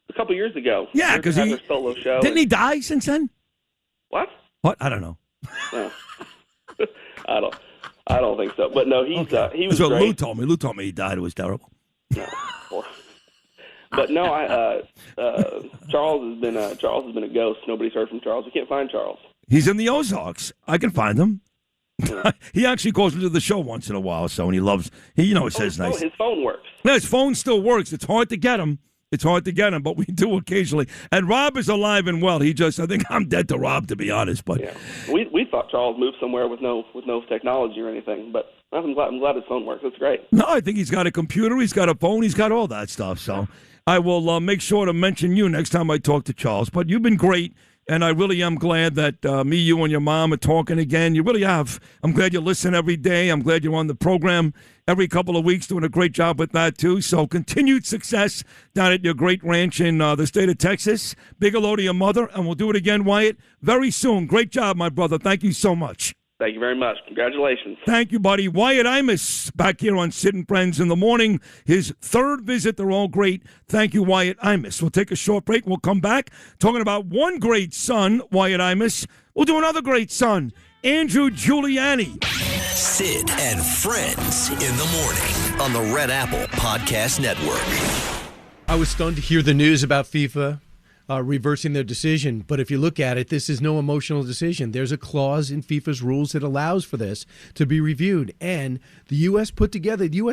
A couple years ago. Yeah, because he had a solo show. Didn't he die since then? What? I don't know. No. I don't think so. But no, he was That's great. what Lou told me. Lou told me he died. It was terrible. No. But no, Charles has been a ghost. Nobody's heard from Charles. We can't find Charles. He's in the Ozarks. I can find him. Yeah. He actually calls into the show once in a while. So, and he says nice. His phone works. No, his phone still works. It's hard to get him. But we do occasionally. And Rob is alive and well. I think I'm dead to Rob, to be honest. But yeah, we thought Charles moved somewhere with no technology or anything. But I'm glad his phone works. That's great. No, I think he's got a computer. He's got a phone. He's got all that stuff. So I will make sure to mention you next time I talk to Charles. But you've been great. And I really am glad that me, you, and your mom are talking again. You really have. I'm glad you listen every day. I'm glad you're on the program every couple of weeks, doing a great job with that, too. So continued success down at your great ranch in the state of Texas. Big hello to your mother, and we'll do it again, Wyatt, very soon. Great job, my brother. Thank you so much. Thank you very much. Congratulations. Thank you, buddy. Wyatt Imus back here on Sid and Friends in the morning. His third visit. They're all great. Thank you, Wyatt Imus. We'll take a short break. We'll come back talking about one great son, Wyatt Imus. We'll do another great son, Andrew Giuliani. Sid and Friends in the morning on the Red Apple Podcast Network. I was stunned to hear the news about FIFA reversing their decision. But if you look at it, this is no emotional decision. There's a clause in FIFA's rules that allows for this to be reviewed. And the U.S.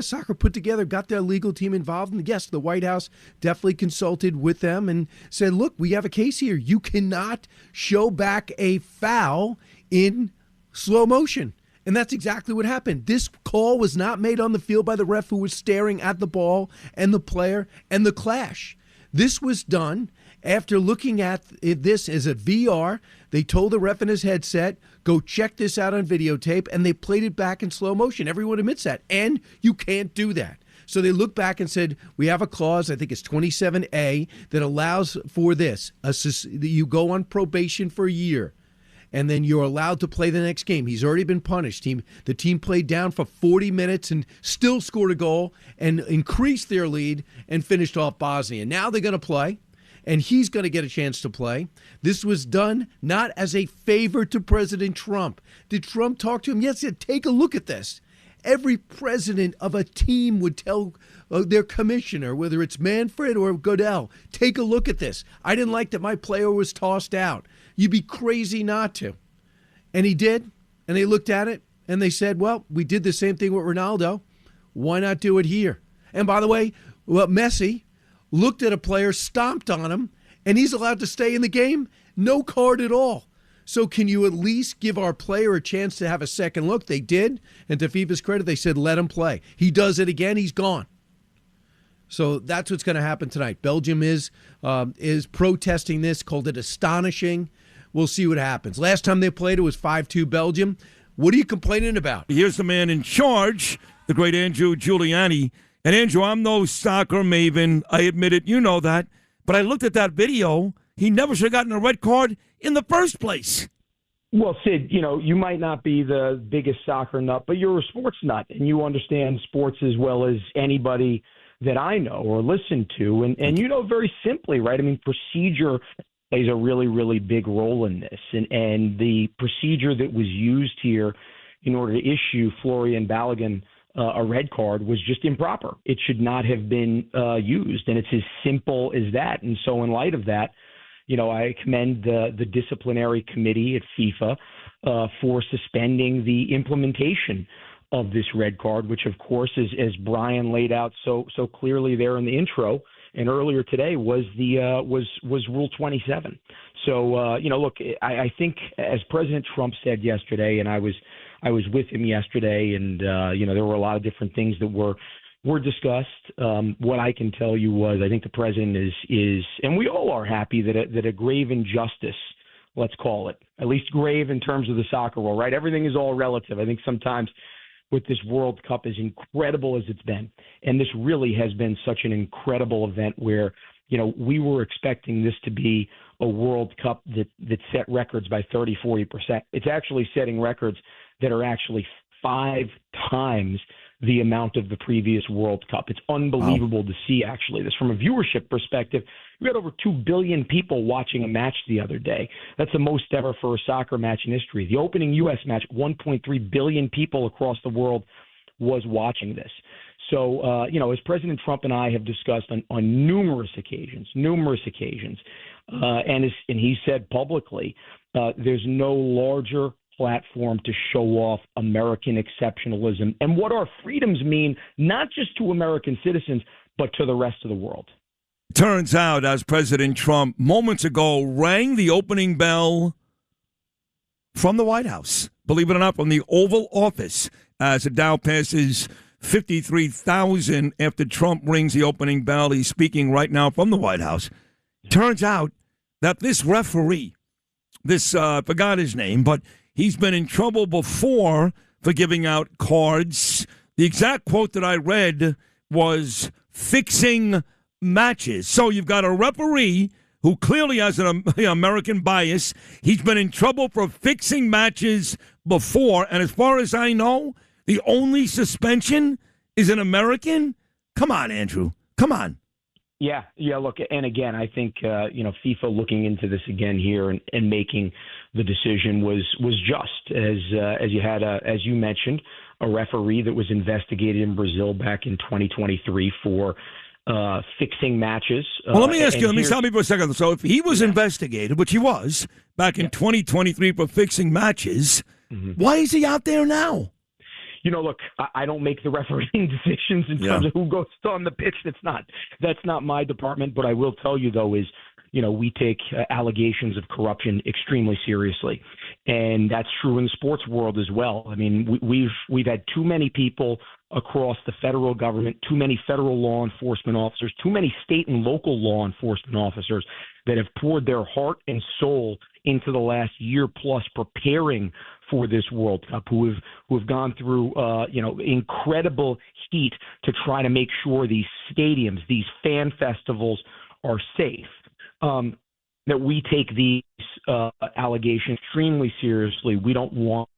soccer put together, got their legal team involved. And yes, the White House definitely consulted with them and said, look, we have a case here. You cannot show back a foul in slow motion. And that's exactly what happened. This call was not made on the field by the ref who was staring at the ball and the player and the clash. This was done after looking at this as a VR. They told the ref in his headset, go check this out on videotape, and they played it back in slow motion. Everyone admits that. And you can't do that. So they looked back and said, we have a clause, I think it's 27A, that allows for this. You go on probation for a year, and then you're allowed to play the next game. He's already been punished. The team played down for 40 minutes and still scored a goal and increased their lead and finished off Bosnia. Now they're going to play, and he's going to get a chance to play. This was done not as a favor to President Trump. Did Trump talk to him? Yes, he said, take a look at this. Every president of a team would tell their commissioner, whether it's Manfred or Goodell, take a look at this. I didn't like that my player was tossed out. You'd be crazy not to. And he did, and they looked at it, and they said, well, we did the same thing with Ronaldo. Why not do it here? And by the way, Messi looked at a player, stomped on him, and he's allowed to stay in the game. No card at all. So can you at least give our player a chance to have a second look? They did, and to FIFA's credit, they said let him play. He does it again, he's gone. So that's what's going to happen tonight. Belgium is protesting this, called it astonishing. We'll see what happens. Last time they played, it was 5-2 Belgium. What are you complaining about? Here's the man in charge, the great Andrew Giuliani. And Andrew, I'm no soccer maven. I admit it. You know that. But I looked at that video. He never should have gotten a red card in the first place. Well, Sid, you might not be the biggest soccer nut, but you're a sports nut, and you understand sports as well as anybody that I know or listen to. And very simply, right? I mean, procedure plays a really, really big role in this. And the procedure that was used here in order to issue Folarin Balogun a red card was just improper. It should not have been used, and it's as simple as that. And so in light of that, I commend the disciplinary committee at FIFA for suspending the implementation of this red card, which, of course, as Brian laid out so clearly there in the intro and earlier today, was Rule 27. So, look, I think as President Trump said yesterday, and I was with him yesterday, and there were a lot of different things that were discussed. What I can tell you was I think the president is, and we all are happy that a grave injustice, let's call it, at least grave in terms of the soccer world, right? Everything is all relative. I think sometimes with this World Cup, as incredible as it's been, and this really has been such an incredible event where, we were expecting this to be a World Cup that set records by 30-40%. It's actually setting records that are actually 5 times the amount of the previous World Cup. It's unbelievable to see, actually, this from a viewership perspective. We had over 2 billion people watching a match the other day. That's the most ever for a soccer match in history. The opening U.S. match, 1.3 billion people across the world was watching this. So, as President Trump and I have discussed on numerous occasions, and he said publicly, there's no larger platform to show off American exceptionalism and what our freedoms mean, not just to American citizens, but to the rest of the world. Turns out, as President Trump moments ago rang the opening bell from the White House, believe it or not, from the Oval Office, as it now passes 53,000 after Trump rings the opening bell. He's speaking right now from the White House. Turns out that this referee, forgot his name, but he's been in trouble before for giving out cards. The exact quote that I read was fixing matches. So you've got a referee who clearly has an American bias. He's been in trouble for fixing matches before. And as far as I know, the only suspension is an American? Come on, Andrew. Come on. Yeah. Look, and again, I think FIFA looking into this again here and making the decision was just as you had as you mentioned, a referee that was investigated in Brazil back in 2023 for fixing matches. Well, let me stop you for a second. So if he was investigated, which he was back in 2023 for fixing matches, why is he out there now? Look, I don't make the refereeing decisions in terms of who goes on the pitch. That's not my department. But I will tell you, though, is, we take allegations of corruption extremely seriously. And that's true in the sports world as well. I mean, we've had too many people across the federal government, too many federal law enforcement officers, too many state and local law enforcement officers that have poured their heart and soul into the last year plus preparing for this World Cup, who have gone through incredible heat to try to make sure these stadiums, these fan festivals are safe. That we take these allegations extremely seriously. We don't want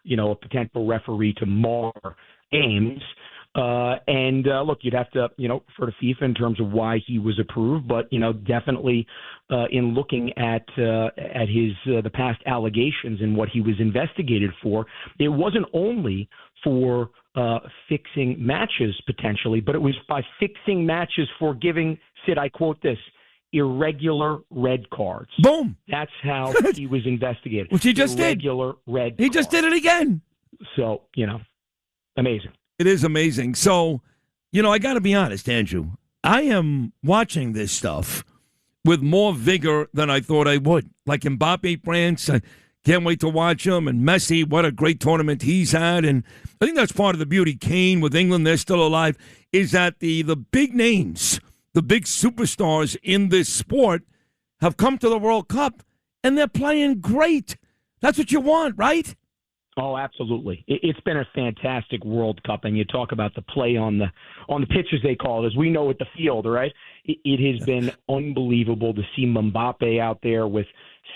a potential referee to mar games. Look, you'd have to, refer to FIFA in terms of why he was approved, but definitely in looking at his the past allegations and what he was investigated for, it wasn't only for fixing matches potentially, but it was by fixing matches for giving, Sid, I quote this, irregular red cards. Boom. That's how he was investigated. Which he just did. Irregular red He just did it again. So, amazing. It is amazing. So, I got to be honest, Andrew. I am watching this stuff with more vigor than I thought I would. Like Mbappe, France, I can't wait to watch him. And Messi, what a great tournament he's had. And I think that's part of the beauty. Kane with England, they're still alive, is that the big names, the big superstars in this sport have come to the World Cup, and they're playing great. That's what you want, right? Oh, absolutely. It's been a fantastic World Cup, and you talk about the play on the pitch, as they call it, as we know at the field, right? It has been unbelievable to see Mbappe out there with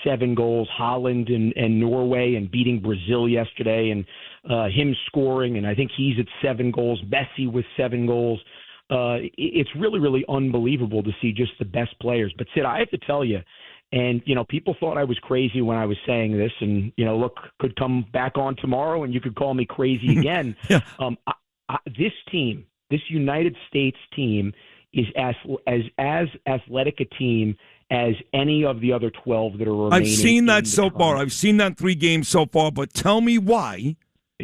7 goals, Holland and Norway, and beating Brazil yesterday, and him scoring, and I think he's at 7 goals, Messi with 7 goals. It's really, really unbelievable to see just the best players. But, Sid, I have to tell you, and, people thought I was crazy when I was saying this, and, look, could come back on tomorrow and you could call me crazy again. Yeah. This team, this United States team, is as athletic a team as any of the other 12 that are remaining. I've seen that so far. I've seen that 3 games so far, but tell me why,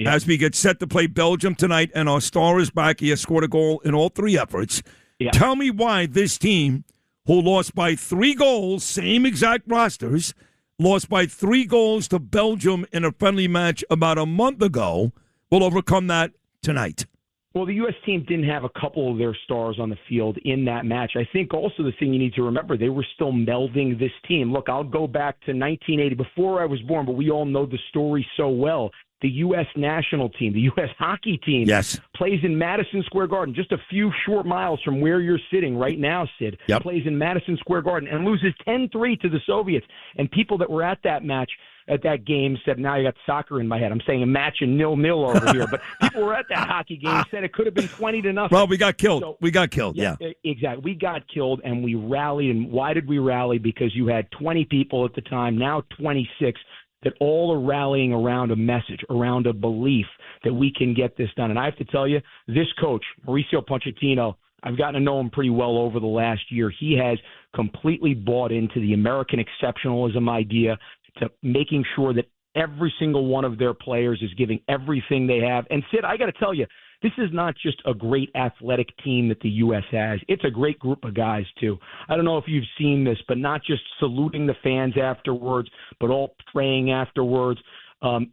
as we get set to play Belgium tonight and our star is back, he has scored a goal in all 3 efforts. Yeah. Tell me why this team, who lost by 3 goals, same exact rosters, lost by 3 goals to Belgium in a friendly match about a month ago, will overcome that tonight. Well, the U.S. team didn't have a couple of their stars on the field in that match. I think also the thing you need to remember, they were still melding this team. Look, I'll go back to 1980, before I was born, but we all know the story so well. The U.S. national team, the U.S. hockey team, plays in Madison Square Garden, just a few short miles from where you're sitting right now, Sid. Yep. Plays in Madison Square Garden and loses 10-3 to the Soviets. And people that were at that match, at that game, said, now you got soccer in my head. I'm saying a match in 0-0 over here. But people were at that hockey game, said it could have been 20-0. Well, we got killed. Yeah. Exactly. We got killed, and we rallied. And why did we rally? Because you had 20 people at the time, now 26, that all are rallying around a message, around a belief that we can get this done. And I have to tell you, this coach, Mauricio Pochettino, I've gotten to know him pretty well over the last year. He has completely bought into the American exceptionalism idea, to making sure that every single one of their players is giving everything they have. And, Sid, I got to tell you, this is not just a great athletic team that the U.S. has. It's a great group of guys, too. I don't know if you've seen this, but not just saluting the fans afterwards, but all praying afterwards.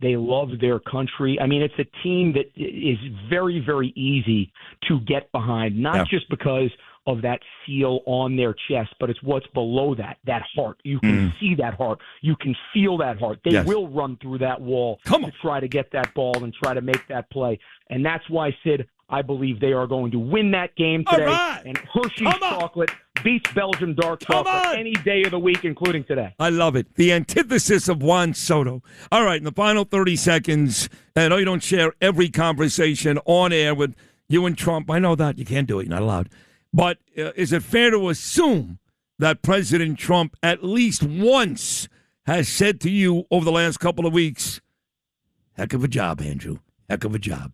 They love their country. I mean, it's a team that is very, very easy to get behind, not just because of that seal on their chest, but it's what's below that heart. You can see that heart. You can feel that heart. They will run through that wall to try to get that ball and try to make that play. And that's why, Sid, I believe they are going to win that game today. Right. And Hershey's chocolate beats Belgium dark chocolate any day of the week, including today. I love it. The antithesis of Juan Soto. All right, in the final 30 seconds, I know you don't share every conversation on air with you and Trump. I know that. You can't do it. You're not allowed. But is it fair to assume that President Trump at least once has said to you over the last couple of weeks, heck of a job, Andrew, heck of a job?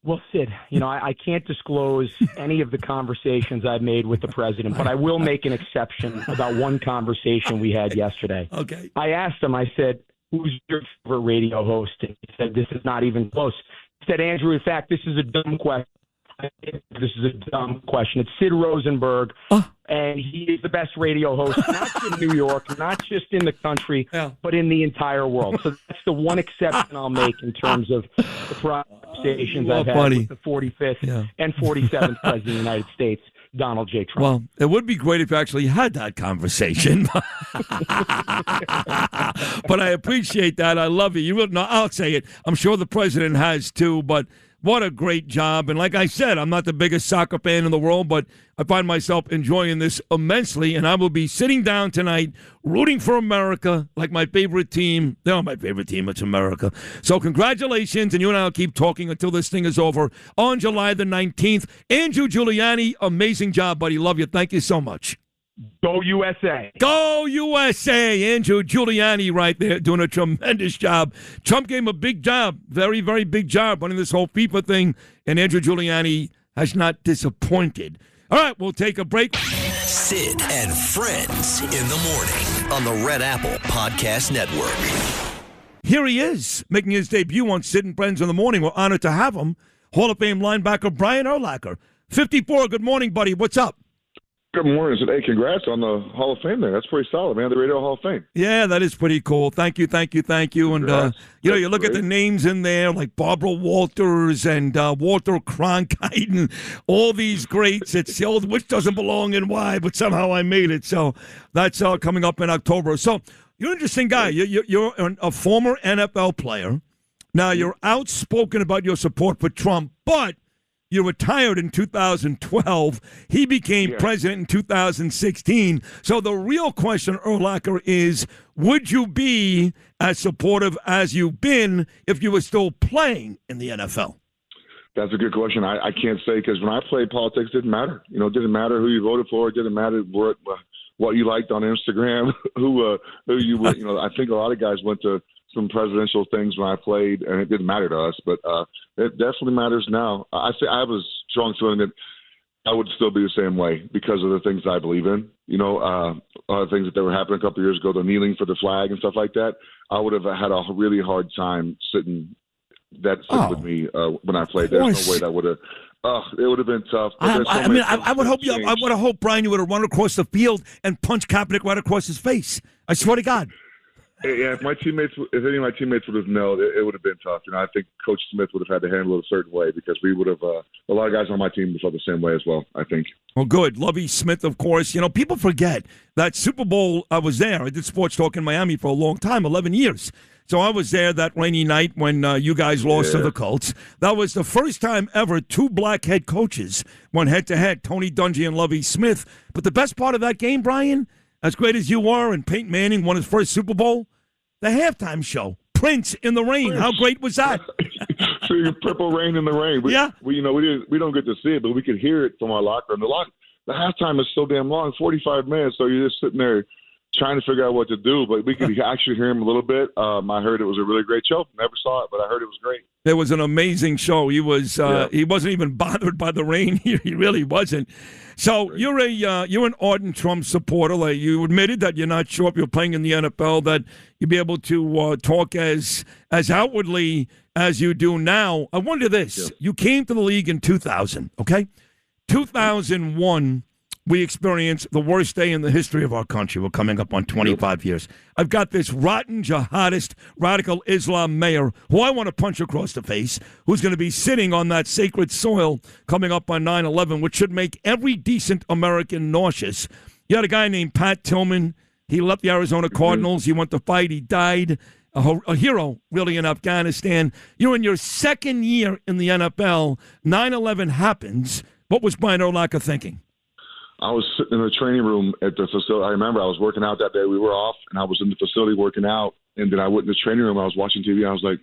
Well, Sid, I can't disclose any of the conversations I've made with the president, but I will make an exception about one conversation we had yesterday. Okay. I asked him, I said, who's your favorite radio host? And he said, this is not even close. He said, Andrew, in fact, this is a dumb question. This is a dumb question. It's Sid Rosenberg, and he is the best radio host, not just in New York, not just in the country, but in the entire world. So that's the one exception I'll make in terms of the conversations I've had with the 45th and 47th President of the United States, Donald J. Trump. Well, it would be great if you actually had that conversation. But I appreciate that. I love it. You will, no, I'll say it. I'm sure the president has too, but What a great job. And like I said, I'm not the biggest soccer fan in the world, but I find myself enjoying this immensely. And I will be sitting down tonight rooting for America like my favorite team. They're not my favorite team. It's America. So congratulations. And you and I will keep talking until this thing is over on July the 19th. Andrew Giuliani, amazing job, buddy. Love you. Thank you so much. Go USA. Go USA. Andrew Giuliani right there doing a tremendous job. Trump gave him a big job, very, very big job running this whole FIFA thing, and Andrew Giuliani has not disappointed. All right, we'll take a break. Sid and Friends in the morning on the Red Apple Podcast Network. Here he is, making his debut on Sid and Friends in the morning. We're honored to have him. Hall of Fame linebacker Brian Urlacher. 54, good morning, buddy. What's up? Good morning. Hey, congrats on the Hall of Fame there. That's pretty solid, man. The Radio Hall of Fame. Yeah, that is pretty cool. Thank you. And, you look at the names in there, like Barbara Walters and Walter Cronkite and all these greats. It's the old which doesn't belong and why, but somehow I made it. So that's coming up in October. So you're an interesting guy. You're a former NFL player. Now, you're outspoken about your support for Trump, but you retired in 2012. He became president in 2016. So the real question, Urlacher, is would you be as supportive as you've been if you were still playing in the NFL? That's a good question. I can't say because when I played politics, it didn't matter. It didn't matter who you voted for. It didn't matter what you liked on Instagram, who you were. I think a lot of guys went to some presidential things when I played, and it didn't matter to us, but it definitely matters now. I have a strong feeling that I would still be the same way because of the things I believe in. A lot of things that were happening a couple of years ago, the kneeling for the flag and stuff like that. I would have had a really hard time sitting with me when I played. There's no way that would have. It would have been tough. I would hope Brian, you would have run across the field and punched Kaepernick right across his face. I swear to God. Yeah, if any of my teammates would have known, it would have been tough. I think Coach Smith would have had to handle it a certain way because we would have. A lot of guys on my team felt the same way as well, I think. Well, good. Lovie Smith, of course. People forget that Super Bowl. I was there. I did sports talk in Miami for a long time, 11 years. So I was there that rainy night when you guys lost to the Colts. That was the first time ever two black head coaches went head-to-head, Tony Dungy and Lovie Smith. But the best part of that game, Brian, as great as you are, and Peyton Manning won his first Super Bowl, the halftime show, Prince in the Rain. How great was that? Purple Rain in the Rain. We don't get to see it, but we could hear it from our locker room. The halftime is so damn long, 45 minutes, so you're just sitting there trying to figure out what to do, but we could actually hear him a little bit. I heard it was a really great show. Never saw it, but I heard it was great. It was an amazing show. He was he wasn't even bothered by the rain. He really wasn't. So you're an ardent Trump supporter. Like you admitted that you're not sure if you're playing in the NFL that you'd be able to talk as outwardly as you do now. I wonder this: you came to the league in 2000, okay? 2001. We experienced the worst day in the history of our country. We're coming up on 25 years. I've got this rotten jihadist, radical Islam mayor who I want to punch across the face, who's going to be sitting on that sacred soil coming up on 9/11, which should make every decent American nauseous. You had a guy named Pat Tillman. He left the Arizona Cardinals. He went to fight. He died. A hero, really, in Afghanistan. You're in your second year in the NFL. 9/11 happens. What was Brian Urlacher thinking? I was sitting in the training room at the facility. I remember I was working out that day. We were off, and I was in the facility working out. And then I went in the training room. I was watching TV. And I was like,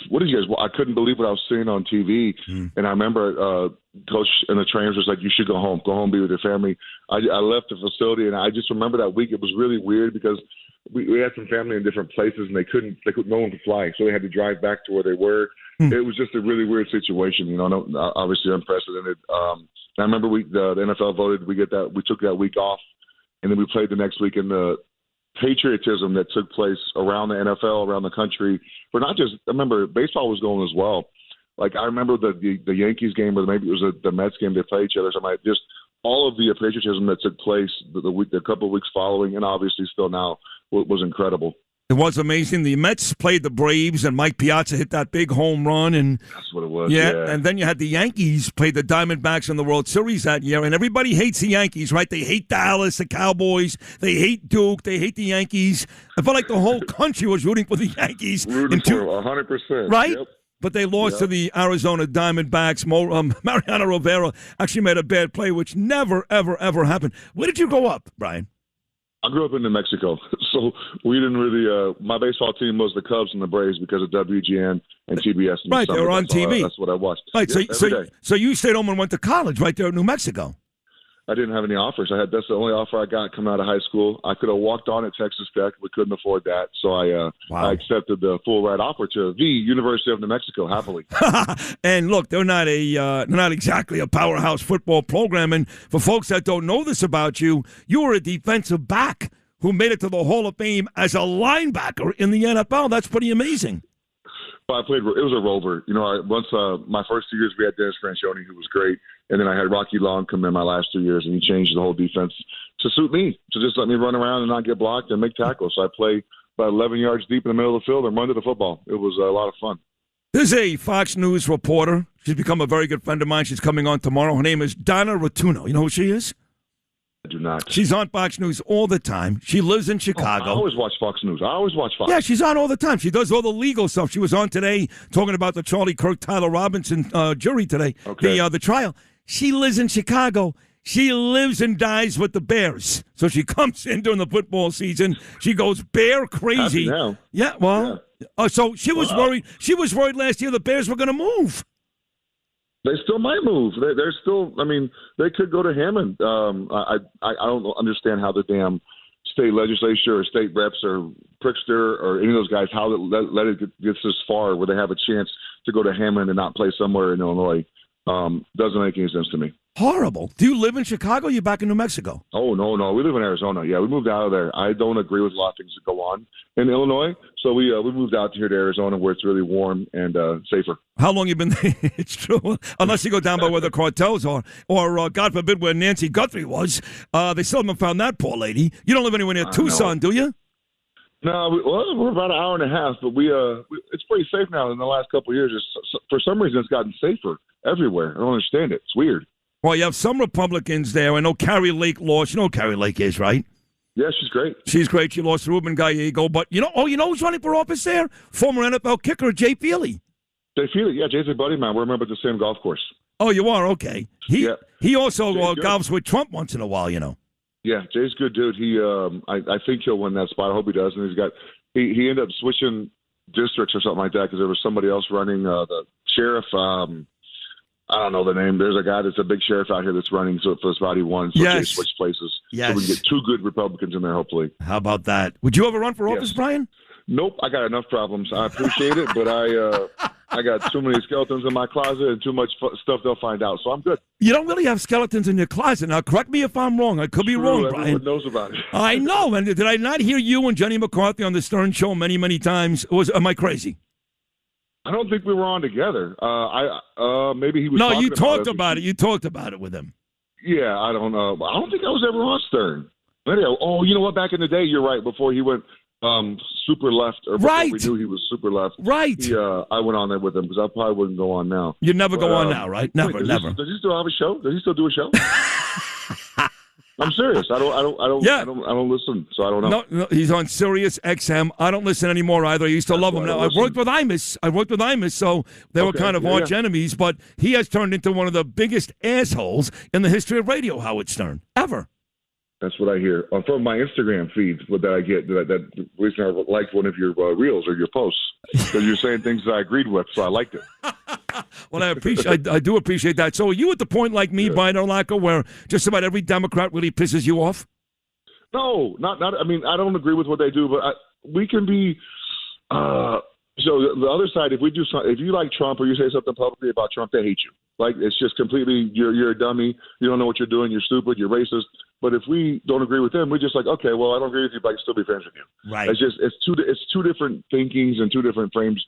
what is you guys? I couldn't believe what I was seeing on TV. And I remember Coach and the trainers was like, you should go home, be with your family. I left the facility, and I just remember that week. It was really weird because we had some family in different places, and no one could fly. So they had to drive back to where they were. It was just a really weird situation, obviously unprecedented. I remember the NFL voted we took that week off, and then we played the next week. In the patriotism that took place around the NFL, around the country, but not just. I remember baseball was going as well. Like I remember the Yankees game, or maybe it was the Mets game. They played each other. Just all of the patriotism that took place the couple of weeks following, and obviously still now, was incredible. It was amazing. The Mets played the Braves, and Mike Piazza hit that big home run. And that's what it was. Yeah, and then you had the Yankees play the Diamondbacks in the World Series that year, and everybody hates the Yankees, right? They hate Dallas, the Cowboys. They hate Duke. They hate the Yankees. I felt like the whole country was rooting for the Yankees. Rooting for 100%. Right? Yep. but they lost to the Arizona Diamondbacks. Mariano Rivera actually made a bad play, which never, ever, ever happened. Where did you grow up, Brian? I grew up in New Mexico, so we didn't really. My baseball team was the Cubs and the Braves because of WGN and TBS. Right, they were on TV. That's what I watched. Right, yeah, so you stayed home and went to college right there in New Mexico. I didn't have any offers. That's the only offer I got coming out of high school. I could have walked on at Texas Tech. We couldn't afford that, so I accepted the full ride offer to the University of New Mexico happily. And look, they're not exactly a powerhouse football program. And for folks that don't know this about you, you were a defensive back who made it to the Hall of Fame as a linebacker in the NFL. That's pretty amazing. Well, it was a rover. Once my first 2 years we had Dennis Franchione, who was great, and then I had Rocky Long come in my last 2 years, and he changed the whole defense to suit me, to just let me run around and not get blocked and make tackles. So I play about 11 yards deep in the middle of the field and run to the football. It was a lot of fun. There's a Fox News reporter. She's become a very good friend of mine. She's coming on tomorrow. Her name is Donna Rotuno. You know who she is? I do not. She's on Fox News all the time. She lives in Chicago. I always watch Fox News. Yeah, she's on all the time. She does all the legal stuff. She was on today talking about the Charlie Kirk, Tyler Robinson jury today, the trial. She lives in Chicago. She lives and dies with the Bears. So she comes in during the football season. She goes bear crazy. Happy now. Yeah, well, so she was worried. She was worried last year the Bears were going to move. They still might move. They're still. I mean, they could go to Hammond. I don't understand how the damn state legislature or state reps or Prickster or any of those guys how let it get this far where they have a chance to go to Hammond and not play somewhere in Illinois. Doesn't make any sense to me. Horrible. Do you live in Chicago or are you back in New Mexico? Oh, no. We live in Arizona. Yeah, we moved out of there. I don't agree with a lot of things that go on in Illinois. So we moved out here to Arizona where it's really warm and safer. How long you been there? It's true. Unless you go down by where the cartels are or God forbid, where Nancy Guthrie was. They still haven't found that poor lady. You don't live anywhere near Tucson, do you? No, we're about an hour and a half, but it's pretty safe now. In the last couple of years, for some reason, it's gotten safer everywhere. I don't understand it. It's weird. Well, you have some Republicans there. I know Carrie Lake lost. You know who Carrie Lake is, right? Yeah, she's great. She's great. She lost to Ruben Gallego. But you know who's running for office there? Former NFL kicker Jay Feely. Jay Feely, yeah, Jay's a buddy of mine. We're members of the same golf course. Oh, you are? Okay. He also golfs with Trump once in a while, you know. Yeah, Jay's a good dude. He, I think he'll win that spot. I hope he does. And he ended up switching districts or something like that because there was somebody else running the sheriff. I don't know the name. There's a guy that's a big sheriff out here that's running for this body one. So Jay switched places. Yes. So we can get two good Republicans in there, hopefully. How about that? Would you ever run for office, Brian? Nope. I got enough problems. I appreciate it, but I got too many skeletons in my closet and too much stuff they'll find out. So I'm good. You don't really have skeletons in your closet. Now, correct me if I'm wrong. I could be wrong, Brian. Everyone knows about it. I know. And did I not hear you and Jenny McCarthy on the Stern Show many, many times? Am I crazy? I don't think we were on together. Maybe he was. No, you talked about it. You talked about it with him. Yeah, I don't know. I don't think I was ever on Stern. Oh, you know what? Back in the day, you're right. Before he went super left, or before we knew he was super left. Right. I went on there with him because I probably wouldn't go on now. You'd never go on now, right? Never. Does he still have a show? Does he still do a show? I'm serious. I don't listen, so I don't know. No, he's on Sirius XM. I don't listen anymore either. I used to love him. Now, I worked with Imus, so they were kind of arch enemies, but he has turned into one of the biggest assholes in the history of radio, Howard Stern, ever. That's what I hear from my Instagram feeds that I get. That reason I liked one of your reels or your posts because you're saying things that I agreed with, so I liked it. Well, I do appreciate that. So are you at the point like me, Brian Urlacher, where just about every Democrat really pisses you off? No, not. I mean, I don't agree with what they do, but we can be. So the other side, if you like Trump or you say something publicly about Trump, they hate you. Like it's just completely, you're a dummy. You don't know what you're doing. You're stupid. You're racist. But if we don't agree with them, we're just like, okay, well, I don't agree with you, but I can still be friends with you. Right. It's two different thinkings and two different frames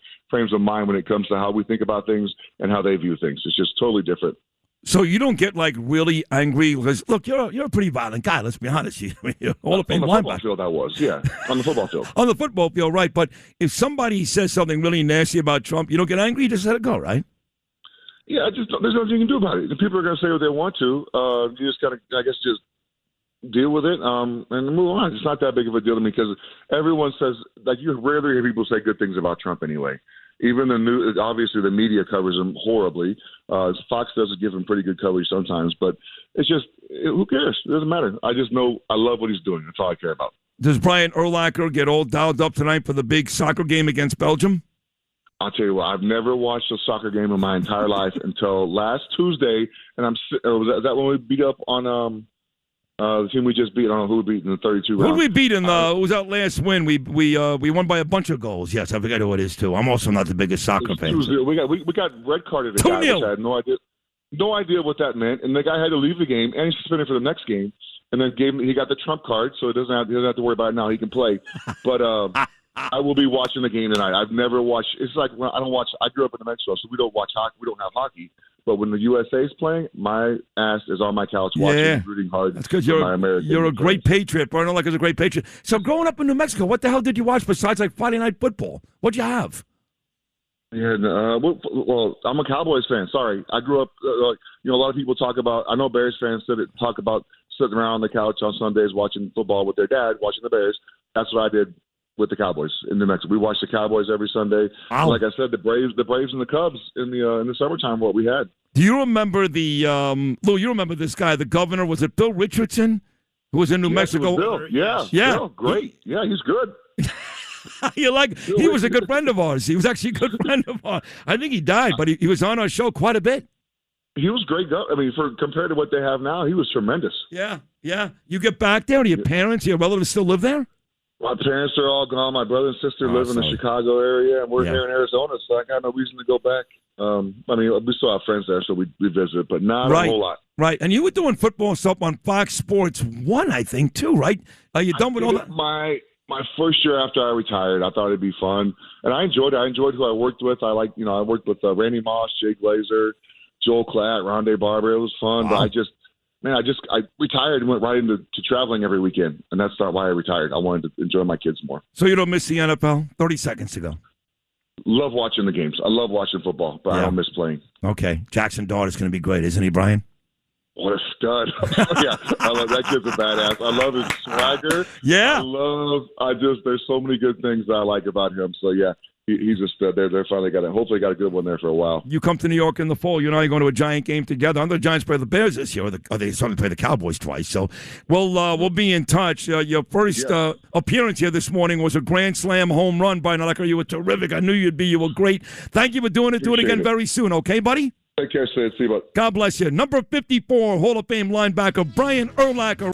of mind when it comes to how we think about things and how they view things. It's just totally different. So you don't get like really angry because look, you're a pretty violent guy. Let's be honest. You're all up in on the football field. I was, yeah, on the football field. On the football field, right? But if somebody says something really nasty about Trump, you don't get angry. You just let it go, right? Yeah, there's nothing you can do about it. The people are going to say what they want to. You just got to, I guess, just deal with it and move on. It's not that big of a deal to me because everyone says, like, you rarely hear people say good things about Trump anyway. Even obviously the media covers him horribly. Fox does give him pretty good coverage sometimes, but it's just, who cares? It doesn't matter. I just know I love what he's doing. That's all I care about. Does Brian Urlacher get all dialed up tonight for the big soccer game against Belgium? I'll tell you what, I've never watched a soccer game in my entire life until last Tuesday, and was that when we beat up on the team we just beat? I don't know who we beat in the 32 round. Who did we beat in the? Who was that last win? We won by a bunch of goals. Yes, I forget who it is too. I'm also not the biggest soccer fan. We got red carded a guy, which I had no idea what that meant, and the guy had to leave the game and he's suspended for the next game, and then he got the trump card, so he doesn't have to worry about it now. He can play, but. I will be watching the game tonight. I've never watched. It's like when I don't watch. I grew up in New Mexico, so we don't watch hockey. We don't have hockey. But when the USA is playing, my ass is on my couch watching, rooting hard. That's because you're a great patriot. Brian Urlacher is a great patriot. So growing up in New Mexico, what the hell did you watch besides like Friday Night Football? What'd you have? Yeah, well, I'm a Cowboys fan. Sorry, I grew up. A lot of people talk about. I know Bears fans talk about sitting around on the couch on Sundays watching football with their dad, watching the Bears. That's what I did with the Cowboys in New Mexico. We watched the Cowboys every Sunday. Wow. Like I said, the Braves and the Cubs in the summertime, what we had. Do you remember Lou, you remember this guy, the governor, was it Bill Richardson, who was in New Mexico? It was Bill. Yeah. Bill, great. Yeah, he's good. He was a good friend of ours. He was actually a good friend of ours. I think he died, but he was on our show quite a bit. He was great. I mean, compared to what they have now, he was tremendous. Yeah. You get back there, do your parents, your relatives still live there? My parents are all gone. My brother and sister live in the Chicago area, and we're here in Arizona, so I got no reason to go back. I mean, we still have friends there, so we visit, but not a whole lot. Right, and you were doing football stuff on Fox Sports 1, I think, too, right? Are you done with all that? My first year after I retired, I thought it'd be fun, and I enjoyed it. I enjoyed who I worked with. I worked with Randy Moss, Jay Glazer, Joel Klatt, Rondé Barber. It was fun, but I retired and went right into traveling every weekend, and that's not why I retired. I wanted to enjoy my kids more. So you don't miss the NFL? 30 seconds to go. Love watching the games. I love watching football, but I don't miss playing. Okay. Jackson Dart is going to be great, isn't he, Brian? What a stud. Yeah, I love that kid's a badass. I love his swagger. Yeah. There's so many good things that I like about him. So, yeah. He's a stud. They're finally hopefully got a good one there for a while. You come to New York in the fall. You and I are going to a Giant game together. I know the Giants play the Bears this year, or they started to play the Cowboys twice. So we'll be in touch. Your first appearance here this morning was a grand slam home run, Brian Urlacher. You were terrific. I knew you'd be. You were great. Thank you for doing it. Do it again very soon, okay, buddy? Take care, Sid. See you, bud. God bless you. Number 54, Hall of Fame linebacker Brian Urlacher.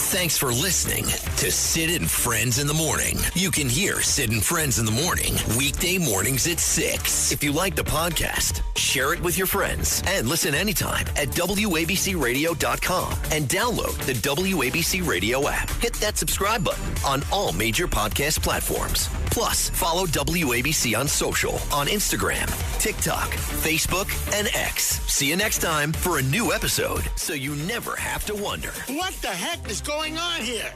Thanks for listening to Sid and Friends in the Morning. You can hear Sid and Friends in the Morning weekday mornings at 6. If you like the podcast, share it with your friends and listen anytime at WABCRadio.com and download the WABC Radio app. Hit that subscribe button on all major podcast platforms. Plus, follow WABC on social on Instagram, TikTok, Facebook, and X. See you next time for a new episode so you never have to wonder. What the heck is going on here?